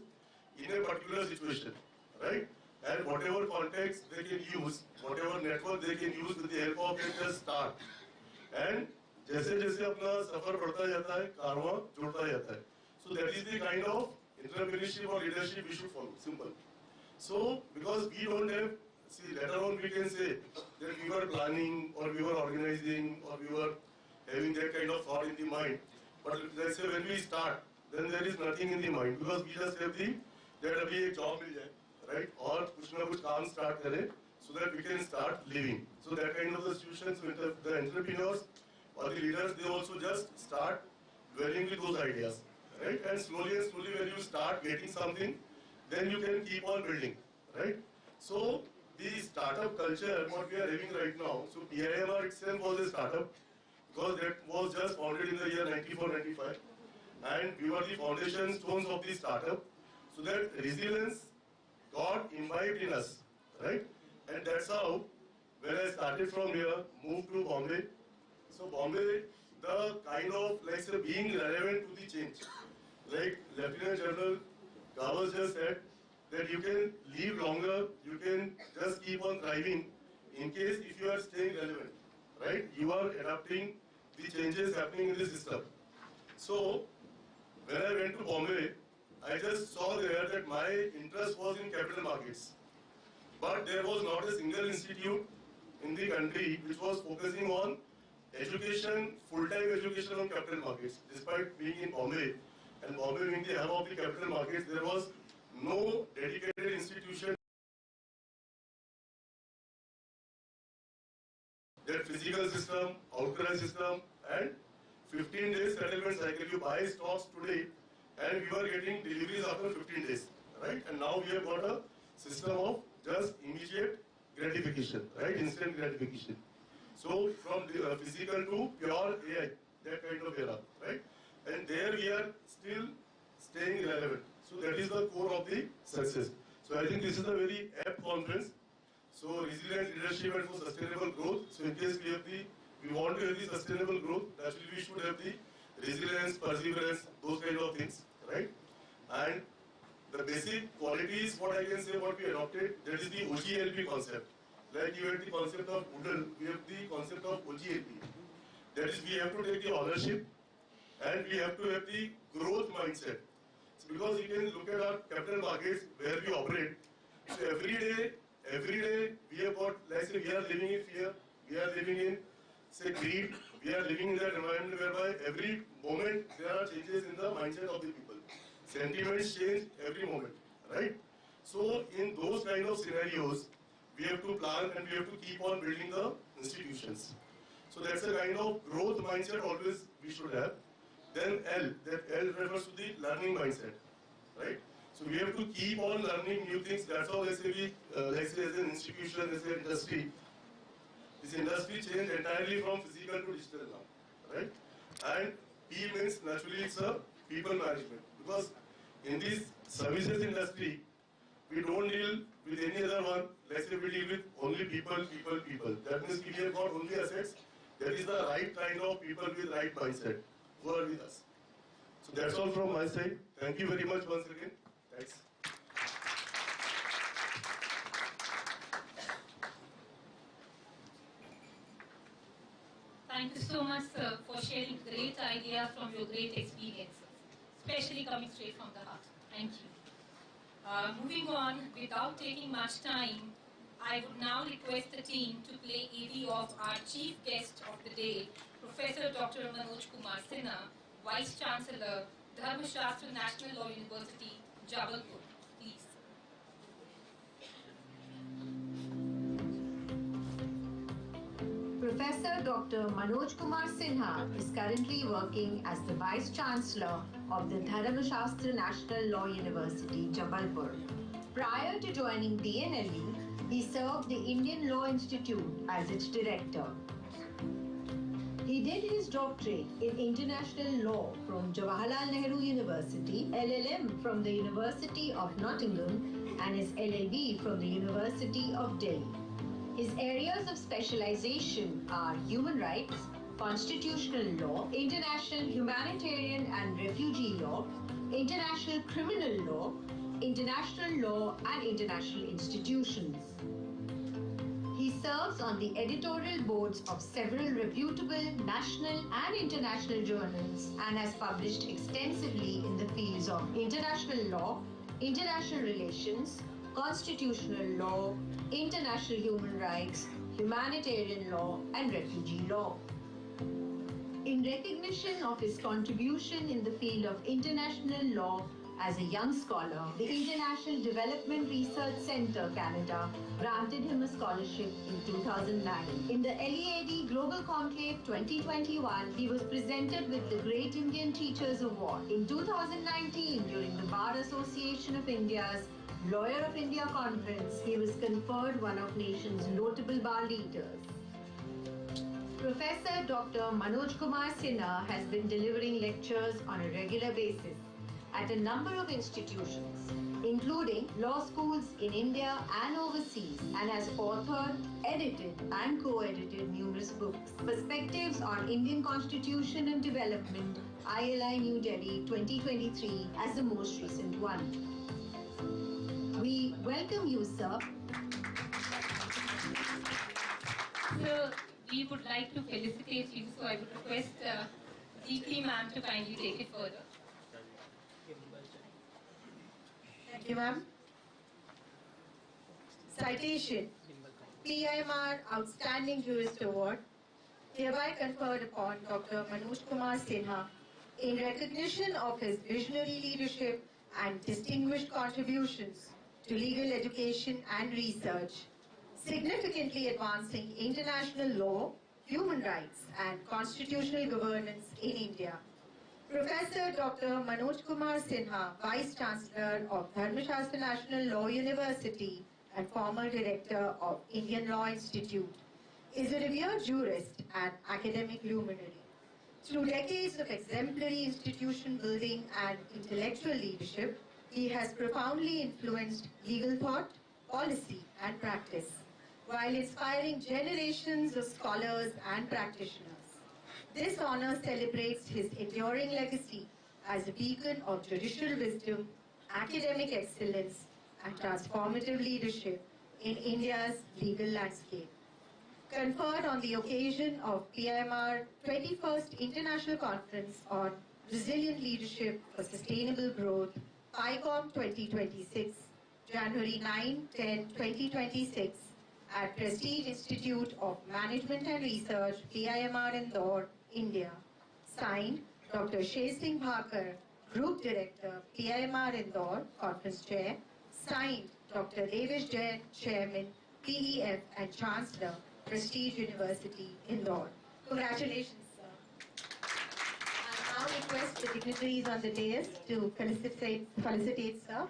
in a particular situation, right? And whatever context they can use, whatever network they can use with the help of it, just start. And जैसे जैसे अपना सफर बढ़ता जाता है, कारवां जुड़ता जाता है. So that is the kind of entrepreneurship or leadership we should follow. Simple. So because we don't have, see, later on we can say that we were planning or we were organizing or we were having that kind of thought in the mind. But let's say when we start, then there is nothing in the mind because we just have the that अभी एक job मिल जाए, right? और कुछ ना कुछ काम start करें so that we can start living. So that kind of the situations with the entrepreneurs or the leaders, they also just start dwelling with those ideas, right? And slowly when you start getting something, then you can keep on building, right? So the startup culture, what we are having right now, so PIMR itself was a startup because that was just founded in the year 94-95 and we were the foundation stones of the startup. So that resilience got imbibed in us, right? And that's how, when I started from here, moved to Bombay. So Bombay, the kind of, like say, being relevant to the change. Like Lieutenant General Gawaz just said, that you can live longer, you can just keep on thriving in case if you are staying relevant, right? You are adapting the changes happening in the system. So, when I went to Bombay, I just saw there that my interest was in capital markets. But there was not a single institute in the country which was focusing on education, full-time education on capital markets. Despite being in Bombay, and Bombay being the hub of the capital markets, there was no dedicated institution that physical system, outcry system, and 15 days settlement cycle. You buy stocks today, and we were getting deliveries after 15 days, right? And now we have got a system of just immediate gratification, right? Instant gratification. So from physical to pure AI, that kind of era, right? And there we are still staying relevant. So that is the core of the success. So I think this is a very apt conference. So resilient leadership and for sustainable growth. So in case we want to have the sustainable growth, naturally we should have the resilience, perseverance, those kind of things, right? And the basic qualities, what I can say, what we adopted, that is the OGLP concept. Like you had the concept of Udal, we have the concept of OGLP. That is, we have to take the ownership and we have to have the growth mindset. So because you can look at our capital markets where we operate. So every day we have got, like say, we are living in fear, we are living in, say, greed, we are living in that environment whereby every moment there are changes in the mindset of the people. Sentiments change every moment, right? So in those kind of scenarios, we have to plan and we have to keep on building the institutions. So that's a kind of growth mindset always we should have. Then L, that L refers to the learning mindset, right? So we have to keep on learning new things. That's how let's say as an institution, as an industry, this industry changed entirely from physical to digital now, right? And P means naturally it's a people management because in this services industry, we don't deal with any other one. Let's say we deal with only people. That means we have got only assets. That is the right kind of people with right mindset who are with us. So that's all from my side. Thank you very much once again. Thanks. Thank you so much, sir, for sharing great ideas from your great experiences, especially coming straight from the heart. Thank you. Moving on, without taking much time, I would now request the team to play AV of our chief guest of the day, Professor Dr. Manoj Kumar Sinha, Vice Chancellor, Dharmashastra National Law University, Jabalpur. Please. Professor Dr. Manoj Kumar Sinha is currently working as the Vice Chancellor of the Dharmashastra National Law University, Jabalpur. Prior to joining DNLU, he served the Indian Law Institute as its director. He did his doctorate in international law from Jawaharlal Nehru University, LLM from the University of Nottingham, and his LLB from the University of Delhi. His areas of specialization are human rights, constitutional law, international humanitarian and refugee law, international criminal law, international law, and international institutions. He serves on the editorial boards of several reputable national and international journals and has published extensively in the fields of international law, international relations, constitutional law, international human rights, humanitarian law, and refugee law. In recognition of his contribution in the field of international law as a young scholar, the International Development Research Centre, Canada, granted him a scholarship in 2009. In the LEAD Global Conclave 2021, he was presented with the Great Indian Teachers Award. In 2019, during the Bar Association of India's Lawyer of India Conference, he was conferred one of nation's notable bar leaders. Professor Dr. Manoj Kumar Sinha has been delivering lectures on a regular basis at a number of institutions, including law schools in India and overseas, and has authored, edited, and co-edited numerous books. Perspectives on Indian Constitution and Development, ILI New Delhi 2023, as the most recent one. We welcome you, sir. Sir, we would like to felicitate you, so I would request DP ma'am to kindly take it further. Thank you, ma'am. Citation: PIMR Outstanding Jurist Award, hereby conferred upon Dr. Manoj Kumar Sinha in recognition of his visionary leadership and distinguished contributions to legal education and research, significantly advancing international law, human rights, and constitutional governance in India. Professor Dr. Manoj Kumar Sinha, Vice Chancellor of Dharmashastra National Law University and former Director of Indian Law Institute, is a revered jurist and academic luminary. Through decades of exemplary institution building and intellectual leadership, he has profoundly influenced legal thought, policy, and practice, while inspiring generations of scholars and practitioners. This honor celebrates his enduring legacy as a beacon of judicial wisdom, academic excellence, and transformative leadership in India's legal landscape. Conferred on the occasion of PIMR 21st International Conference on Resilient Leadership for Sustainable Growth, PICOM 2026, January 9-10, 2026, at Prestige Institute of Management and Research, PIMR Indore, India. Signed, Dr. Shay Singh Bhakar, Group Director, PIMR Indore, Conference Chair. Signed, Dr. Devesh Jain, Chairman, PEF and Chancellor, Prestige University, Indore. Congratulations, sir. I now request the dignitaries on the dais to felicitate sir.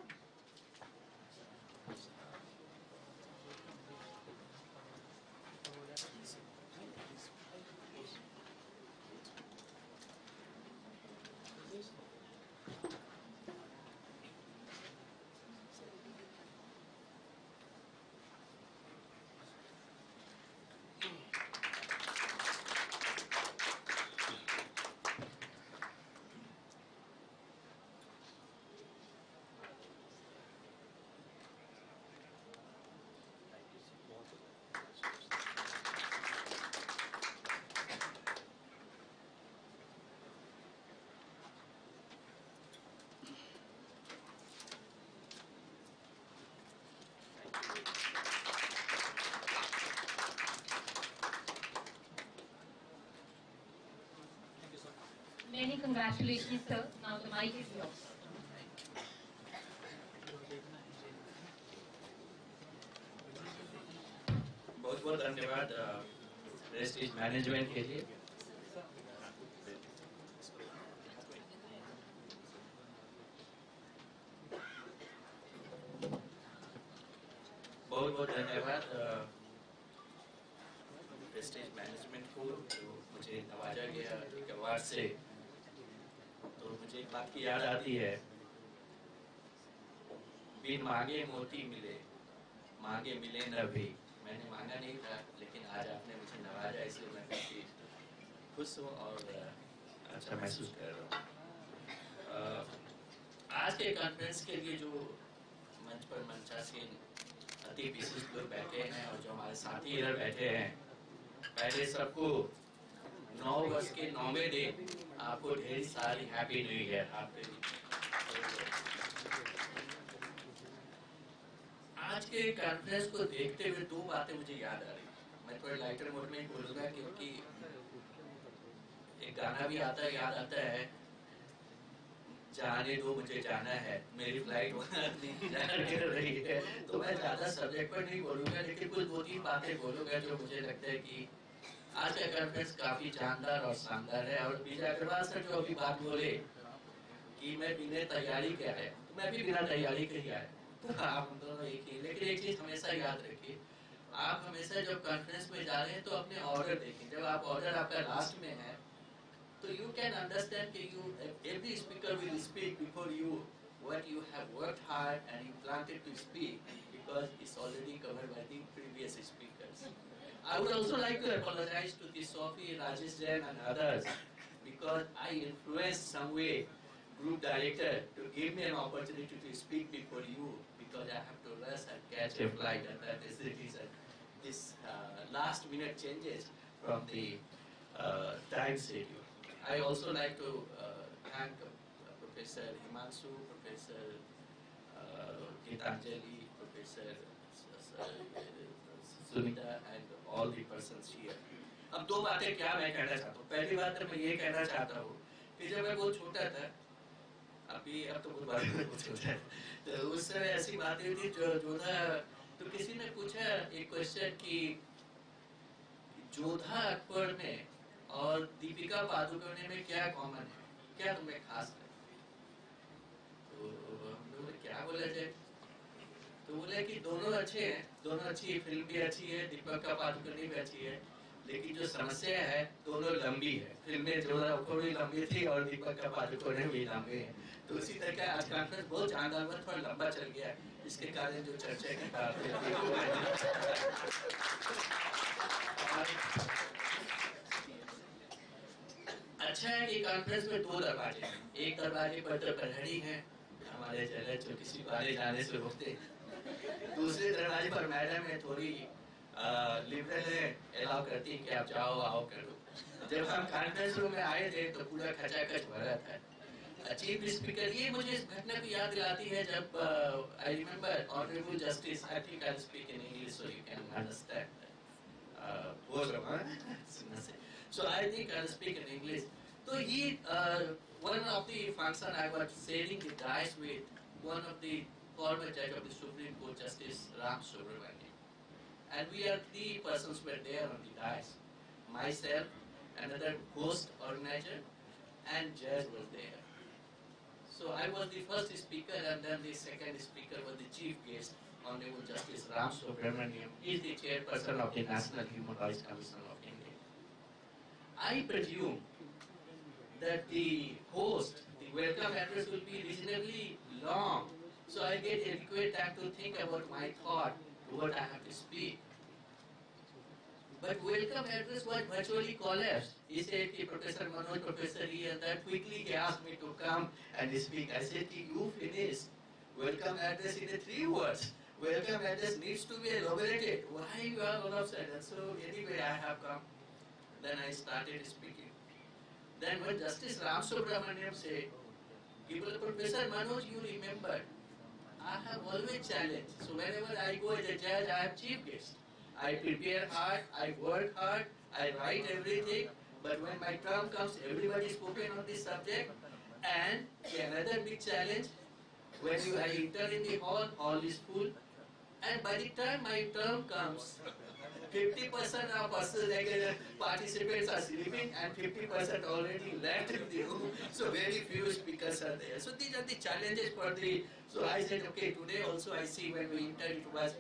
Many congratulations, sir. Now the mic is yours. बहुत बहुत धन्यवाद Prestige management के लिए। बहुत बहुत धन्यवाद wastage management को जो मुझे नवाजा गया एक अवार्ड से, तो मुझे एक बात की याद आती है, बिन मांगे मोती मिले, मांगे मिले न भी। मैंने मांगा नहीं था, लेकिन आज आपने मुझे नवाजा, इसलिए मैं काफ़ी खुश हूँ और अच्छा महसूस कर रहा हूँ। आज के कॉन्फ्रेंस के लिए जो मंच पर मंचासीन अति विशिष्ट लोग बैठे हैं और जो हमारे साथी इधर बैठे हैं, पहले सबको 9 वर्ष के 9वें दिन आपको ढेर सारी हैप्पी न्यू ईयर। आज के कॉन्फ्रेंस को देखते हुए 2 बातें मुझे याद आ रही। मैं थोड़े लाइटर मोड में बोलूंगा, क्योंकि एक गाना भी आता है, याद आता है, जाने दो मुझे जाना है, मेरी फ्लाइट कर रही है। तो मैं ज्यादा सब्जेक्ट पर नहीं बोलूंगा, लेकिन कुछ 2-3 बातें बोलूंगा जो मुझे लगता है कि आज का कॉन्फ्रेंस काफी जानदार और शानदार है। और विजय अग्रवाल सर जो अभी बात बोले कि मैं बिना तैयारी के आया, तो मैं भी बिना तैयारी के ही आया, तो आप हम दोनों एक ही। लेकिन एक चीज हमेशा याद रखिए, आप हमेशा जब कॉन्फ्रेंस में जा रहे हैं तो अपने ऑर्डर देखें। जब आप ऑर्डर आपका लास्ट में है, so you can understand that every speaker will speak before you what you have worked hard and you planted to speak, because it's already covered by the previous speakers. I would also like to apologize to the Sophie, Rajesh Jain and others, because I influenced some way group director to give me an opportunity to speak before you, because I have to rush and catch a flight and that is the reason. This last minute changes from the time schedule. I also like to thank Professor Himanshu, Professor Gitanjali, Professor Sunita and all the persons here. अब 2 बातें क्या मैं कहना चाहता हूँ। पहली बात तो मैं ये कहना चाहता हूँ कि जब मैं बहुत छोटा था, अब तो बहुत बड़ा बहुत छोटा है, तो उस समय ऐसी बातें थी जो था, तो किसी ने पूछा एक क्वेश्चन कि जोधा अकबर में और दीपिका पादुकोणे में क्या कॉमन है, क्या तुम्हें खास है? तो हम लोग क्या बोला जाए, तो बोले कि दोनों अच्छे हैं, दोनों अच्छी, फिल्म भी अच्छी है, दीपिका पादुकोणे भी अच्छी है, लेकिन जो समस्या है दोनों लंबी है। फिल्में जोधा अकबर भी लंबी थी और दीपिका पादुकोणे भी लंबी है। तो इसी तरह का आज कॉन्फ्रेंस बहुत जानदार हुआ, थोड़ा लंबा चल गया, इसके कारण जो चर्चा की बात अच्छा है कि कॉन्फ्रेंस में 2 दरवाजे हैं। एक दरवाजे पर तो प्रहरी हैं, हमारे जज जो किसी को आने जाने से रोकते हैं। दूसरे दरवाजे पर मैडम है, थोड़ी लिबरल है, अलाउ करती है कि आप जाओ आओ करो। जब हम कॉन्फ्रेंस रूम में आए थे तो पूरा खचाखच भरा था। चीफ स्पीकर, ये मुझे इस घटना को याद दिलाती है जब I remember honourable justice, I think I speak in English so you can understand, बोल रहा हूँ। So I think I'll speak in English. So one of the function I was sharing the dice with one of the former judge of the Supreme Court, Justice Ram Subramanian. And we are 3 persons were there on the dice. Myself, another host organizer, and judge was there. So I was the first speaker, and then the second speaker was the chief guest, Honorable Justice Ram Subramanian. He is the chairperson of the National Human Rights Commission of India. I presume that the host, the welcome address will be reasonably long, so I get adequate time to think about my thought, what I have to speak. But welcome address was virtually collapsed. He said, Professor Manoj, Professor E, and that quickly he asked me to come and speak. I said, you finished welcome address in 3 words. Welcome address needs to be elaborated. Why you are all of a sudden? So anyway, I have come. Then I started speaking. Then when Justice Ram Subramanian said, Professor Manoj, you remember, I have always challenged. So whenever I go as a judge, I have chief guest. I prepare hard, I work hard, I write everything, but when my term comes, everybody is spoken on this subject. And another big challenge, when I enter in the hall is full, and by the time my term comes, 50% of participants are sleeping and 50% already left the room. So very few speakers are there. So these are the challenges for the. So I said, okay, today also I see when we entered it was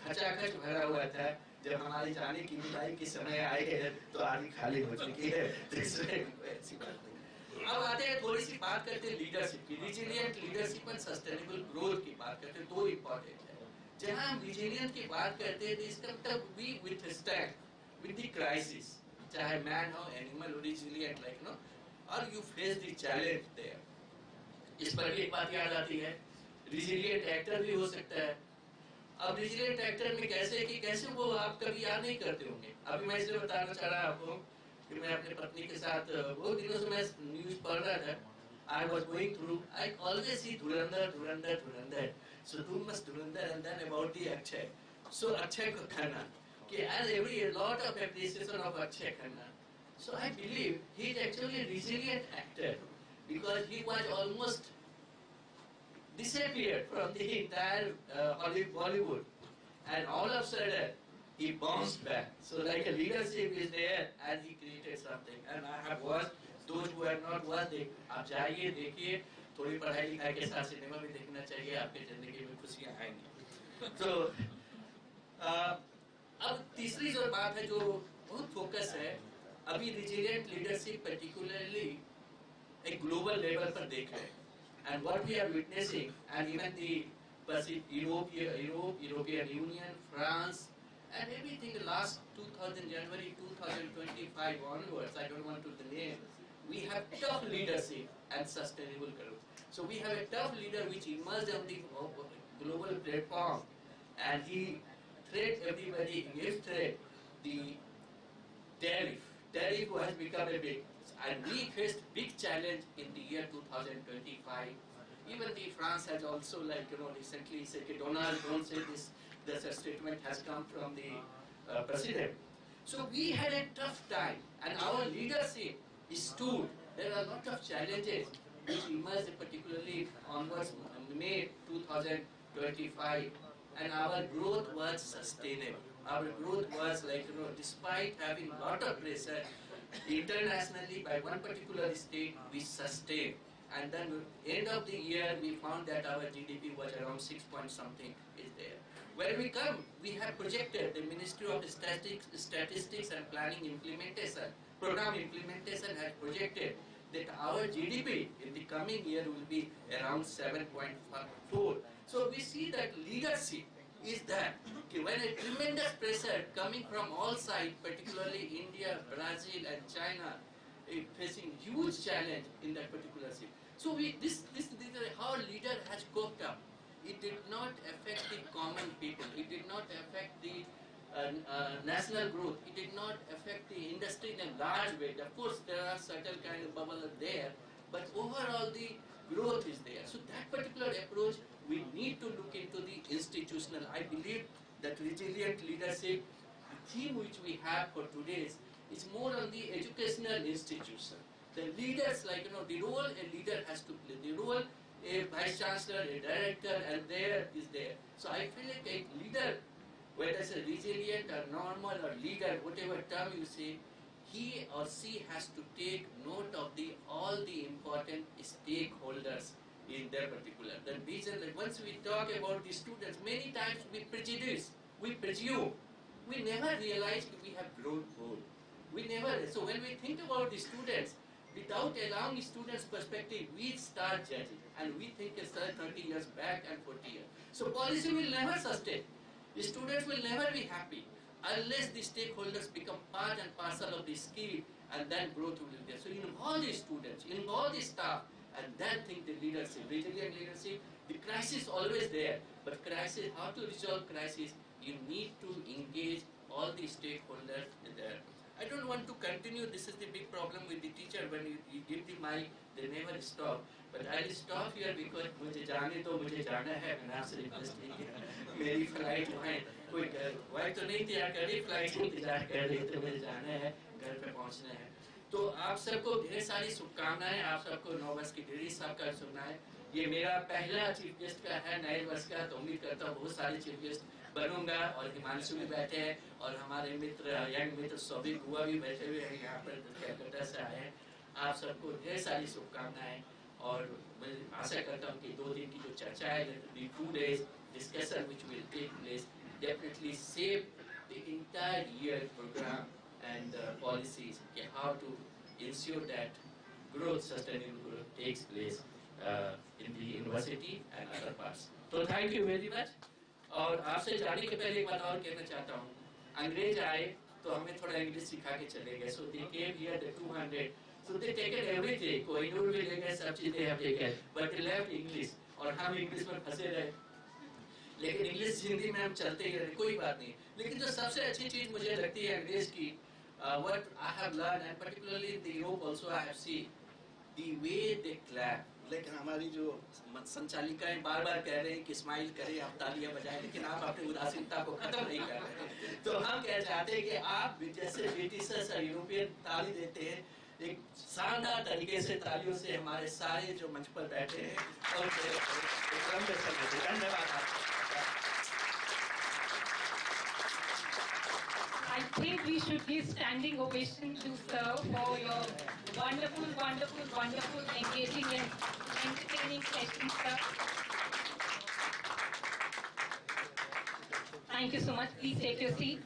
खचाखच भरा हुआ था। जब हमारे जाने की विदाई के समय आए हैं तो आधी खाली हो चुकी है। तो इसमें कोई ऐसी बात नहीं। अब आते हैं, थोड़ी सी बात करते हैं लीडरशिप की। Resilient leadership and sustainable growth की बात करते हैं, दो इम्पोर्टेंट है। जहाँ हम रिजिलियंट की बात करते हैं, इसका मतलब we withstand with the crisis, चाहे man हो, animal हो, resilient like no, or you face the challenge there. इस पर भी एक बात याद आती है, resilient actor भी हो सकता है। अब resilient actor में कैसे वो आप कभी याद नहीं करते होंगे। अभी मैं इसलिए बताना चाह रहा आपको कि मैं अपने पत्नी के साथ बहुत दिनों से मैं न्यूज पढ़ रहा था। I was going through, I always see Dhurandhar, so too much Dhurandhar, and then about the Akshay. So Akshay को खाना, and a lot of appreciation of Akshay Khanna. So I believe he is actually a resilient actor because he was almost disappeared from the entire Bollywood, and all of a sudden he bounced back. So like a leadership is there, and he created something. And I have watched. Those who have not watched, आप जाइए देखिए, थोड़ी पढ़ाई लिखाई के साथ cinema भी देखना चाहिए, आपकी जिंदगी में खुशियाँ आएंगी। तो अब तीसरी जो बात है जो बहुत फोकस है, अभी रिजिलियंट लीडरशिप पर्टिकुलरली एक ग्लोबल लेवल पर देख रहे हैं, and what we are witnessing, and even the European Union, France, and everything last 2000 January 2025 onwards, I don't want to name, we have tough leadership and sustainable growth. So we have a tough leader which emerged on the global platform, and he threat everybody against the tariff has become a big, and we faced big challenge in the year 2025. Even the France has also, like recently said, don't say this, the statement has come from the president. So we had a tough time, and our leadership stood. There are a lot of challenges which emerged, particularly onwards May 2025. And our growth was sustainable. Our growth was like, despite having a lot of pressure internationally by one particular state, we sustained. And then end of the year, we found that our GDP was around 6 point something is there. Where we come, we have projected, the Ministry of Statistics and Planning Implementation, Program Implementation has projected that our GDP in the coming year will be around 7.4. So we see that leadership is that when a tremendous pressure coming from all sides, particularly India, Brazil and China, facing huge challenge in that particular scene. So this is how leader has coped up. It did not affect the common people. It did not affect the national growth. It did not affect the industry in a large way. Of course, there are certain kind of bubble there, but overall the growth is there. So that particular approach, we need to look into the institutional. I believe that resilient leadership, the theme which we have for today is more on the educational institution. The leaders, like the role a leader has to play, the role a vice chancellor, a director, and there is there. So I feel like a leader, whether it's a resilient or normal or leader, whatever term you say, he or she has to take note of all the important stakeholders in their particular. The reason that once we talk about the students, many times we prejudice, we presume, we never realize that we have grown old. We never. So when we think about the students, without allowing students' perspective, we start judging, and we think it's 30 years back and 40 years. So policy will never sustain. The students will never be happy unless the stakeholders become part and parcel of the scheme, and then growth will be there. So involve the students, involve the staff, and then think the leadership, resilient leadership. The crisis is always there, but crisis, how to resolve crisis, you need to engage all the stakeholders there. I don't want to continue. This is the big problem with the teacher. When you give the mic, they never stop. But I'll stop here because मुझे जाने तो मुझे जाना है. मैं आपसे request की मेरी फ्लाइट है. कोई वाइफ तो नहीं तैयार कर रही, फ्लाइट इंतजार कर रही, तो मुझे जाना है, घर पे पहुंचना है. तो आप सबको ढेर सारी शुभकामनाएं. आप सबको 9 वर्ष की डिग्री सबका सुनना है. ये मेरा पहला चीफ गेस्ट का है नए वर्ष का, तो उम्मीद करता हूँ बहुत सारे चीफ गेस्ट बनूंगा. और हिमांशु भी बैठे हैं, और हमारे मित्र यंग मित्र सभी बुआ भी बैठे हुए हैं यहाँ पर, कलकत्ता से आए हैं. आप सबको ढेर सारी शुभकामनाएं. और मैं आशा करता हूँ कि 2 दिन की जो चर्चा है, 2 days discussion which will take place, definitely shape the entire year program and policies, okay, how to ensure that growth, sustainable growth takes place in the university and other parts. So thank you very much. और आपसे जाने के पहले एक बात और कहना चाहता हूँ, अंग्रेज आए तो हमें थोड़ा इंग्लिश सिखा के चले गए. So they came here the 200. So they taken everything. Kohinoor भी ले गए, सब चीजें have taken, but they left English. और हम इंग्लिश में फंसे रहे. लेकिन इंग्लिश हिंदी में हम चलते ही रहे, कोई बात नहीं. लेकिन जो सबसे अच्छी चीज मुझे लगती है अंग्रेज की, what I have learned and particularly in the Europe also I have seen the way they clap. लेकिन हमारी जो संचालिकाएं बार-बार कह रहे हैं कि स्माइल करें, आप तालियां बजाएं, लेकिन आप अपनी उदासीनता को खत्म नहीं कर रहे. तो हम कह चाहते हैं कि आप जैसे ब्रिटिशर्स और यूरोपियन ताली देते हैं, एक शानदार तरीके से तालियों से हमारे सारे जो मंच पर बैठे हैं और धन्यवाद. I think we should give standing ovation to sir for your wonderful, wonderful, wonderful, engaging and entertaining session, sir. Thank you so much. Please take your seat.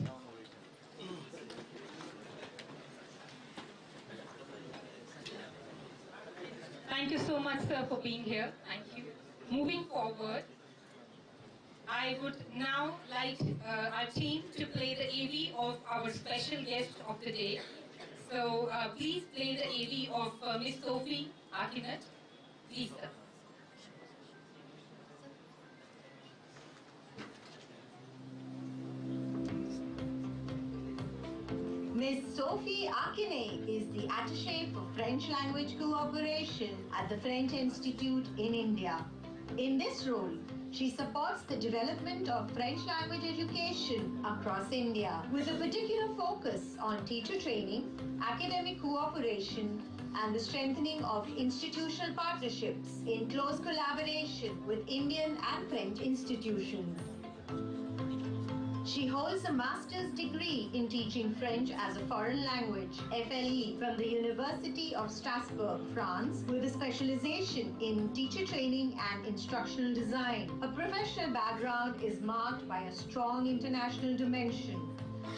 Thank you so much, sir, for being here. Thank you. Moving forward, I would now like our team to play the AV of our special guest of the day. So please play the AV of Miss Sophie Akinat. Please, sir. Miss Sophie Akine is the Attaché for French Language Cooperation at the French Institute in India. In this role, she supports the development of French language education across India, with a particular focus on teacher training, academic cooperation, and the strengthening of institutional partnerships in close collaboration with Indian and French institutions. She holds a master's degree in teaching French as a foreign language, FLE, from the University of Strasbourg, France, with a specialization in teacher training and instructional design. Her professional background is marked by a strong international dimension.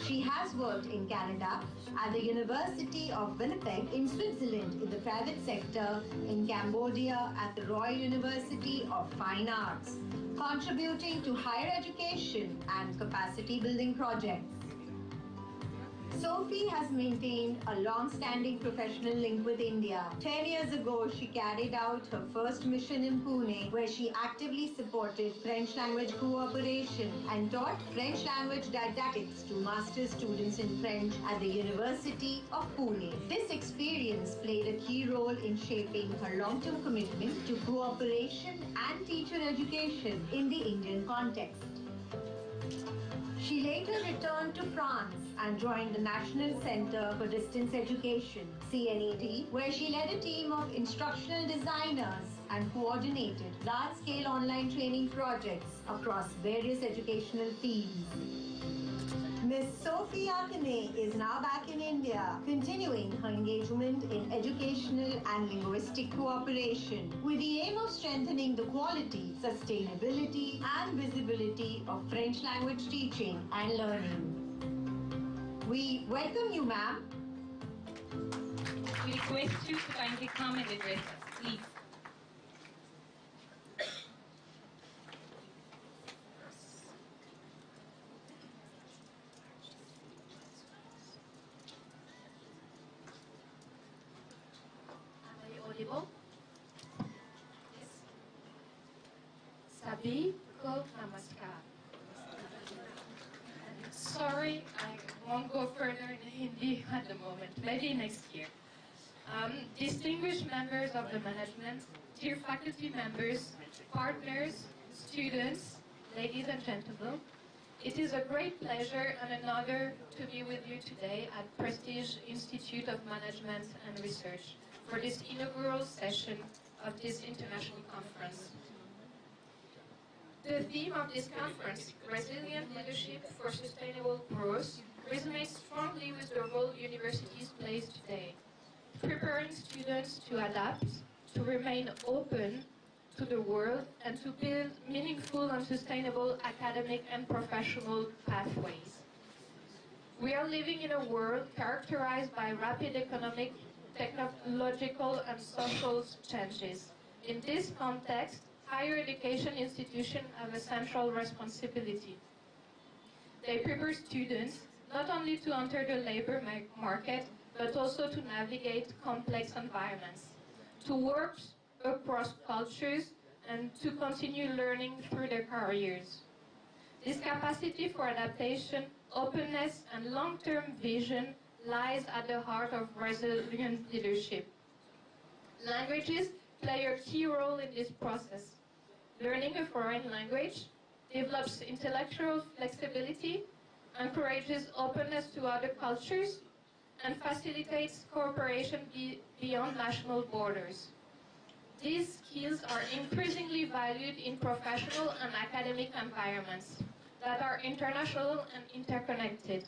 She has worked in Canada, at the University of Winnipeg in Switzerland, in the private sector, in Cambodia, at the Royal University of Fine Arts, contributing to higher education and capacity building projects. Sophie has maintained a long-standing professional link with India. 10 years ago, she carried out her first mission in Pune, where she actively supported French language cooperation and taught French language didactics to master's students in French at the University of Pune. This experience played a key role in shaping her long-term commitment to cooperation and teacher education in the Indian context. She later returned to France and joined the National Center for Distance Education, CNED, where she led a team of instructional designers and coordinated large-scale online training projects across various educational fields. Miss Sophie Akine is now back in India, continuing her engagement in educational and linguistic cooperation with the aim of strengthening the quality, sustainability, and visibility of French language teaching and learning. We welcome you, ma'am. We request you to kindly come and address us, please. Audible? Yes. Sabhi ko namaskar. Sorry, I won't go further in Hindi at the moment. Maybe next year. Distinguished members of the management, dear faculty members, partners, students, ladies and gentlemen, it is a great pleasure and an honor to be with you today at Prestige Institute of Management and Research for this inaugural session of this international conference. The theme of this conference, Resilient Leadership for Sustainable Growth, resonates strongly with the role universities play today, preparing students to adapt, to remain open, to the world and to build meaningful and sustainable academic and professional pathways. We are living in a world characterized by rapid economic, technological, and social changes. In this context, higher education institutions have a central responsibility. They prepare students not only to enter the labor market, but also to navigate complex environments, to work across cultures, and to continue learning through their careers. This capacity for adaptation, openness, and long-term vision lies at the heart of resilient leadership. Languages play a key role in this process. Learning a foreign language develops intellectual flexibility, encourages openness to other cultures, and facilitates cooperation beyond national borders. These skills are increasingly valued in professional and academic environments that are international and interconnected.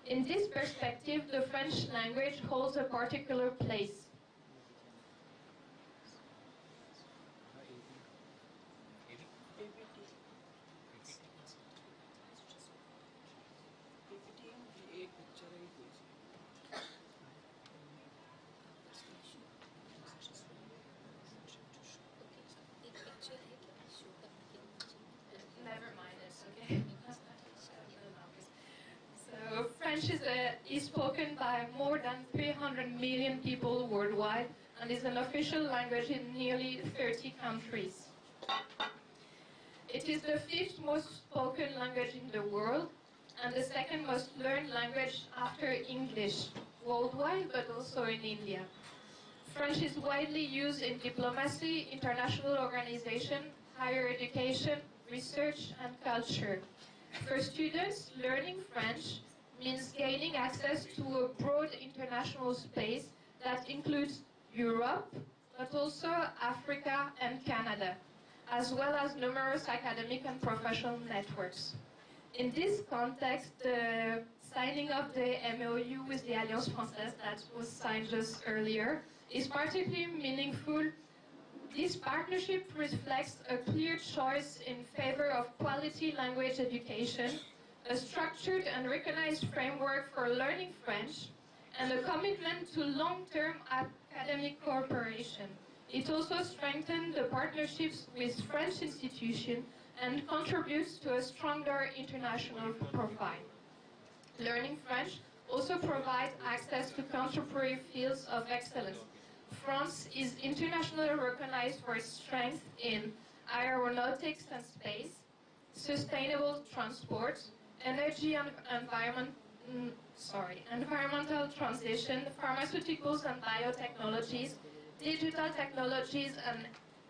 In this perspective, the French language holds a particular place. Never mind, it's okay. So French is spoken by more than 300 million people worldwide and is an official language in nearly 30 countries. It is the 5th most spoken language in the world and the 2nd most learned language after English worldwide, but also in India. French is widely used in diplomacy, international organization, higher education, research, and culture. For students, learning French means gaining access to a broad international space that includes Europe, but also Africa and Canada, as well as numerous academic and professional networks. In this context, the signing of the MOU with the Alliance Française that was signed just earlier is particularly meaningful. This partnership reflects a clear choice in favor of quality language education, a structured and recognized framework for learning French, and a commitment to long-term academic cooperation. It also strengthens the partnerships with French institutions and contributes to a stronger international profile. Learning French also provides access to contemporary fields of excellence. France is internationally recognized for its strength in aeronautics and space, sustainable transport, energy and environmental transition, pharmaceuticals and biotechnologies, digital technologies and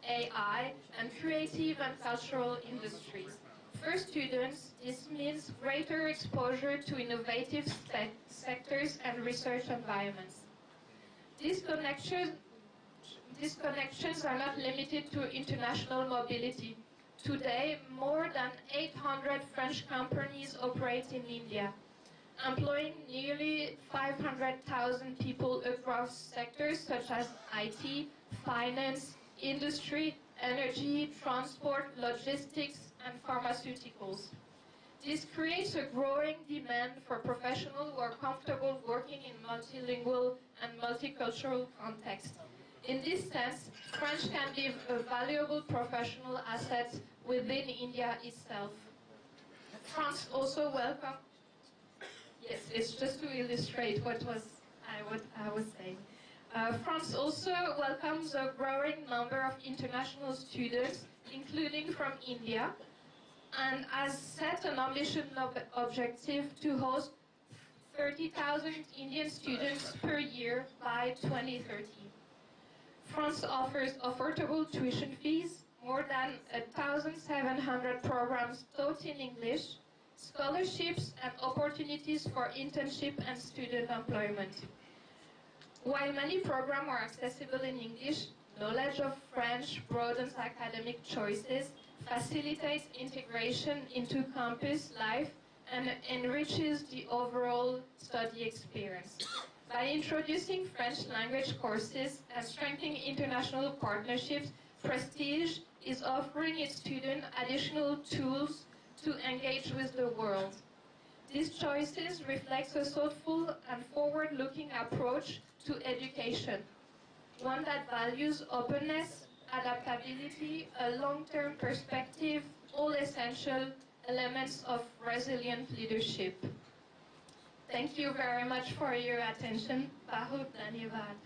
AI, and creative and cultural industries. For students, this means greater exposure to innovative sectors and research environments. These connections are not limited to international mobility. Today, more than 800 French companies operate in India, employing nearly 500,000 people across sectors such as IT, finance, industry, energy, transport, logistics, and pharmaceuticals. This creates a growing demand for professionals who are comfortable working in multilingual and multicultural contexts. In this sense, French can be a valuable professional asset within India itself. France also welcomes. Yes, it's just to illustrate what I was saying. France also welcomes a growing number of international students, including from India, and has set an ambitious objective to host 30,000 Indian students per year by 2030. France offers affordable tuition fees, more than 1,700 programs taught in English, scholarships and opportunities for internship and student employment. While many programs are accessible in English, knowledge of French broadens academic choices, facilitates integration into campus life, and enriches the overall study experience. By introducing French language courses and strengthening international partnerships, prestige is offering its students additional tools to engage with the world. These choices reflect a thoughtful and forward-looking approach to education, one that values openness, adaptability, a long-term perspective, all essential elements of resilient leadership. Thank you very much for your attention. Bahut dhanyavad.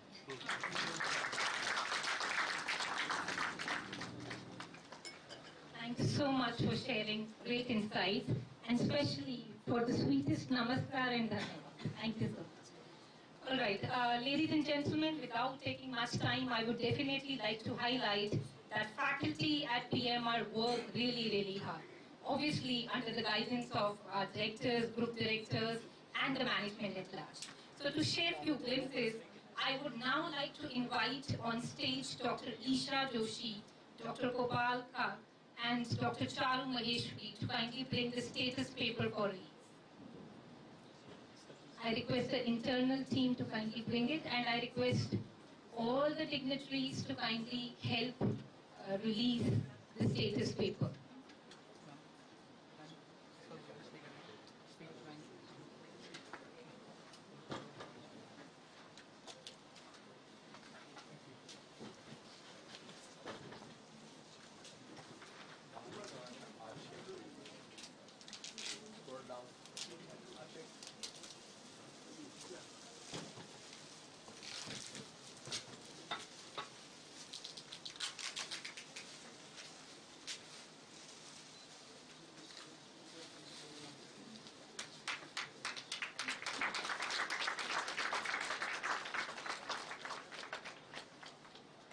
Thanks so much for sharing great insights, and especially for the sweetest namaskar and dhanyavad. Thank you so much. All right, ladies and gentlemen, without taking much time, I would definitely like to highlight that faculty at PIMR work really, really hard. Obviously, under the guidance of our directors, group directors, and the management at large. So to share a few glimpses, I would now like to invite on stage Dr. Isha Joshi, Dr. Gopal Kar, and Dr. Charu Maheshwari to kindly bring the status paper for release. I request the internal team to kindly bring it, and I request all the dignitaries to kindly help release the status paper.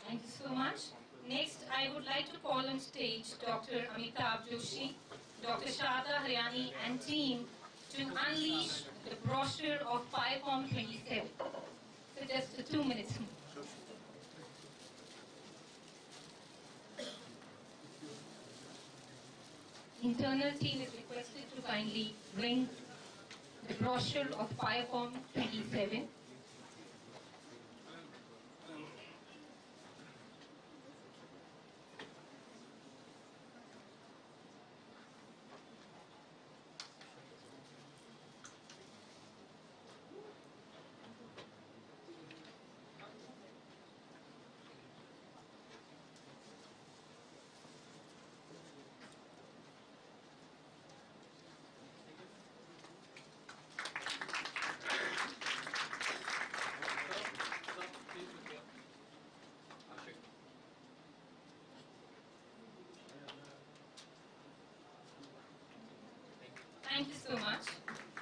Thank you so much. Next, I would like to call on stage Dr. Amitabh Joshi, Dr. Shada Haryani and team to unleash the brochure of PIMR 27. So just 2 minutes more. Internal team is requested to kindly bring the brochure of PIMR 27. Thank you so much.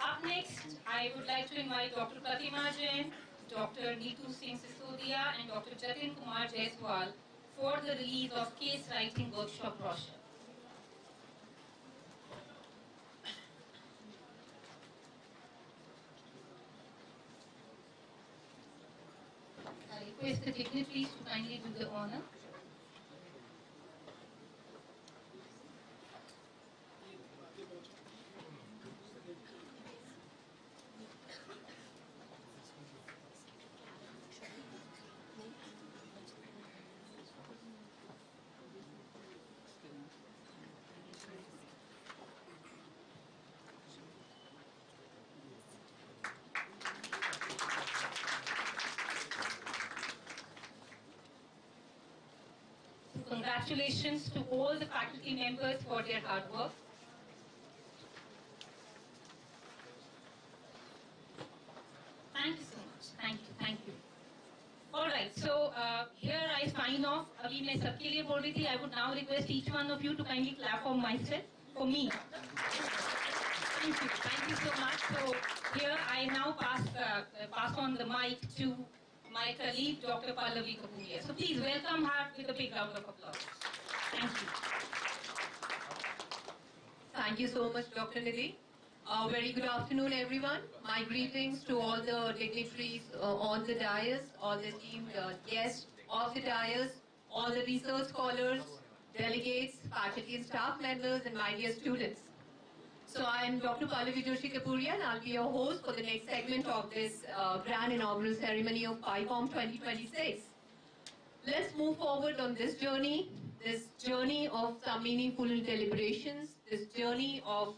Up next, I would like to invite Dr. Pratima Jain, Dr. Neetu Singh Sisodia, and Dr. Jatin Kumar Jaiswal for the release of case writing workshop brochure. I request the dignitaries to kindly do the honor. Congratulations to all the faculty members for their hard work. Thank you so much. Thank you. All right, so here I sign off. अभी मैं सबके लिए बोल रही थी. I would now request each one of you to kindly clap for myself, for me. Thank you so much. So here I now pass on the mic to my colleague, Dr. Pallavi Kapuria. So please welcome her with a big round of applause. Thank you. Thank you so much, Dr. Nidhi. Very good afternoon, everyone. My greetings to all the dignitaries on the dais, all the esteemed guests of the dais, all the research scholars, delegates, faculty and staff members, and my dear students. So I am Dr. Pallavi Joshi Kapuria, and I'll be your host for the next segment of this grand inaugural ceremony of PIMR 2026. Let's move forward on this journey of some meaningful deliberations, this journey of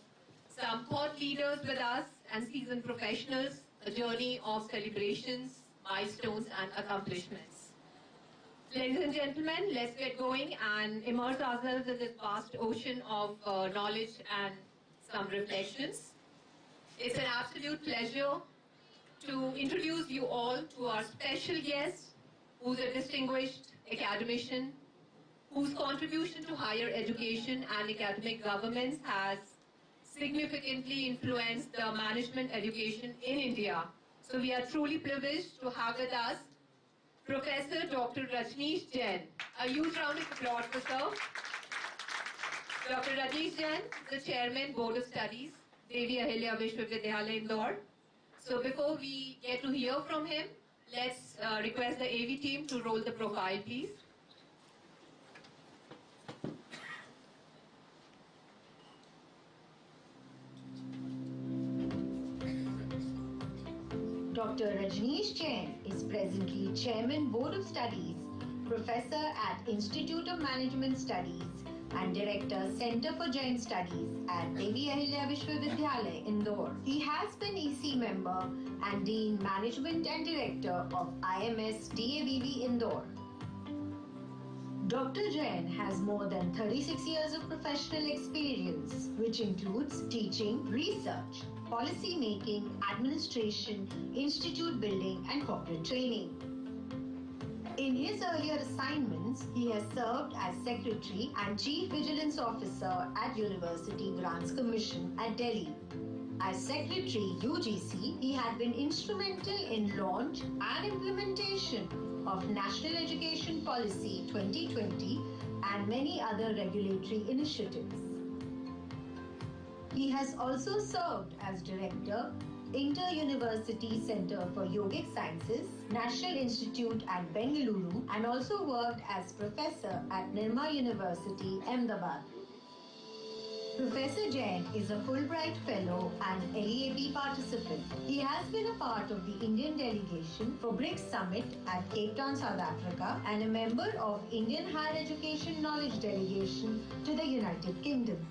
some thought leaders with us and seasoned professionals, a journey of celebrations, milestones and accomplishments. Ladies and gentlemen, let's get going and immerse ourselves in this vast ocean of knowledge and some reflections. It's an absolute pleasure to introduce you all to our special guest, who's a distinguished academician, whose contribution to higher education and academic governance has significantly influenced the management education in India. So we are truly privileged to have with us Professor Dr. Rajneesh Jain. A huge round of applause for sir. Dr. Rajneesh Jain, the Chairman, Board of Studies, Devi Ahilya Vishwavidyalaya, Indore. So before we get to hear from him, let's request the AV team to roll the profile, please. Dr. Rajneesh Jain is presently Chairman, Board of Studies, Professor at Institute of Management Studies, and Director, Center for Jain Studies at Devi Ahilya Vishwavidyalaya, Indore. He has been EC member and Dean Management and Director of IMS DAVV, Indore. Dr. Jain has more than 36 years of professional experience, which includes teaching, research, policy making, administration, institute building, and corporate training. In his earlier assignments, he has served as Secretary and Chief Vigilance Officer at University Grants Commission at Delhi. As Secretary UGC, he had been instrumental in launch and implementation of National Education Policy 2020 and many other regulatory initiatives. He has also served as Director, Inter-University Center for Yogic Sciences, National Institute at Bengaluru, and also worked as Professor at Nirma University, Ahmedabad. Professor Jain is a Fulbright Fellow and LEAP participant. He has been a part of the Indian delegation for BRICS Summit at Cape Town, South Africa, and a member of Indian Higher Education Knowledge Delegation to the United Kingdom.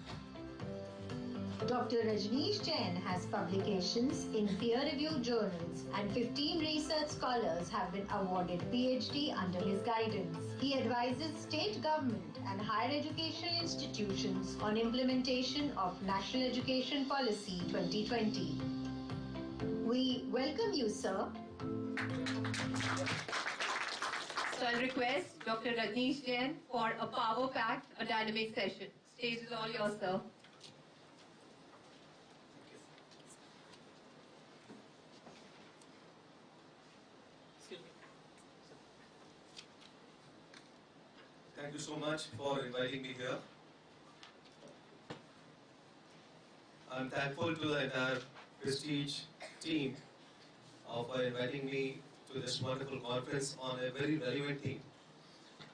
Dr. Rajneesh Jain has publications in peer-reviewed journals and 15 research scholars have been awarded PhD under his guidance. He advises state government and higher education institutions on implementation of National Education Policy 2020. We welcome you, sir. So I'll request Dr. Rajneesh Jain for a power-packed, a dynamic session. Stage is all yours, sir. Thank you so much for inviting me here. I'm thankful to the entire Prestige team for inviting me to this wonderful conference on a very relevant theme.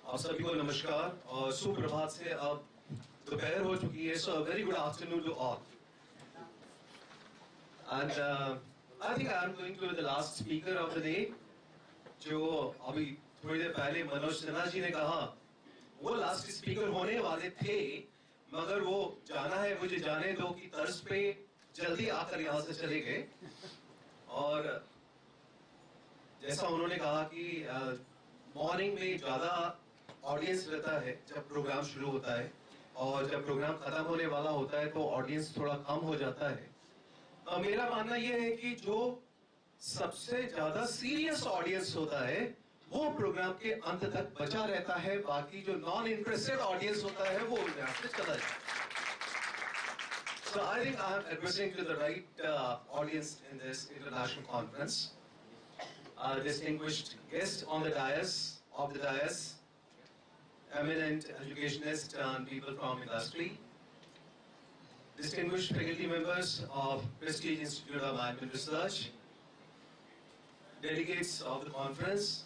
आप सभी को नमस्कार और सुप्रभात से अब दोपहर हो चुकी है, so a very good afternoon to all. And I think I'm going to be the last speaker of the day. जो अभी थोड़ी देर पहले मनोज सिन्हा जी ने कहा, वो लास्ट स्पीकर होने वाले थे, मगर वो जाना है मुझे जाने दो की तर्ज पे जल्दी आकर यहाँ से चले गए. और जैसा उन्होंने कहा कि मॉर्निंग में ज़्यादा ऑडियंस रहता है जब प्रोग्राम शुरू होता है, और जब प्रोग्राम खत्म होने वाला होता है तो ऑडियंस थोड़ा कम हो जाता है. मेरा मानना ये है कि जो सबसे ज़्यादा सीरियस ऑडियंस होता है वो प्रोग्राम के अंत तक बचा रहता है, बाकी जो नॉन इंटरेस्टेड ऑडियंस होता है वो यहाँ से चला जाता है. So I think I am addressing to the right audience in this international conference. Distinguished guests on the dais, eminent educationists and people from industry, distinguished faculty members of Prestige Institute of Management Research, delegates of the conference,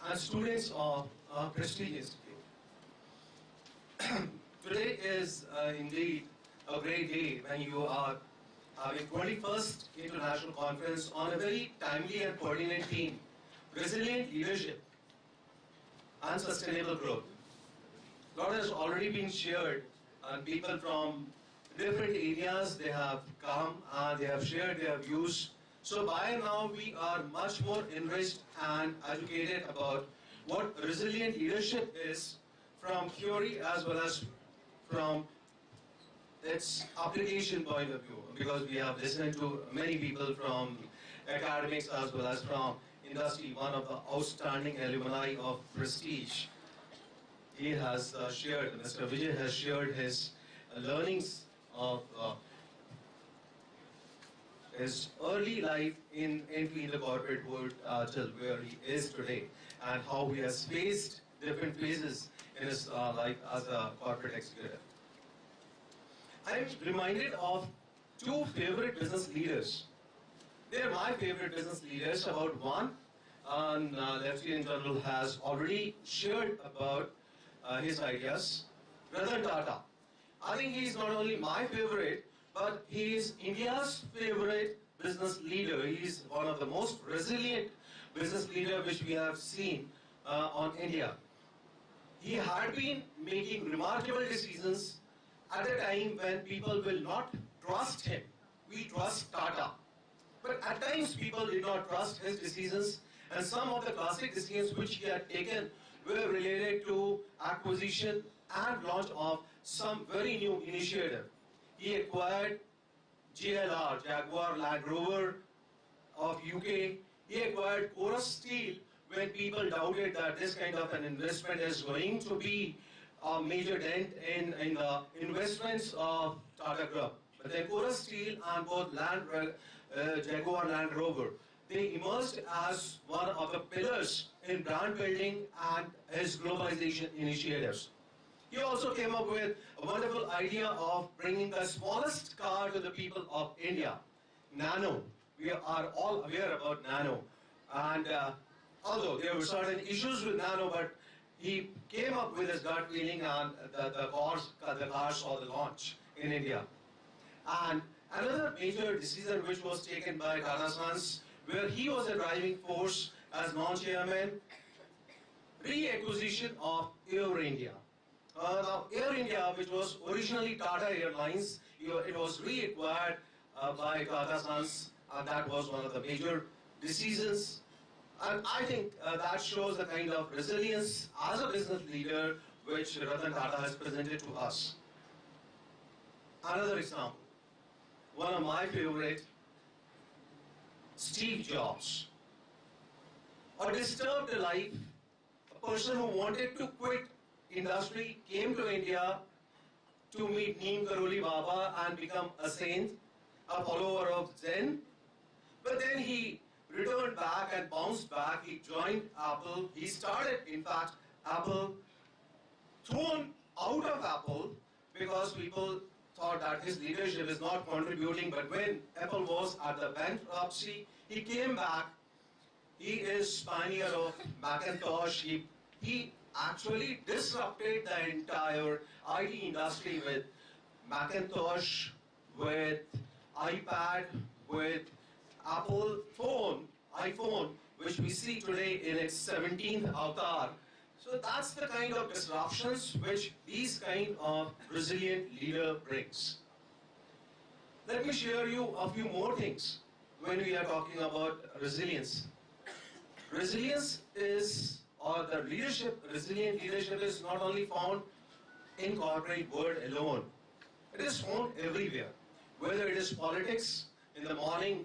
and students of Prestige Institute. Today is indeed a great day when you are having 21st International Conference on a very timely and pertinent theme, resilient leadership. and sustainable growth. A lot has already been shared, and people from different areas, they have come and they have shared their views. So by now we are much more enriched and educated about what resilient leadership is from theory as well as from its application point of view, because we have listened to many people from academics as well as from industry. One of the outstanding alumni of Prestige, he has shared, Mr. Vijay has shared his learnings of his early life in entry in the corporate world till where he is today, and how he has faced different phases in his life as a corporate executive. I'm reminded of two favorite business leaders. They're my favorite business leaders. About one, Lieutenant General has already shared about his ideas. Ratan Tata. I think he's not only my favorite, but he is India's favorite business leader. He's one of the most resilient business leaders which we have seen on India. He had been making remarkable decisions at a time when people will not trust him. We trust Tata. But at times people did not trust his decisions, and some of the classic decisions which he had taken were related to acquisition and launch of some very new initiative. He acquired JLR, Jaguar Land Rover of UK. He acquired Chorus Steel when people doubted that this kind of an investment is going to be a major dent in the investments of Tata Group. But then Chorus Steel and both Jaguar Land Rover, they emerged as one of the pillars in brand building and his globalization initiatives. He also came up with a wonderful idea of bringing the smallest car to the people of India, Nano. We are all aware about Nano. And although there were certain issues with Nano, but he came up with his gut feeling, and the cars saw the launch in India. And another major decision which was taken by Tata Sons, where he was a driving force as non-chairman, reacquisition of Air India. Now, Air India, which was originally Tata Airlines, it was reacquired by Tata Sons, and that was one of the major decisions. And I think that shows the kind of resilience as a business leader which Ratan Tata has presented to us. Another example, one of my favorite, Steve Jobs. A disturbed life, a person who wanted to quit industry, came to India to meet Neem Karoli Baba and become a saint, a follower of Zen. But then he returned back and bounced back. He joined Apple. He started, in fact, Apple, thrown out of Apple because people thought that his leadership is not contributing. But when Apple was at the bankruptcy, he came back. He is pioneer of Macintosh. He actually disrupted the entire IT industry with Macintosh, with iPad, with Apple phone, iPhone, which we see today in its 17th avatar. So that's the kind of disruptions which these kind of resilient leader brings. Let me share you a few more things when we are talking about resilience. Resilience is, or the leadership, resilient leadership is not only found in corporate world alone. It is found everywhere. Whether it is politics, in the morning,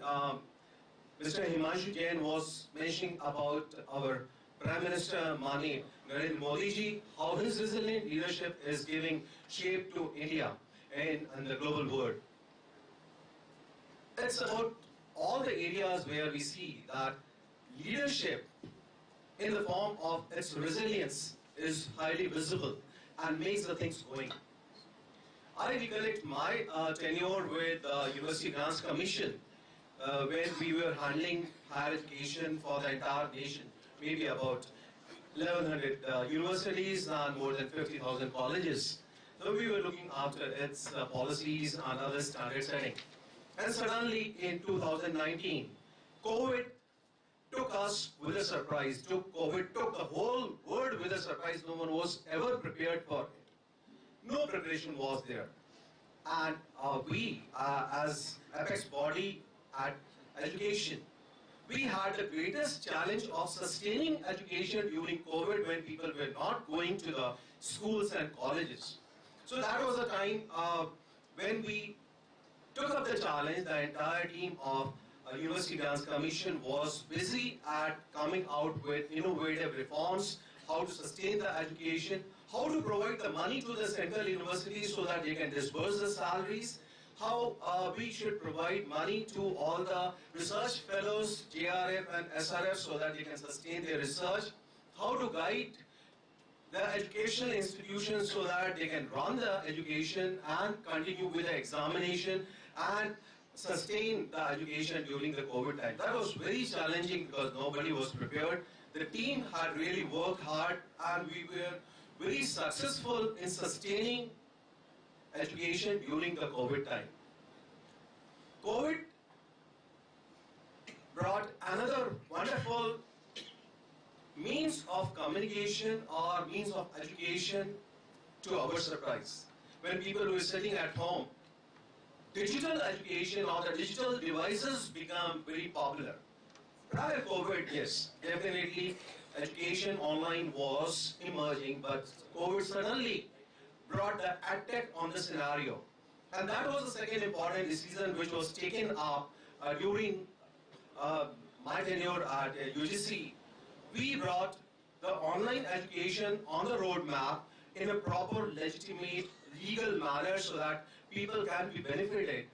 Mr. Himanshu Jain was mentioning about our Prime Minister Narendra Modi ji, how his resilient leadership is giving shape to India and the global world. It's about all the areas where we see that leadership in the form of its resilience is highly visible and makes the things going. I recollect my tenure with the University Grants Commission when we were handling higher education for the entire nation, maybe about 1,100 universities and more than 50,000 colleges. So we were looking after its policies and other standard setting. And suddenly in 2019, COVID took us with a surprise, COVID took the whole world with a surprise. No one was ever prepared for it. No preparation was there. And we, as apex body at education, we had the greatest challenge of sustaining education during COVID when people were not going to the schools and colleges. So that was the time when we took up the challenge. The entire team of University Grants Commission was busy at coming out with innovative reforms, how to sustain the education, how to provide the money to the central universities so that they can disburse the salaries, how we should provide money to all the research fellows, JRF and SRF, so that they can sustain their research, how to guide the educational institutions so that they can run the education and continue with the examination and sustain the education during the COVID time. That was very challenging because nobody was prepared. The team had really worked hard and we were very successful in sustaining education during the COVID time. COVID brought another wonderful means of communication or means of education to our surprise. When people were sitting at home, digital education or the digital devices become very popular. Prior COVID, yes, definitely education online was emerging, but COVID suddenly brought the attack on the scenario. And that was the second important decision which was taken up during my tenure at UGC. We brought the online education on the roadmap in a proper, legitimate, legal manner so that people can be benefited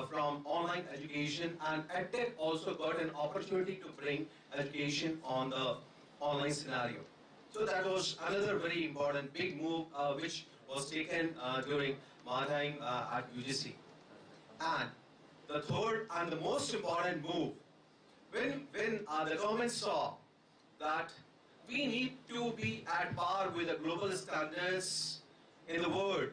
from online education, and EdTech also got an opportunity to bring education on the online scenario. So that was another very important big move which was taken during my time at UGC. And the third and the most important move, when the government saw that we need to be at par with the global standards in the world,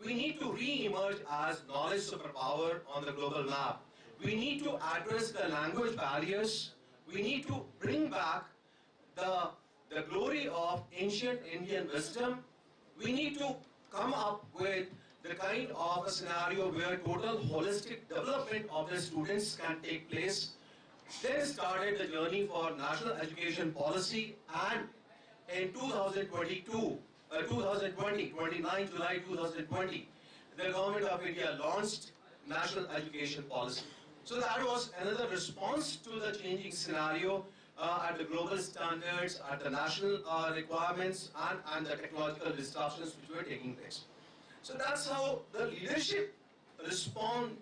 we need to re-emerge as knowledge superpower on the global map. We need to address the language barriers. We need to bring back the glory of ancient Indian wisdom. We need to come up with the kind of a scenario where total holistic development of the students can take place. Then started the journey for national education policy, and in 2022, 29 July 2020, the government of India launched national education policy. So that was another response to the changing scenario at the global standards, at the national requirements, and the technological disruptions which were taking place. So that's how the leadership respond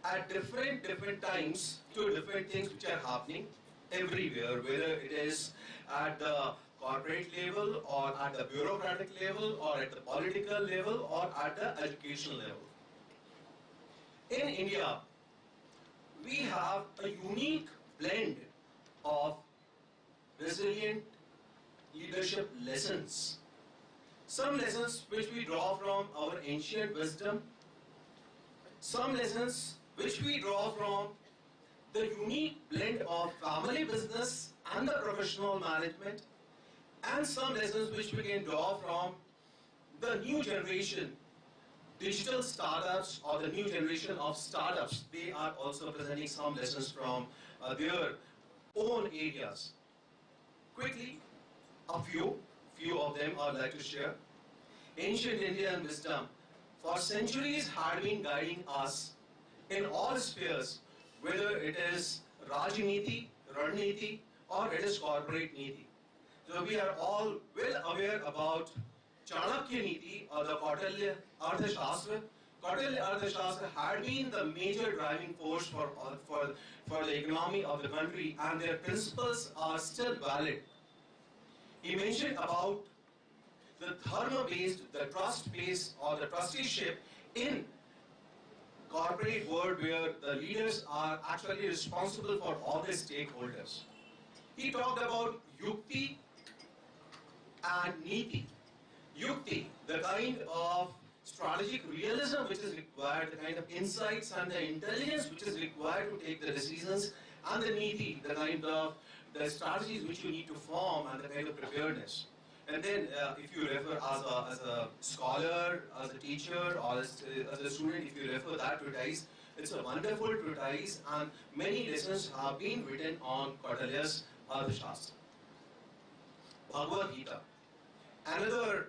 at different times to different things which are happening everywhere, whether it is at the corporate level or at the bureaucratic level or at the political level or at the educational level. In India, we have a unique blend of resilient leadership lessons. Some lessons which we draw from our ancient wisdom, some lessons which we draw from the unique blend of family business and the professional management, and some lessons which we can draw from the new generation, digital startups or the new generation of startups. They are also presenting some lessons from their own areas. Quickly, a few of them I'd like to share. Ancient Indian wisdom for centuries had been guiding us in all spheres, whether it is Rajniti, Raniti, or it is corporate Niti. So we are all well aware about Chanakya Niti or the Kautilya Arthashastra. Kautilya Arthashastra had been the major driving force for the economy of the country, and their principles are still valid. He mentioned about the dharma-based, the trust-based or the trusteeship in corporate world where the leaders are actually responsible for all the stakeholders. He talked about Yukti and Niti. Yukti, the kind of strategic realism which is required, the kind of insights and the intelligence which is required to take the decisions, and the niti, the kind of the strategies which you need to form and the kind of preparedness. And then if you refer as a scholar, as a teacher, or as a student, if you refer that treatise, it's a wonderful treatise, and many lessons have been written on Kautilya's Arthashastra. Bhagavad Gita, another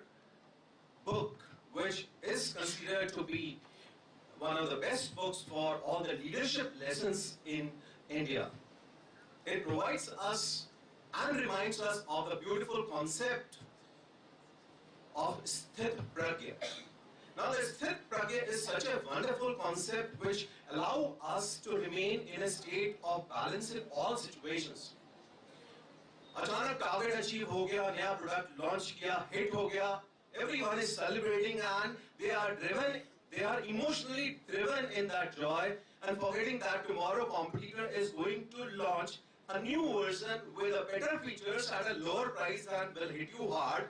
book which is considered to be one of the best books for all the leadership lessons in India. It provides us and reminds us of the beautiful concept of Sthit Pragya. Now, the Sthit Pragya is such a wonderful concept which allows us to remain in a state of balance in all situations. अचानक target achieve हो गया, नया product launch किया, hit हो गया, everyone is celebrating and they are emotionally driven in that joy and forgetting that tomorrow competitor is going to launch a new version with a better features at a lower price and will hit you hard,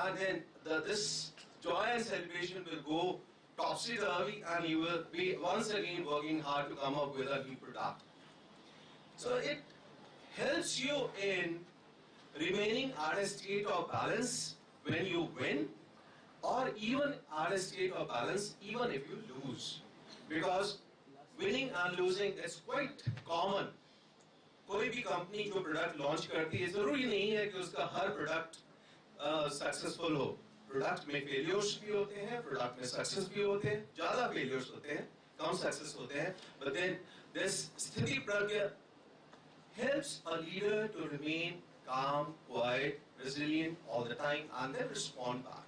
and then this joy and celebration will go topsy-turvy and you will be once again working hard to come up with a new product. So it helps you in remaining at a state of balance when you win, or even at a state of balance even if you lose. Because winning and losing is quite common. कोई भी company जो product launch करती है, जरूरी नहीं है कि उसका हर प्रोडक्ट सक्सेसफुल हो. प्रोडक्ट में फेलियर्स भी होते हैं, प्रोडक्ट में सक्सेस भी होते हैं, ज्यादा फेलियर्स होते हैं, कम सक्सेस होते हैं. But then this स्थिति प्रज्ञा helps a leader to remain calm, quiet, resilient all the time, and then respond back.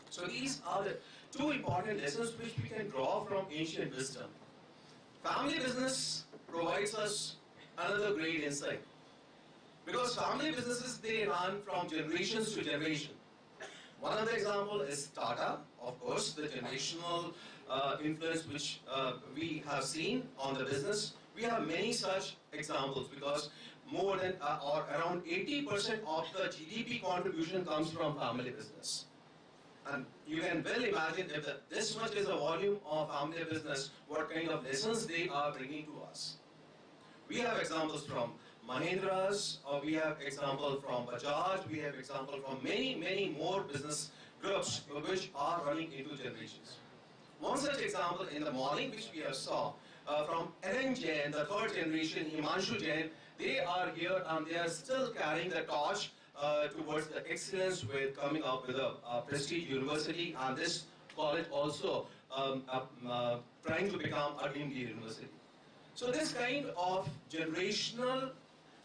So these are the two important lessons which we can draw from ancient wisdom. Family business provides us another great insight. Because family businesses, they run from generations to generation. One other example is Tata, of course, the generational influence which we have seen on the business. We have many such examples because more than or around 80% of the GDP contribution comes from family business. And you can well imagine if this much is the volume of family business, what kind of lessons they are bringing to us. We have examples from Mahindra's, or we have example from Bajaj, we have example from many more business groups which are running into generations. One such example in the morning which we have saw from NN Jain, the third generation, Himanshu Jain, they are here and they are still carrying the torch towards the excellence with coming up with a prestige university, and this college also trying to become a deemed university. So this kind of generational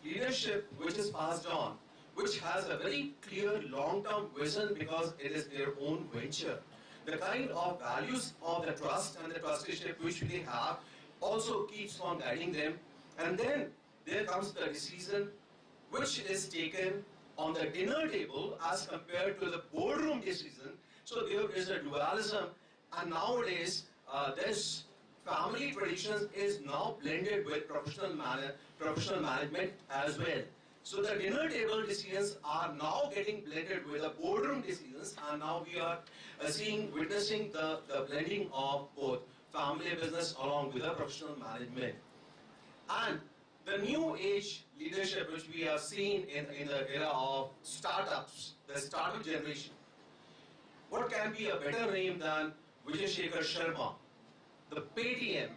leadership which is passed on, which has a very clear long-term vision because it is their own venture. The kind of values of the trust and the trusteeship which they have also keeps on guiding them. And then there comes the decision which is taken on the dinner table as compared to the boardroom decision. So there is a dualism, and nowadays this family traditions is now blended with professional management as well. So the dinner table decisions are now getting blended with the boardroom decisions, and now we are witnessing the blending of both family business along with the professional management. And the new age leadership which we have seen in the era of startups, the startup generation. What can be a better name than Vijay Shekhar Sharma, the Paytm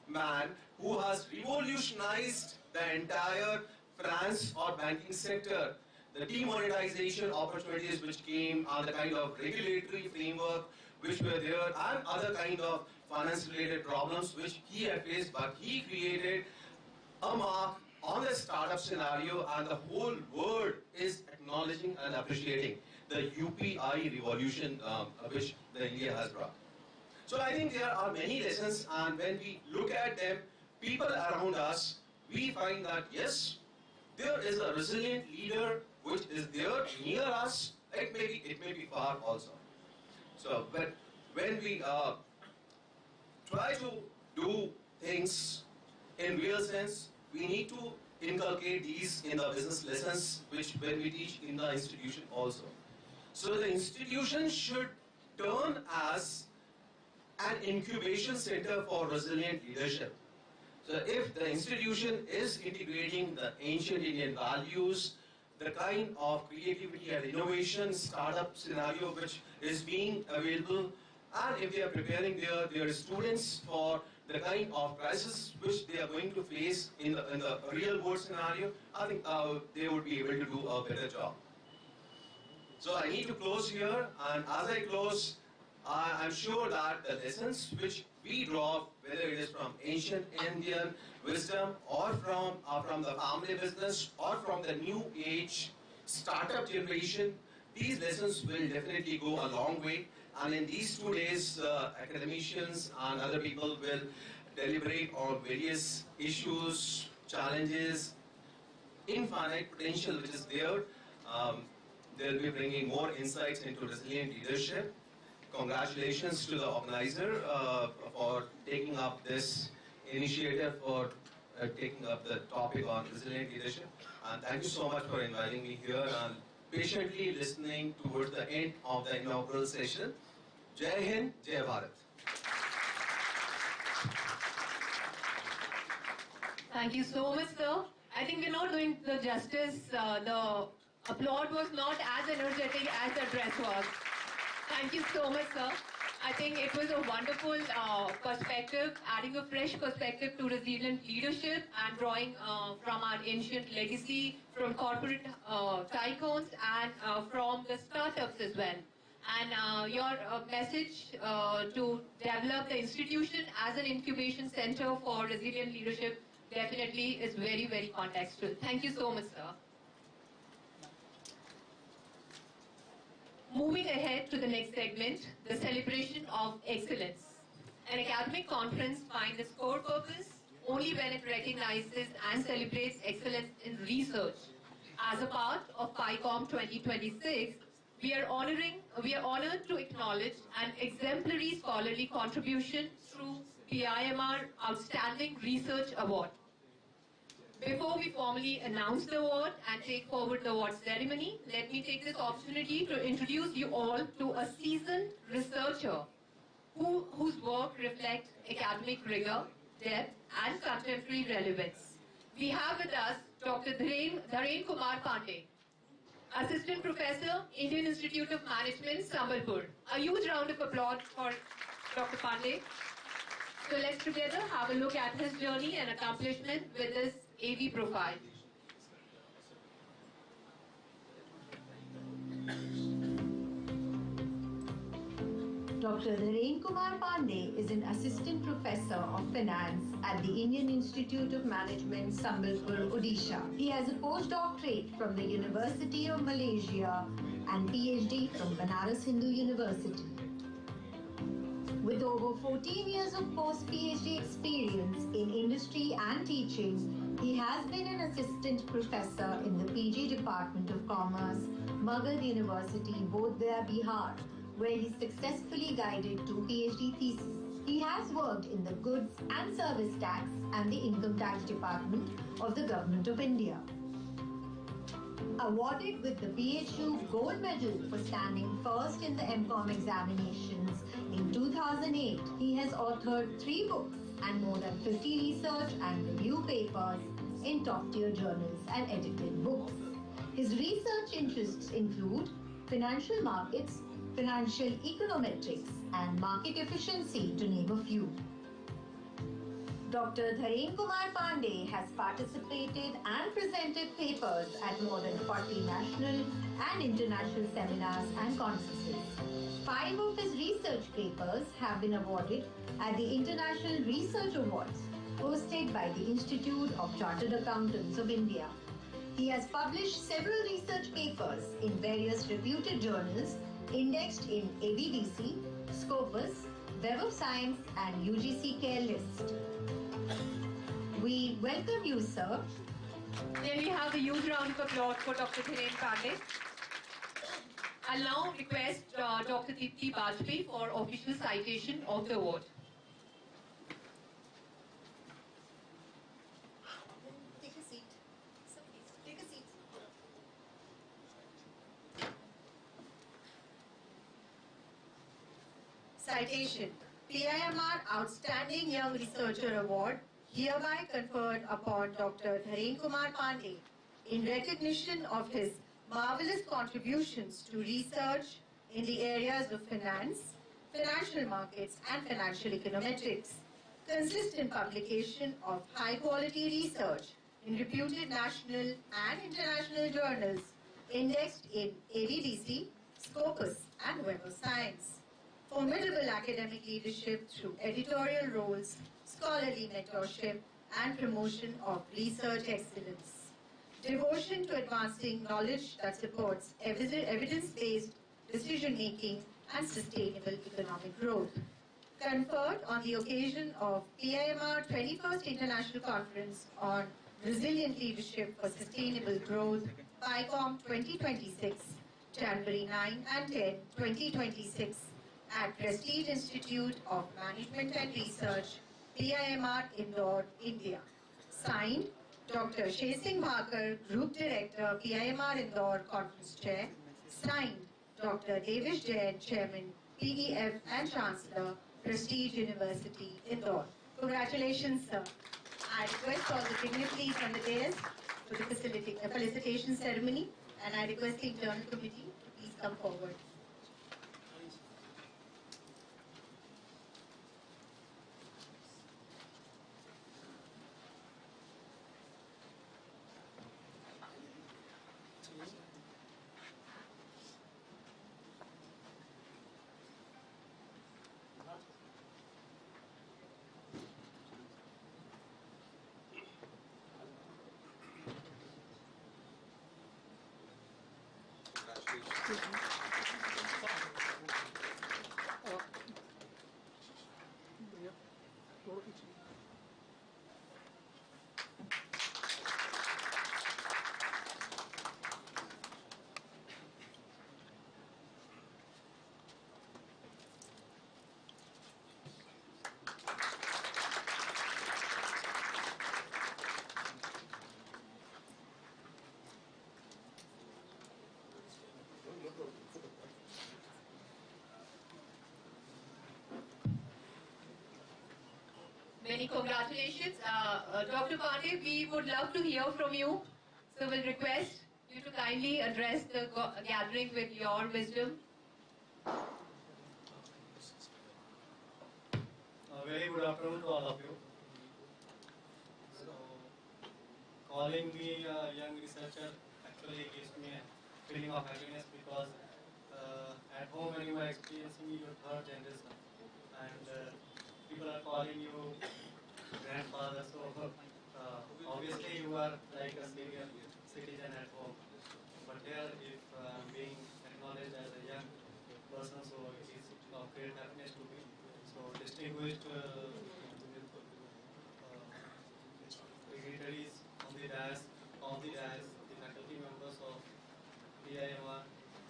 man who has revolutionized the entire finance or banking sector, the demonetization opportunities which came, and the kind of regulatory framework which were there, and other kind of finance related problems which he had faced, but he created a mark on the startup scenario, and the whole world is acknowledging and appreciating the UPI revolution which the India has brought. So I think there are many lessons, and when we look at them, people around us, we find that yes, there is a resilient leader which is there near us. It may be far also. So, but when we try to do things in real sense, we need to inculcate these in the business lessons which when we teach in the institution also. So the institution should turn as an incubation center for resilient leadership. So if the institution is integrating the ancient Indian values, the kind of creativity and innovation startup scenario which is being available, and if they are preparing their students for the kind of crisis which they are going to face in the real world scenario, I think they would be able to do a better job. So I need to close here, and as I close, I'm sure that the lessons which we draw, whether it is from ancient Indian wisdom or from the family business or from the new age startup generation, these lessons will definitely go a long way. And in these 2 days, academicians and other people will deliberate on various issues, challenges, infinite potential which is there. They'll be bringing more insights into resilient leadership. Congratulations to the organizer for taking up this initiative, for taking up the topic on resilient leadership. And thank you so much for inviting me here and patiently listening towards the end of the inaugural session. Jai Hind, Jai Bharat. Thank you so much, sir. I think we're not doing the justice. The applaud was not as energetic as the address was. Thank you so much, sir. I think it was a wonderful perspective, adding a fresh perspective to resilient leadership and drawing from our ancient legacy, from corporate tycoons and from the startups as well. And your message to develop the institution as an incubation center for resilient leadership definitely is very, very contextual. Thank you so much, sir. Moving ahead to the next segment, the celebration of excellence. An academic conference finds its core purpose only when it recognizes and celebrates excellence in research. As a part of PICOM 2026, we are honored to acknowledge an exemplary scholarly contribution through PIMR Outstanding Research Award. Before we formally announce the award and take forward the award ceremony, let me take this opportunity to introduce you all to a seasoned researcher whose work reflects academic rigor, depth, and contemporary relevance. We have with us Dr. Dharen Kumar Pandey, Assistant Professor, Indian Institute of Management, Sambalpur. A huge round of applause for Dr. Pandey. So let's together have a look at his journey and accomplishment with this AV profile. Dr. Dharen Kumar Pandey is an Assistant Professor of Finance at the Indian Institute of Management, Sambalpur, Odisha. He has a postdoctorate from the University of Malaysia and PhD from Banaras Hindu University. With over 14 years of post-PhD experience in industry and teaching, he has been an assistant professor in the PG Department of Commerce, Magad University, Bodh Gaya, Bihar, where he successfully guided 2 PhD theses. He has worked in the Goods and Service Tax and the Income Tax Department of the Government of India. Awarded with the BHU Gold Medal for standing first in the MCOM examinations in 2008, he has authored 3 books and more than 50 research and review papers in top-tier journals and edited books. His research interests include financial markets, financial econometrics, and market efficiency, to name a few. Dr. Dharen Kumar Pandey has participated and presented papers at more than 40 national and international seminars and conferences. 5 of his research papers have been awarded at the International Research Awards hosted by the Institute of Chartered Accountants of India. He has published several research papers in various reputed journals indexed in ABDC, Scopus, Web of Science, and UGC Care List. We welcome you, sir. Then we have a huge round of applause for Dr. Dharen Pandey. I'll now request Dr. Deepti Bajpayee for official citation of the award. Take a seat. Sir, please, take a seat. Citation. PIMR Outstanding Young Researcher Award hereby conferred upon Dr. Dharen Kumar Pandey in recognition of his marvelous contributions to research in the areas of finance, financial markets and financial econometrics, consistent publication of high-quality research in reputed national and international journals indexed in ABDC, Scopus and Web of Science, formidable academic leadership through editorial roles, scholarly mentorship and promotion of research excellence, devotion to advancing knowledge that supports evidence-based decision-making and sustainable economic growth. Conferred on the occasion of PIMR 21st International Conference on Resilient Leadership for Sustainable Growth, PICOM 2026, January 9 and 10, 2026, at Prestige Institute of Management and Research, PIMR Indore, India. Signed, Dr. Shesing Bhakar, Group Director, PIMR Indore, Conference Chair. Signed, Dr. Davis Jain, Chairman, PDF and Chancellor, Prestige University, Indore. Congratulations, sir. I request all the dignitaries on the dais for the felicitation ceremony, and I request the internal committee to please come forward. Many congratulations. Dr. Pandey, we would love to hear from you. So we'll request you to kindly address the gathering with your wisdom. Very good afternoon to all of you. So, calling me a young researcher actually gives me a feeling of happiness because at home when you are experiencing your third generation and people are calling you grandfather, so obviously you are like a senior citizen at home. But here, if I'm being acknowledged as a young person, so it is of great happiness to me. So distinguished dignitaries on the dais, the faculty members of PIMR,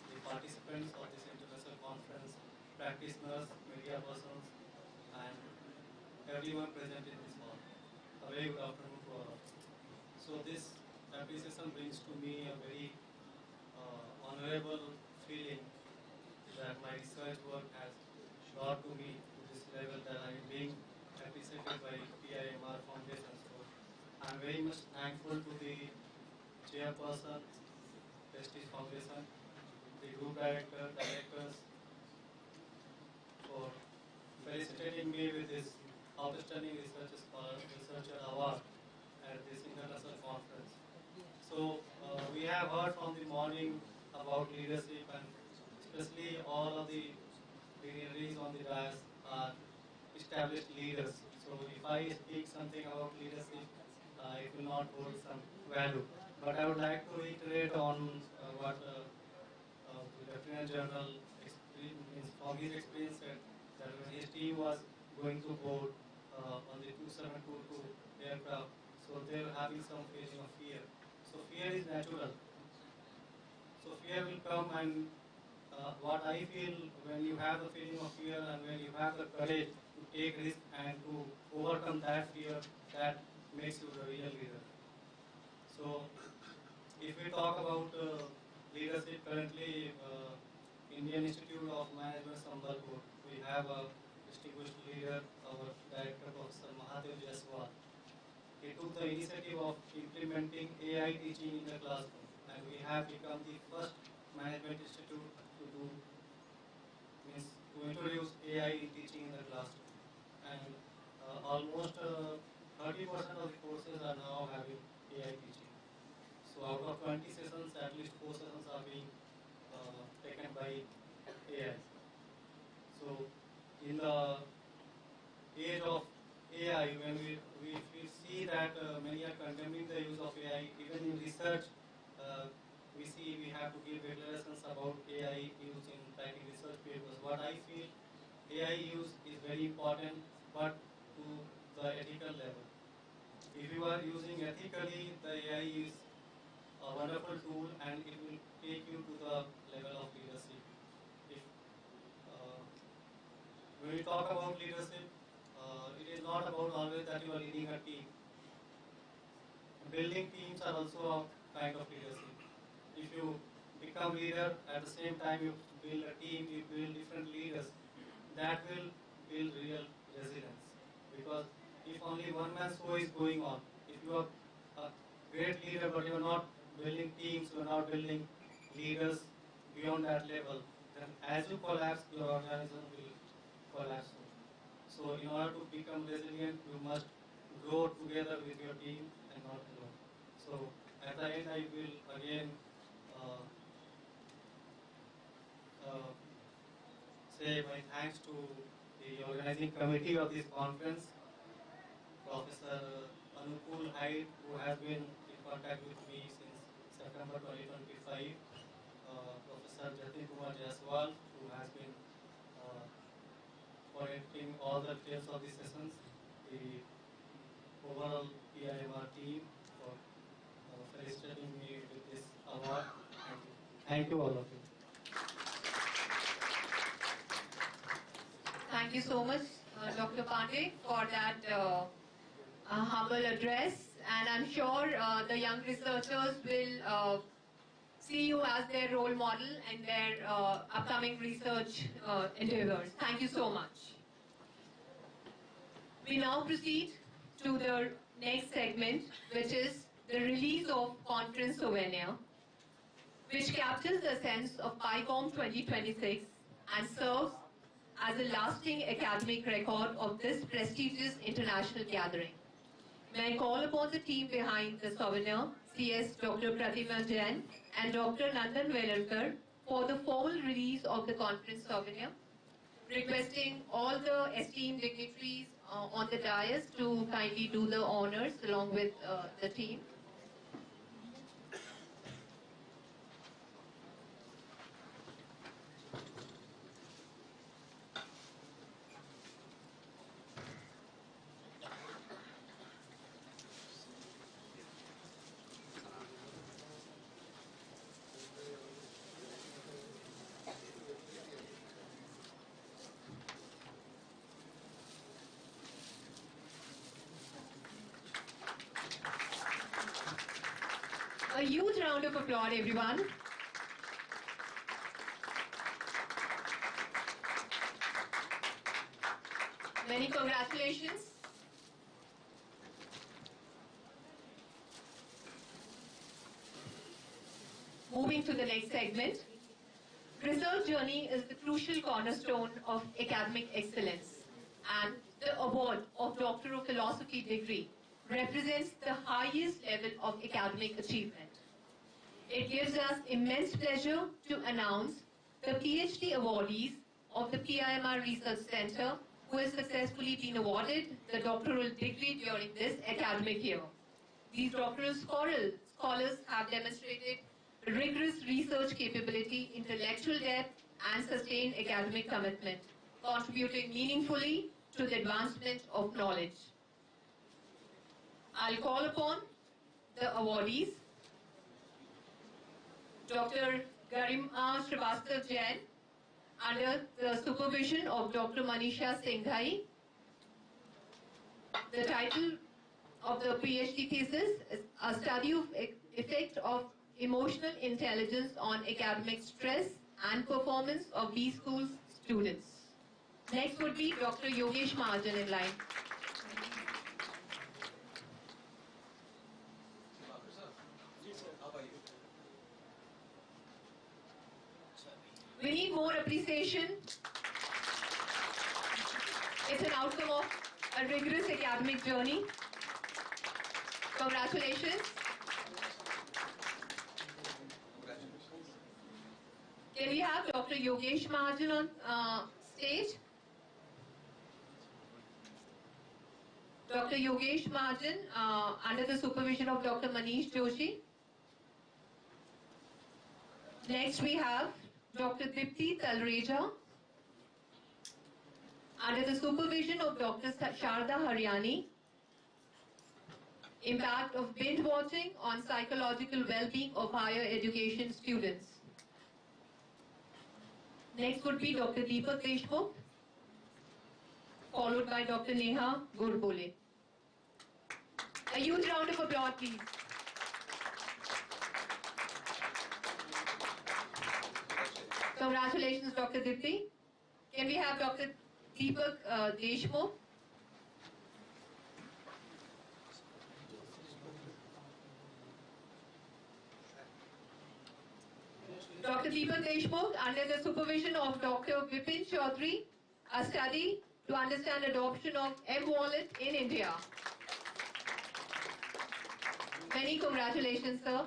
the participants of this international conference, practitioners, media persons, and everyone present in this hall. A very good afternoon to all of you. So this appreciation brings to me a very honorable feeling that my research work has brought to me to this level that I am being appreciated by PIMR Foundation. So I am very much thankful to the chairperson, Prestige Foundation, the group directors for felicitating me with this outstanding researcher award at this international conference. So we have heard from the morning about leadership, and especially all of the dignitaries on the dais are established leaders. So if I speak something about leadership, it will not hold some value. But I would like to reiterate on what the Lieutenant General from his experience said, that when his team was going to board on the 2722 aircraft, so they were having some feeling of fear. So fear is natural. So fear will come, and what I feel, when you have the feeling of fear and when you have the courage to take risk and to overcome that fear, that makes you the real leader. So if we talk about leadership currently, Indian Institute of Management Sambalpur, we have a distinguished leader, our director Professor Mahadev Jaiswal. initiative of implementing AI teaching in the classroom, and we have become the first management institute to introduce AI in teaching in the classroom. And almost 30% of the courses are now having AI teaching. So out of 20 sessions, at least 4 sessions are being taken by AI. So in the age of AI, when we see that many are condemning the use of AI, even in research, we see we have to give declarations about AI use in writing research papers. What I feel, AI use is very important, but to the ethical level. If you are using ethically, the AI is a wonderful tool and it will take you to the level of leadership. If, when we talk about leadership, it is not about always that you are leading a team. Building teams are also a kind of leadership. If you become leader, at the same time you build a team, you build different leaders, that will build real resilience. Because if only one man show is going on, if you are a great leader but you are not building teams, you are not building leaders beyond that level, then as you collapse, your organization will collapse. So in order to become resilient, you must grow together with your team and not alone. So at the end, I will again say my thanks to the organizing committee of this conference, Professor Anukul Hyde, who has been in contact with me since September 2025, Professor Jatin Kumar Jaiswal, who has been coordinating all the details of the sessions, the overall PIMR team for felicitating me with this award. Thank you all of you. Thank you so much, Dr. Pandey, for that humble address. And I'm sure the young researchers will see you as their role model in their upcoming research endeavors. Thank you so much. We now proceed to the next segment, which is the release of conference souvenir, which captures the sense of PICOM 2026 and serves as a lasting academic record of this prestigious international gathering. May I call upon the team behind the souvenir, CS Dr. Pratima Jain and Dr. Nandan Velarkar, for the formal release of the conference souvenir, requesting all the esteemed dignitaries on the dais to kindly do the honors along with the team. A huge round of applause, everyone. Many congratulations. Moving to the next segment. Research journey is the crucial cornerstone of academic excellence, and the award of Doctor of Philosophy degree represents the highest level of academic achievement. It gives us immense pleasure to announce the PhD awardees of the PIMR Research Center who has successfully been awarded the doctoral degree during this academic year. These doctoral scholars have demonstrated rigorous research capability, intellectual depth, and sustained academic commitment, contributing meaningfully to the advancement of knowledge. I'll call upon the awardees. Dr. Garima Srivastav Jain, under the supervision of Dr. Manisha Singhai. The title of the PhD thesis is A Study of Effect of Emotional Intelligence on Academic Stress and Performance of B-School Students. Next would be Dr. Yogesh Mahajan in line. We need more appreciation. It's an outcome of a rigorous academic journey. Congratulations. Can we have Dr. Yogesh Mahajan on stage? Dr. Yogesh Mahajan, under the supervision of Dr. Manish Joshi. Next we have Dr. Dipti Talreja, under the supervision of Dr. Sharda Haryani. Impact of binge watching on psychological well-being of higher education students. Next would be Dr. Deepak Deshmukh, followed by Dr. Neha Gurbole. A huge round of applause, please. Congratulations, Dr. Dipti. Can we have Dr. Deepak Deshmukh? Dr. Deepak Deshmukh, under the supervision of Dr. Vipin Chaudhary, a study to understand adoption of M-Wallet in India. Many congratulations, sir.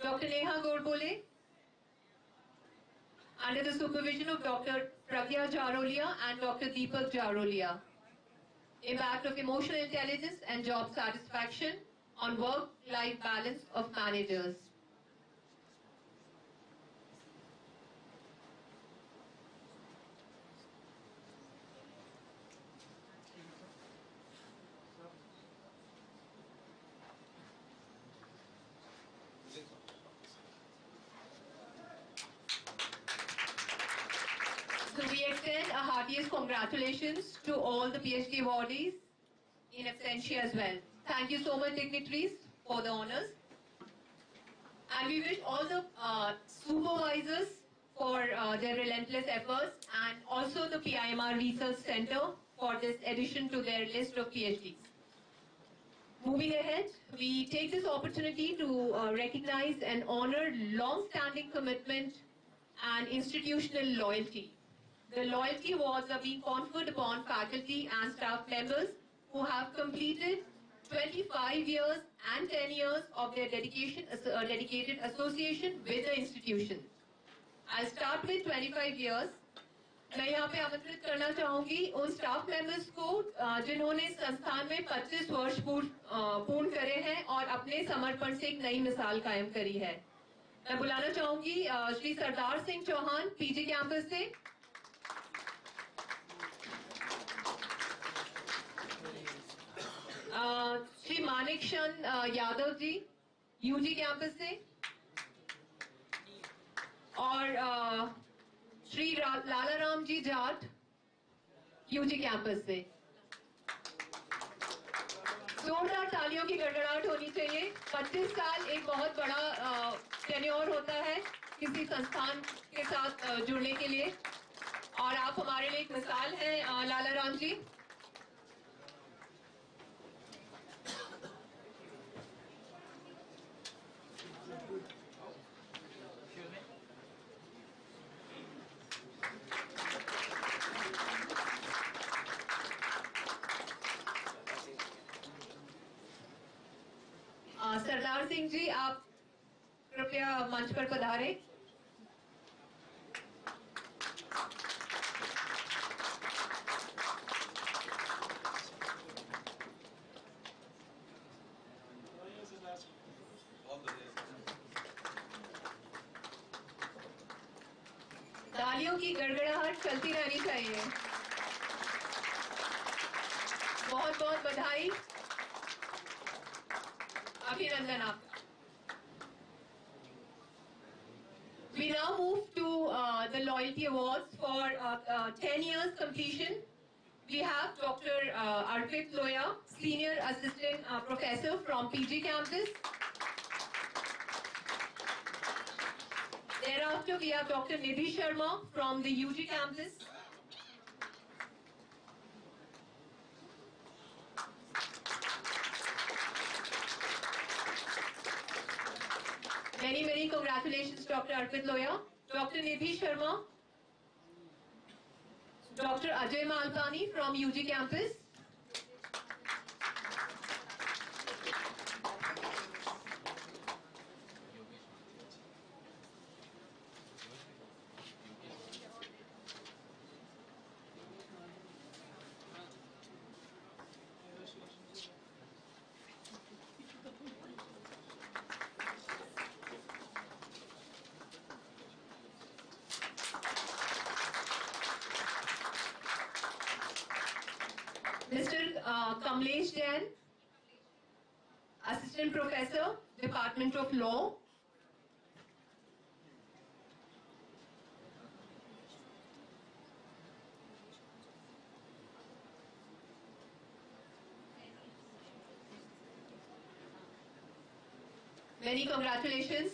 Dr. Neha Gorbole, under the supervision of Dr. Pragya Jarolia and Dr. Deepak Jarolia. Impact of emotional intelligence and job satisfaction on work-life balance of managers. So we extend our heartiest congratulations to all the PhD awardees in absentia as well. Thank you so much, dignitaries, for the honors. And we wish all the supervisors for their relentless efforts, and also the PIMR Research Center for this addition to their list of PhDs. Moving ahead, we take this opportunity to recognize and honor long-standing commitment and institutional loyalty. The loyalty awards are being conferred upon faculty and staff members who have completed 25 years and 10 years of their dedicated association with the institution. I'll start with 25 years. मैं यहाँ पे आमंत्रित करना चाहूँगी उन staff members को जिन्होंने संस्थान में 25 वर्ष पूर्ण करे हैं और अपने समर्पण से एक नई मिसाल कायम करी है। मैं बुलाना चाहूँगी श्री सरदार सिंह चौहान पीजी कैंपस से, श्री मानिक चंद यादव जी यूजी कैंपस से, और श्री लालाराम जी जाट यूजी कैंपस से। जोरदार तालियों की गड़गड़ाहट होनी चाहिए। 25 साल एक बहुत बड़ा टेन्योर होता है किसी संस्थान के साथ जुड़ने के लिए, और आप हमारे लिए एक मिसाल हैं लालाराम जी। सरदार सिंह जी, आप कृपया मंच पर पधारें। तालियों की गड़गड़ाहट चलती रहनी चाहिए। बहुत बहुत बधाई, अभिनंदन आपका। We now move to the loyalty awards for 10 years completion. We have Dr. Arpit Loya, Senior Assistant Professor from PG campus. Thereafter, we have Dr. Nidhi Sharma from the UG campus. Many congratulations, Dr. Arpit Loya. Dr. Nidhi Sharma, Dr. Ajay Malpani from UG campus, Mr. Kamlesh Jain, Assistant Professor, Department of Law, many congratulations.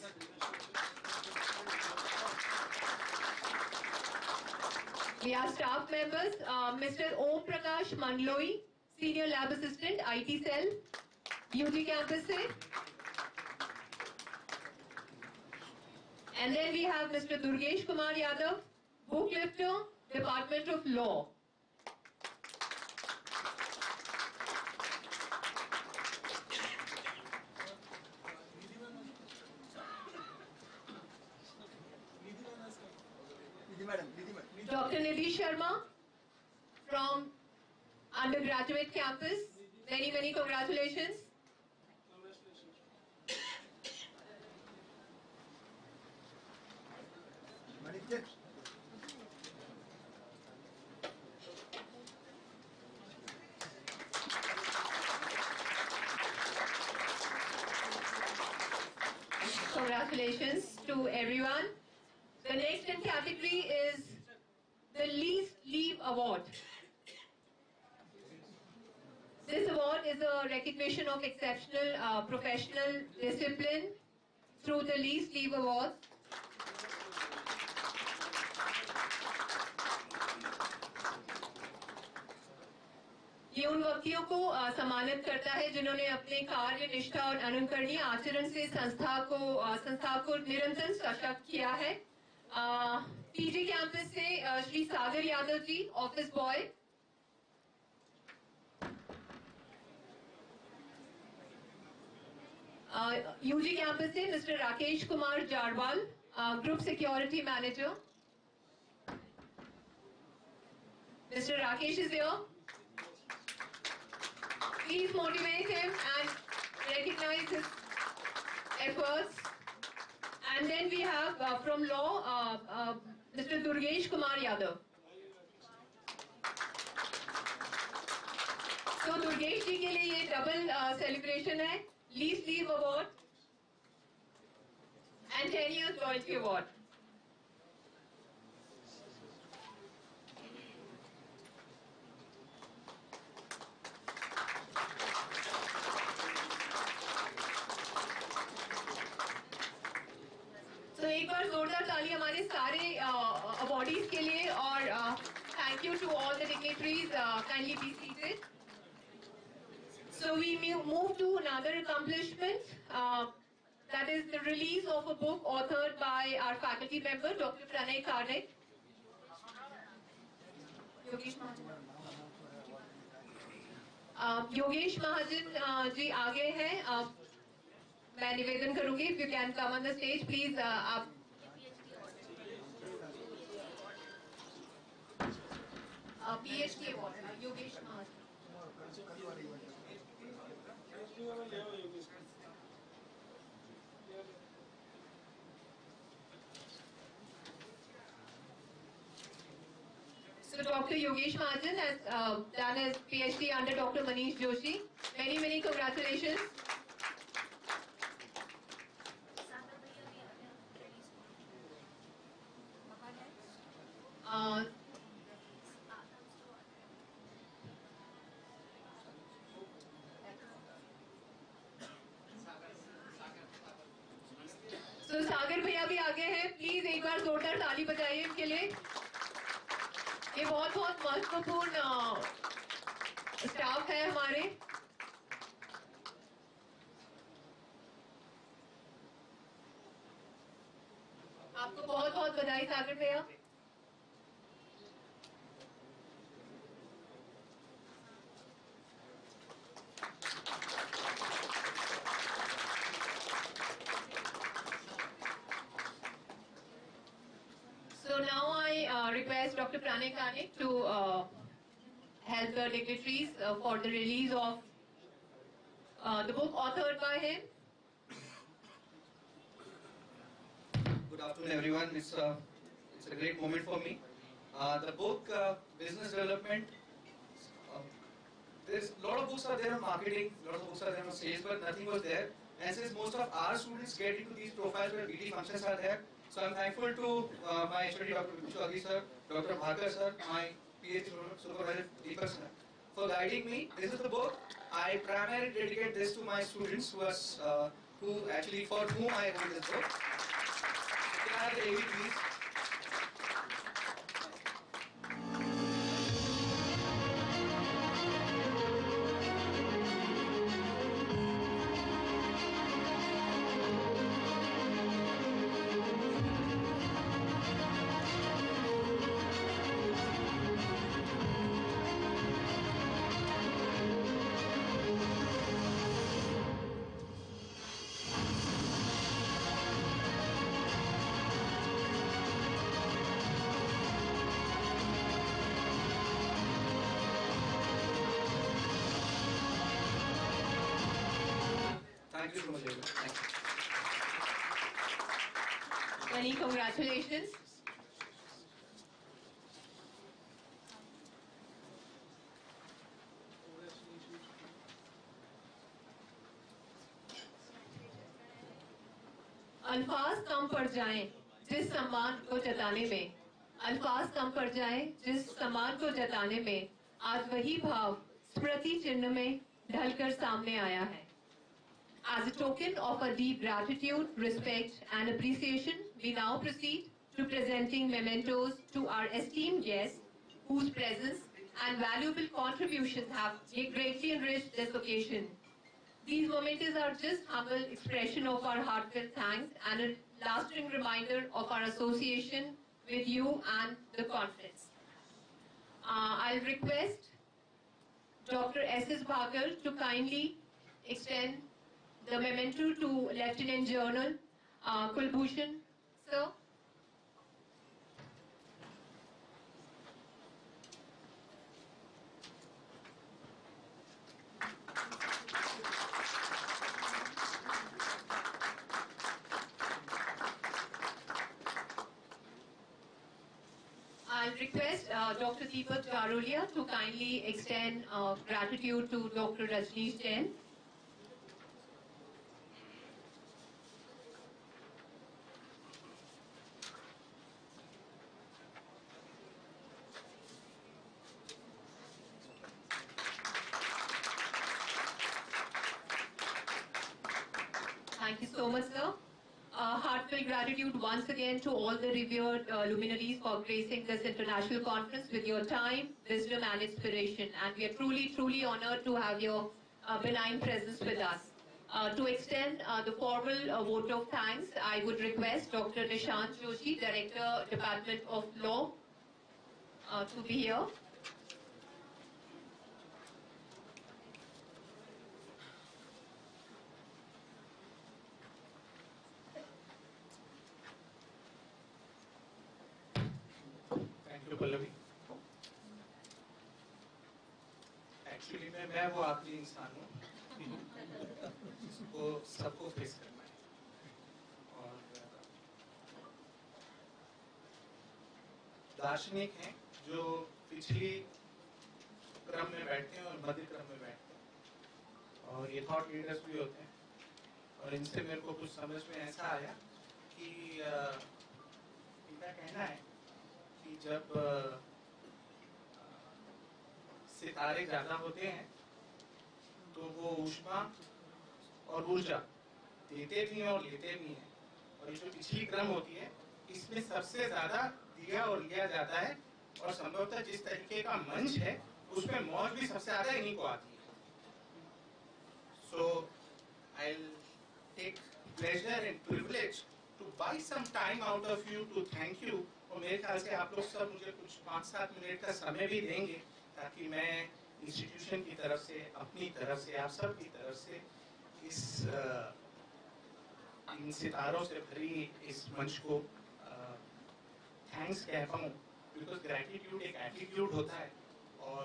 We are staff members, Mr. Om Prakash Mandloi, Senior Lab Assistant, IT Cell, UG campus se. And then we have Mr. Durgesh Kumar Yadav, Booklifter, Department of Law. Dr. Nidhi Sharma from undergraduate campus. Many, many congratulations. Congratulations to everyone. The next in category is the Least Leave Award. This award is a recognition of exceptional professional discipline through the Least Leave Awards. ये उन व्यक्तियों को सम्मानित करता है जिन्होंने अपने कार्य निष्ठा और अनुकरणीय आचरण से संस्था को निरंतर सशक्त किया है। पीजी कैंपस से श्री सागर Yadav ji, office boy. UG campus से mister Rakesh Kumar Jarwal, group security manager. Mister Rakesh is here. Please motivate him and recognize his efforts. And then we have from law, Mr. Durgesh Kumar Yadav. So Durgesh जी के लिए ये double celebration है, Least Leave Award and 10 years loyalty award. तो एक बार जोरदार ताली हमारे सारे अवॉर्डीज के लिए और thank you to all the dignitaries kindly be seated So we move to another accomplishment that is the release of a book authored by our faculty member Dr. Pranay Karnik. Yogesh Mahajan ji आगे हैं मैं निवेदन करूंगी if you can come on the stage please आप PhD award Yogesh Mahajan So Dr. Yogesh Mahajan has done his PhD under Dr. Manish Joshi. Many, many congratulations. So सागर भैया भी आगे हैं प्लीज एक बार जोरदार ताली बजाइए इनके लिए ये बहुत बहुत महत्वपूर्ण स्टाफ है हमारे आपको बहुत बहुत बधाई सागर भैया। So now I request Dr. Pranay Kanik to help the dignitaries for the release of the book authored by him. Good afternoon, everyone. It's a great moment for me. The book, Business Development, there's a lot of books are there on marketing, a lot of books are there on sales, but nothing was there. And since most of our students get into these profiles where BD functions are there, so I'm thankful to my HOD, Dr. Chaudhary sir, Dr. Bhakar sir, my PhD supervisor, Deepak sir, for guiding me. This is the book. I primarily dedicate this to my students for whom I wrote this book. Can I have the AV, please? Thank you so much, everyone. Thank you. Many congratulations. अल्फाज कम पड़ जाएं जिस सम्मान को जताने में, अल्फाज कम पड़ जाएं जिस सम्मान को जताने में, आज वही भाव स्मृति चिन्ह में ढलकर सामने आया है. As a token of a deep gratitude, respect and appreciation, we now proceed to presenting mementos to our esteemed guests whose presence and valuable contributions have greatly enriched this occasion. These mementos are just humble expression of our heartfelt thanks and a lasting reminder of our association with you and the conference. I'll request Dr. S.S. Bhagar to kindly extend the memento to Lieutenant General Kulbhushan, sir. I'll request Dr. Deepak Jarolia to kindly extend gratitude to Dr. Rajneesh Jain. Thank you so much, sir. Heartfelt gratitude once again to all the revered luminaries for gracing this international conference with your time, wisdom and inspiration. And we are truly, truly honored to have your benign presence with us. To extend the formal vote of thanks, I would request Dr. Nishant Joshi, Director, Department of Law, to be here. Thank you Pallavi. Actually मैं वो आखिरी इंसान हूँ जिसको सबको face करना है, और दार्शनिक हैं जो पिछली क्रम में बैठते हैं और मध्य क्रम में बैठते हैं, और ये थॉट लीडर्स भी होते हैं. और इनसे मेरे को कुछ समझ में ऐसा आया कि इनका कहना है कि जब सितारे ज्यादा होते हैं तो वो ऊष्मा और ऊर्जा देते भी हैं और लेते भी हैं, और ये जो पिछली क्रम होती है इसमें सबसे ज्यादा दिया और लिया जाता है, और संभवतः जिस तरीके का मंच है उसमें मौज भी सबसे ज्यादा इन्हीं को आती है. So I take pleasure and privilege to buy some time out of you to thank you. और मेरे ख्याल से आप लोग सब मुझे कुछ 5-7 मिनट का समय भी देंगे ताकि मैं इंस्टीट्यूशन की तरफ से, अपनी तरफ से, आप सब की तरफ से इन सितारों से भरी इस मंच को थैंक्स कह पाऊँ, बिकॉज ग्रैटिट्यूड एक एटीट्यूड होता है और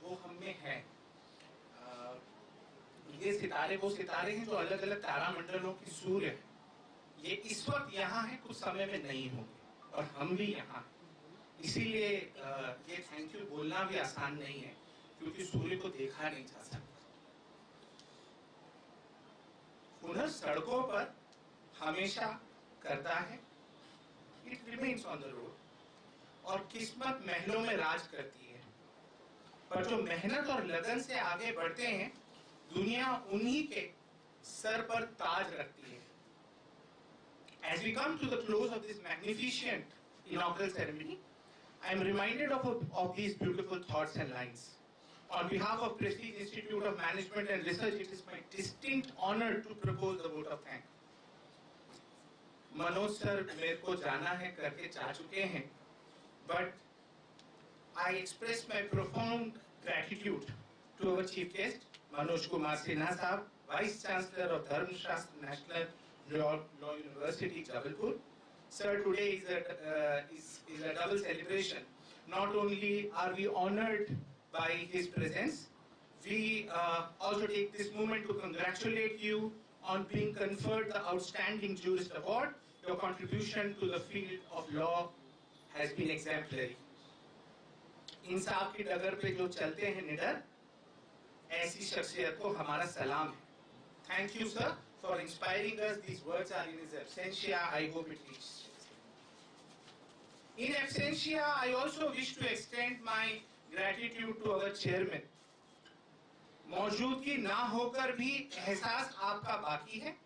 वो हम में है। ये सितारे वो सितारे हैं जो अलग अलग तारामंडलों की सूर्य है। ये इस वक्त यहाँ है, कुछ समय में नहीं होंगे और हम भी यहाँ हैं। इसीलिए ये थैंक यू बोलना भी आसान नहीं है क्योंकि सूर्य को देखा नहीं जा सकता। हुनर सड़कों पर हमेशा करता है, it remains on the road, और किस्मत महलों में राज करती है। पर जो मेहनत और लगन से आगे बढ़ते हैं, दुनिया उन्हीं के सर पर ताज रखती है। As we come to the close of this magnificent inaugural ceremony, I am reminded of these beautiful thoughts and lines. On behalf of Prestige Institute of Management and Research, it is my distinct honor to propose the vote of thanks. Manoj sir मेरे को जाना है करके जा चुके हैं, but I express my profound gratitude to our chief guest, Manoj Kumar Sinha Sahab, Vice Chancellor of Dharmashastra National Law University, Jabalpur. Sir, today is a double celebration. Not only are we honored by his presence, we also take this moment to congratulate you on being conferred the Outstanding Jurist Award. Your contribution to the field of law has been exemplary. इंसाफ की डगर पे जो चलते हैं निडर, ऐसी शख्सियत को हमारा सलाम है. Thank you, sir, for inspiring us. These words are in his absentia. I hope it reaches. In absentia, I also wish to extend my gratitude to our chairman. मौजूदगी ना होकर भी एहसास आपका बाकी है.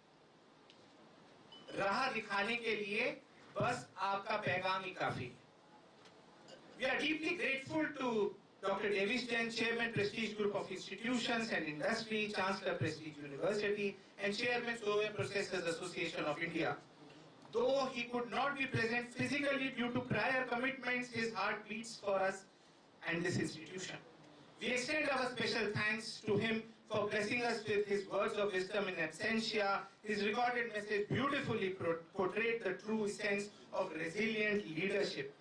राह दिखाने के लिए बस आपका पैगाम ही काफी है. We are deeply grateful to Dr. Davis Jain, Chairman, Prestige Group of Institutions and Industry, Chancellor, Prestige University, and Chairman, Soviet Processors Association of India. Though he could not be present physically due to prior commitments, his heart beats for us and this institution. We extend our special thanks to him for blessing us with his words of wisdom in absentia. His recorded message beautifully portrayed the true essence of resilient leadership.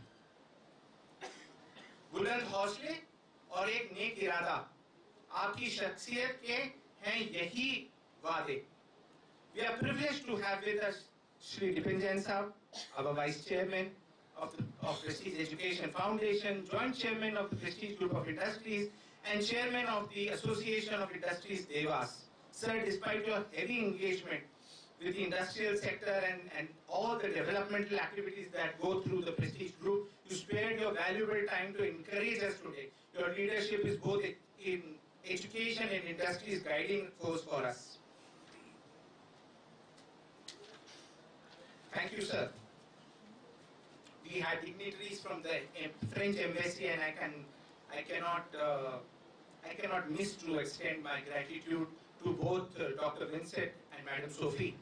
बुलंद हौसले और एक नेक इरादा आपकी शख्सियत के हैं यही वादे. We are privileged to have with us Shri Dipin Jain Sahab, our Vice Chairman of Prestige Education Foundation, Joint Chairman of the Prestige Group of Industries, and Chairman of the Association of Industries, Devas. Sir, despite your heavy engagement with the industrial sector and all the developmental activities that go through the Prestige Group, you spared your valuable time to encourage us today. Your leadership is both in education and industry's guiding force for us. Thank you, sir. We had dignitaries from the French embassy, and I cannot miss to extend my gratitude to both Dr. Vincent and Madam Sophie.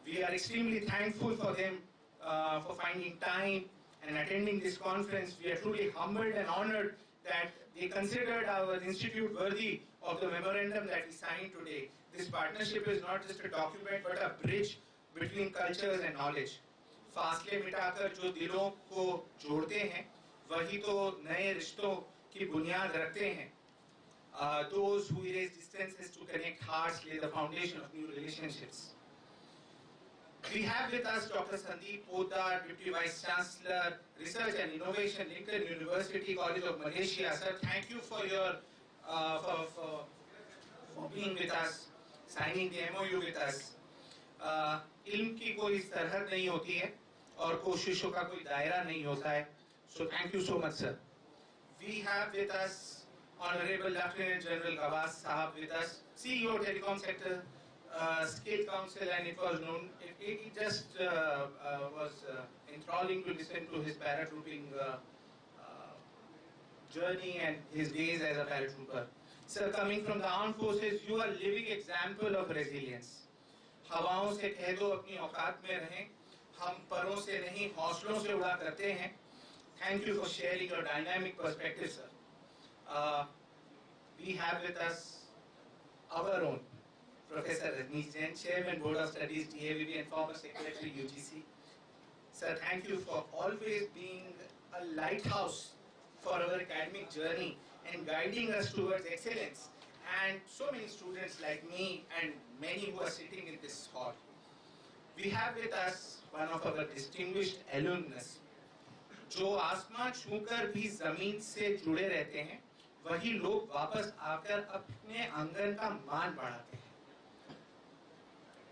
We are extremely thankful for them for finding time and attending this conference. We are truly humbled and honored that they considered our institute worthy of the memorandum that we signed today. This partnership is not just a document but a bridge between cultures and knowledge. फासले मिटाकर जो दिलों को जोड़ते हैं, वही तो नए रिश्तों की बुनियाद रखते हैं. Those who erase distances to connect hearts lay the foundation of new relationships. We have with us Dr. Sandeep Poddar, Deputy Vice Chancellor, Research and Innovation, Lincoln University College of Malaysia. Sir, thank you for your for being with us, signing the MOU with us. इल्म की कोई सरहद नहीं होती है और कोशिशों का कोई दायरा नहीं होता है. So thank you so much, sir. We have with us Honorable Lieutenant General Gawaz Sahab with us, CEO Telecom Sector Skill Council, and it was known. It just was enthralling to listen to his paratrooping journey and his days as a paratrooper. Sir, coming from the armed forces, you are a living example of resilience. हवाओं से कह दो अपनी औकात में रहें, हम परों से नहीं हौसलों से उड़ा करते हैं. Thank you for sharing your dynamic perspective, sir. We have with us our own Professor Rajneesh Jain, Chairman Board of Studies, TAVB, and former Secretary UGC. Sir, thank you for always being a lighthouse for our academic journey and guiding us towards excellence. And so many students like me and many who are sitting in this hall. We have with us one of our distinguished alumnus, जो आसमान छूकर भी जमीन से जुड़े रहते हैं, वही लोग वापस आकर अपने आंगन का मान बढ़ाते हैं.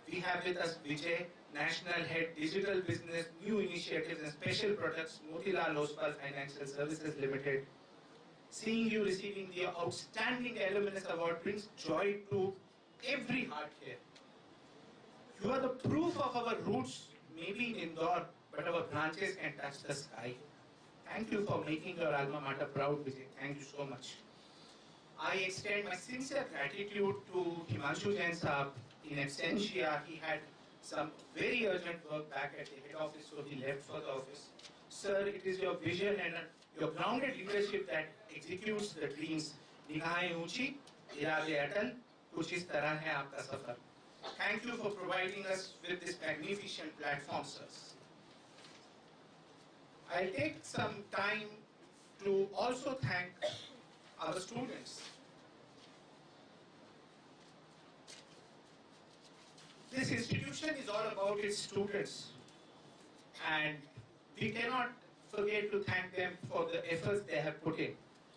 We have with us Vijay, National Head, Digital Business, New Initiatives and Special Products, Motilal Oswal Financial Services Limited. Seeing you receiving the Outstanding Alumnus Award brings joy to every heart here. You are the proof of our roots, maybe in Indore, but our branches can touch the sky. Thank you for making your alma mater proud, Vijay. Thank you so much. I extend my sincere gratitude to Himanshu Jain Saab. In absentia, he had some very urgent work back at the head office, so he left for the office. Sir, it is your vision and your grounded leadership that executes the dreams. Nigahein ऊंची, इरादे अटल, कुछ इस तरह है आपका सफर. Thank you for providing us with this magnificent platform, sirs. I'll take some time to also thank our students. This institution is all about its students, and we cannot forget to thank them for the efforts they have put in.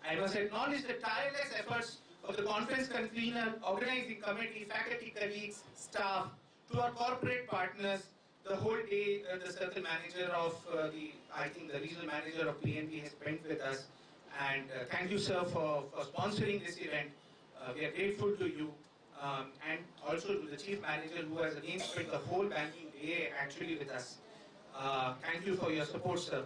I must acknowledge the tireless efforts of the conference convener, organizing committee, faculty colleagues, staff, to our corporate partners, the whole day the circle manager of the regional manager of PNB has spent with us. And thank you, sir, for sponsoring this event. We are grateful to you. And also to the chief manager who has again spent the whole banking day actually with us. Thank you for your support, sir.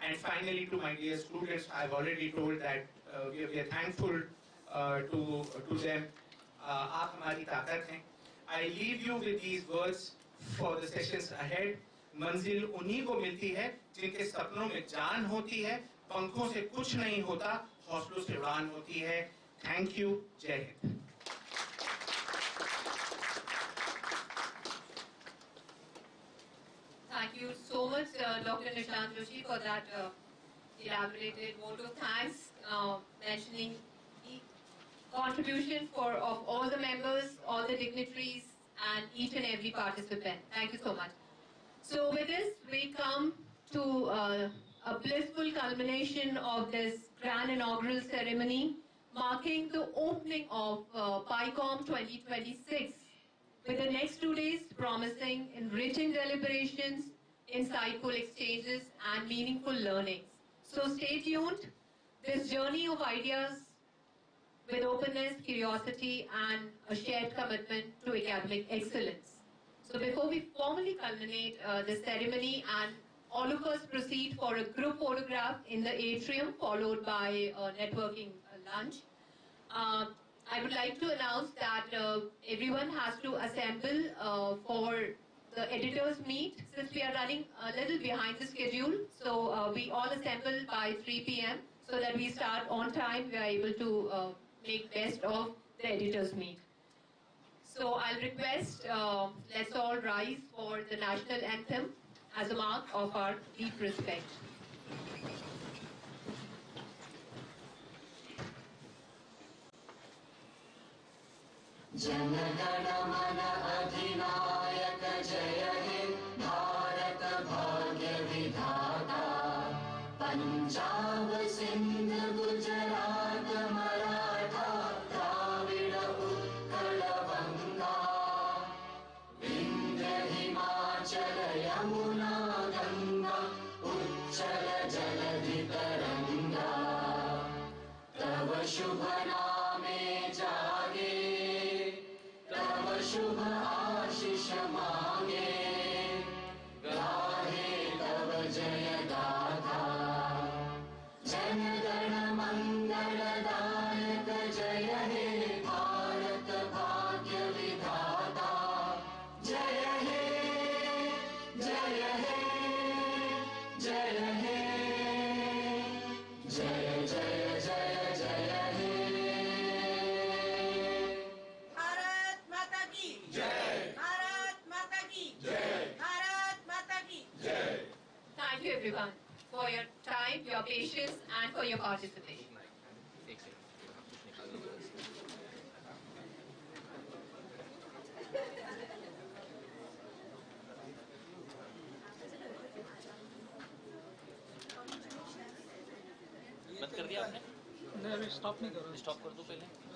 And finally, to my dear students, I've already told that we are thankful to them. आप हमारी ताकत हैं. I leave you with these words for the sessions ahead. मंजिल उन्हीं को मिलती है जिनके सपनों में जान होती है. पंखों से कुछ नहीं होता, हौसलों से उड़ान होती है. Thank you. जय Hind. Thank you so much, Dr. Nishant Joshi, for that elaborated vote of thanks, mentioning the contribution of all the members, all the dignitaries, and each and every participant. Thank you so much. So with this, we come to a blissful culmination of this grand inaugural ceremony, marking the opening of PICOM 2026. With the next 2 days promising enriching deliberations, insightful exchanges, and meaningful learnings. So stay tuned. This journey of ideas with openness, curiosity, and a shared commitment to academic excellence. So before we formally culminate the ceremony and all of us proceed for a group photograph in the atrium, followed by a networking lunch, I would like to announce that everyone has to assemble for the editors meet, since we are running a little behind the schedule. So we all assemble by 3 p.m. so that we start on time. We are able to make best of the editors meet. So I'll request, let's all rise for the national anthem as a mark of our deep respect. जनगण मन अधिनायक जय हे भारत भाग्य विधाता पंजाब सिंध गुजरात मराठा द्राविड़ उत्कल गंगा विंध्य हिमाचल यमुना गंगा उच्चल जलधि तरंगा तव शुभ नामे जागे शुभ आशीष मांगे गाहे तव जय गाथा जन गण मंगलदायक जय हे भारत भाग्य विधाता जय हे जय everyone for your time, your patience, and for your participation. बंद कर दिया आपने? नहीं, अभी स्टॉप नहीं कर रहा। स्टॉप कर दो पहले।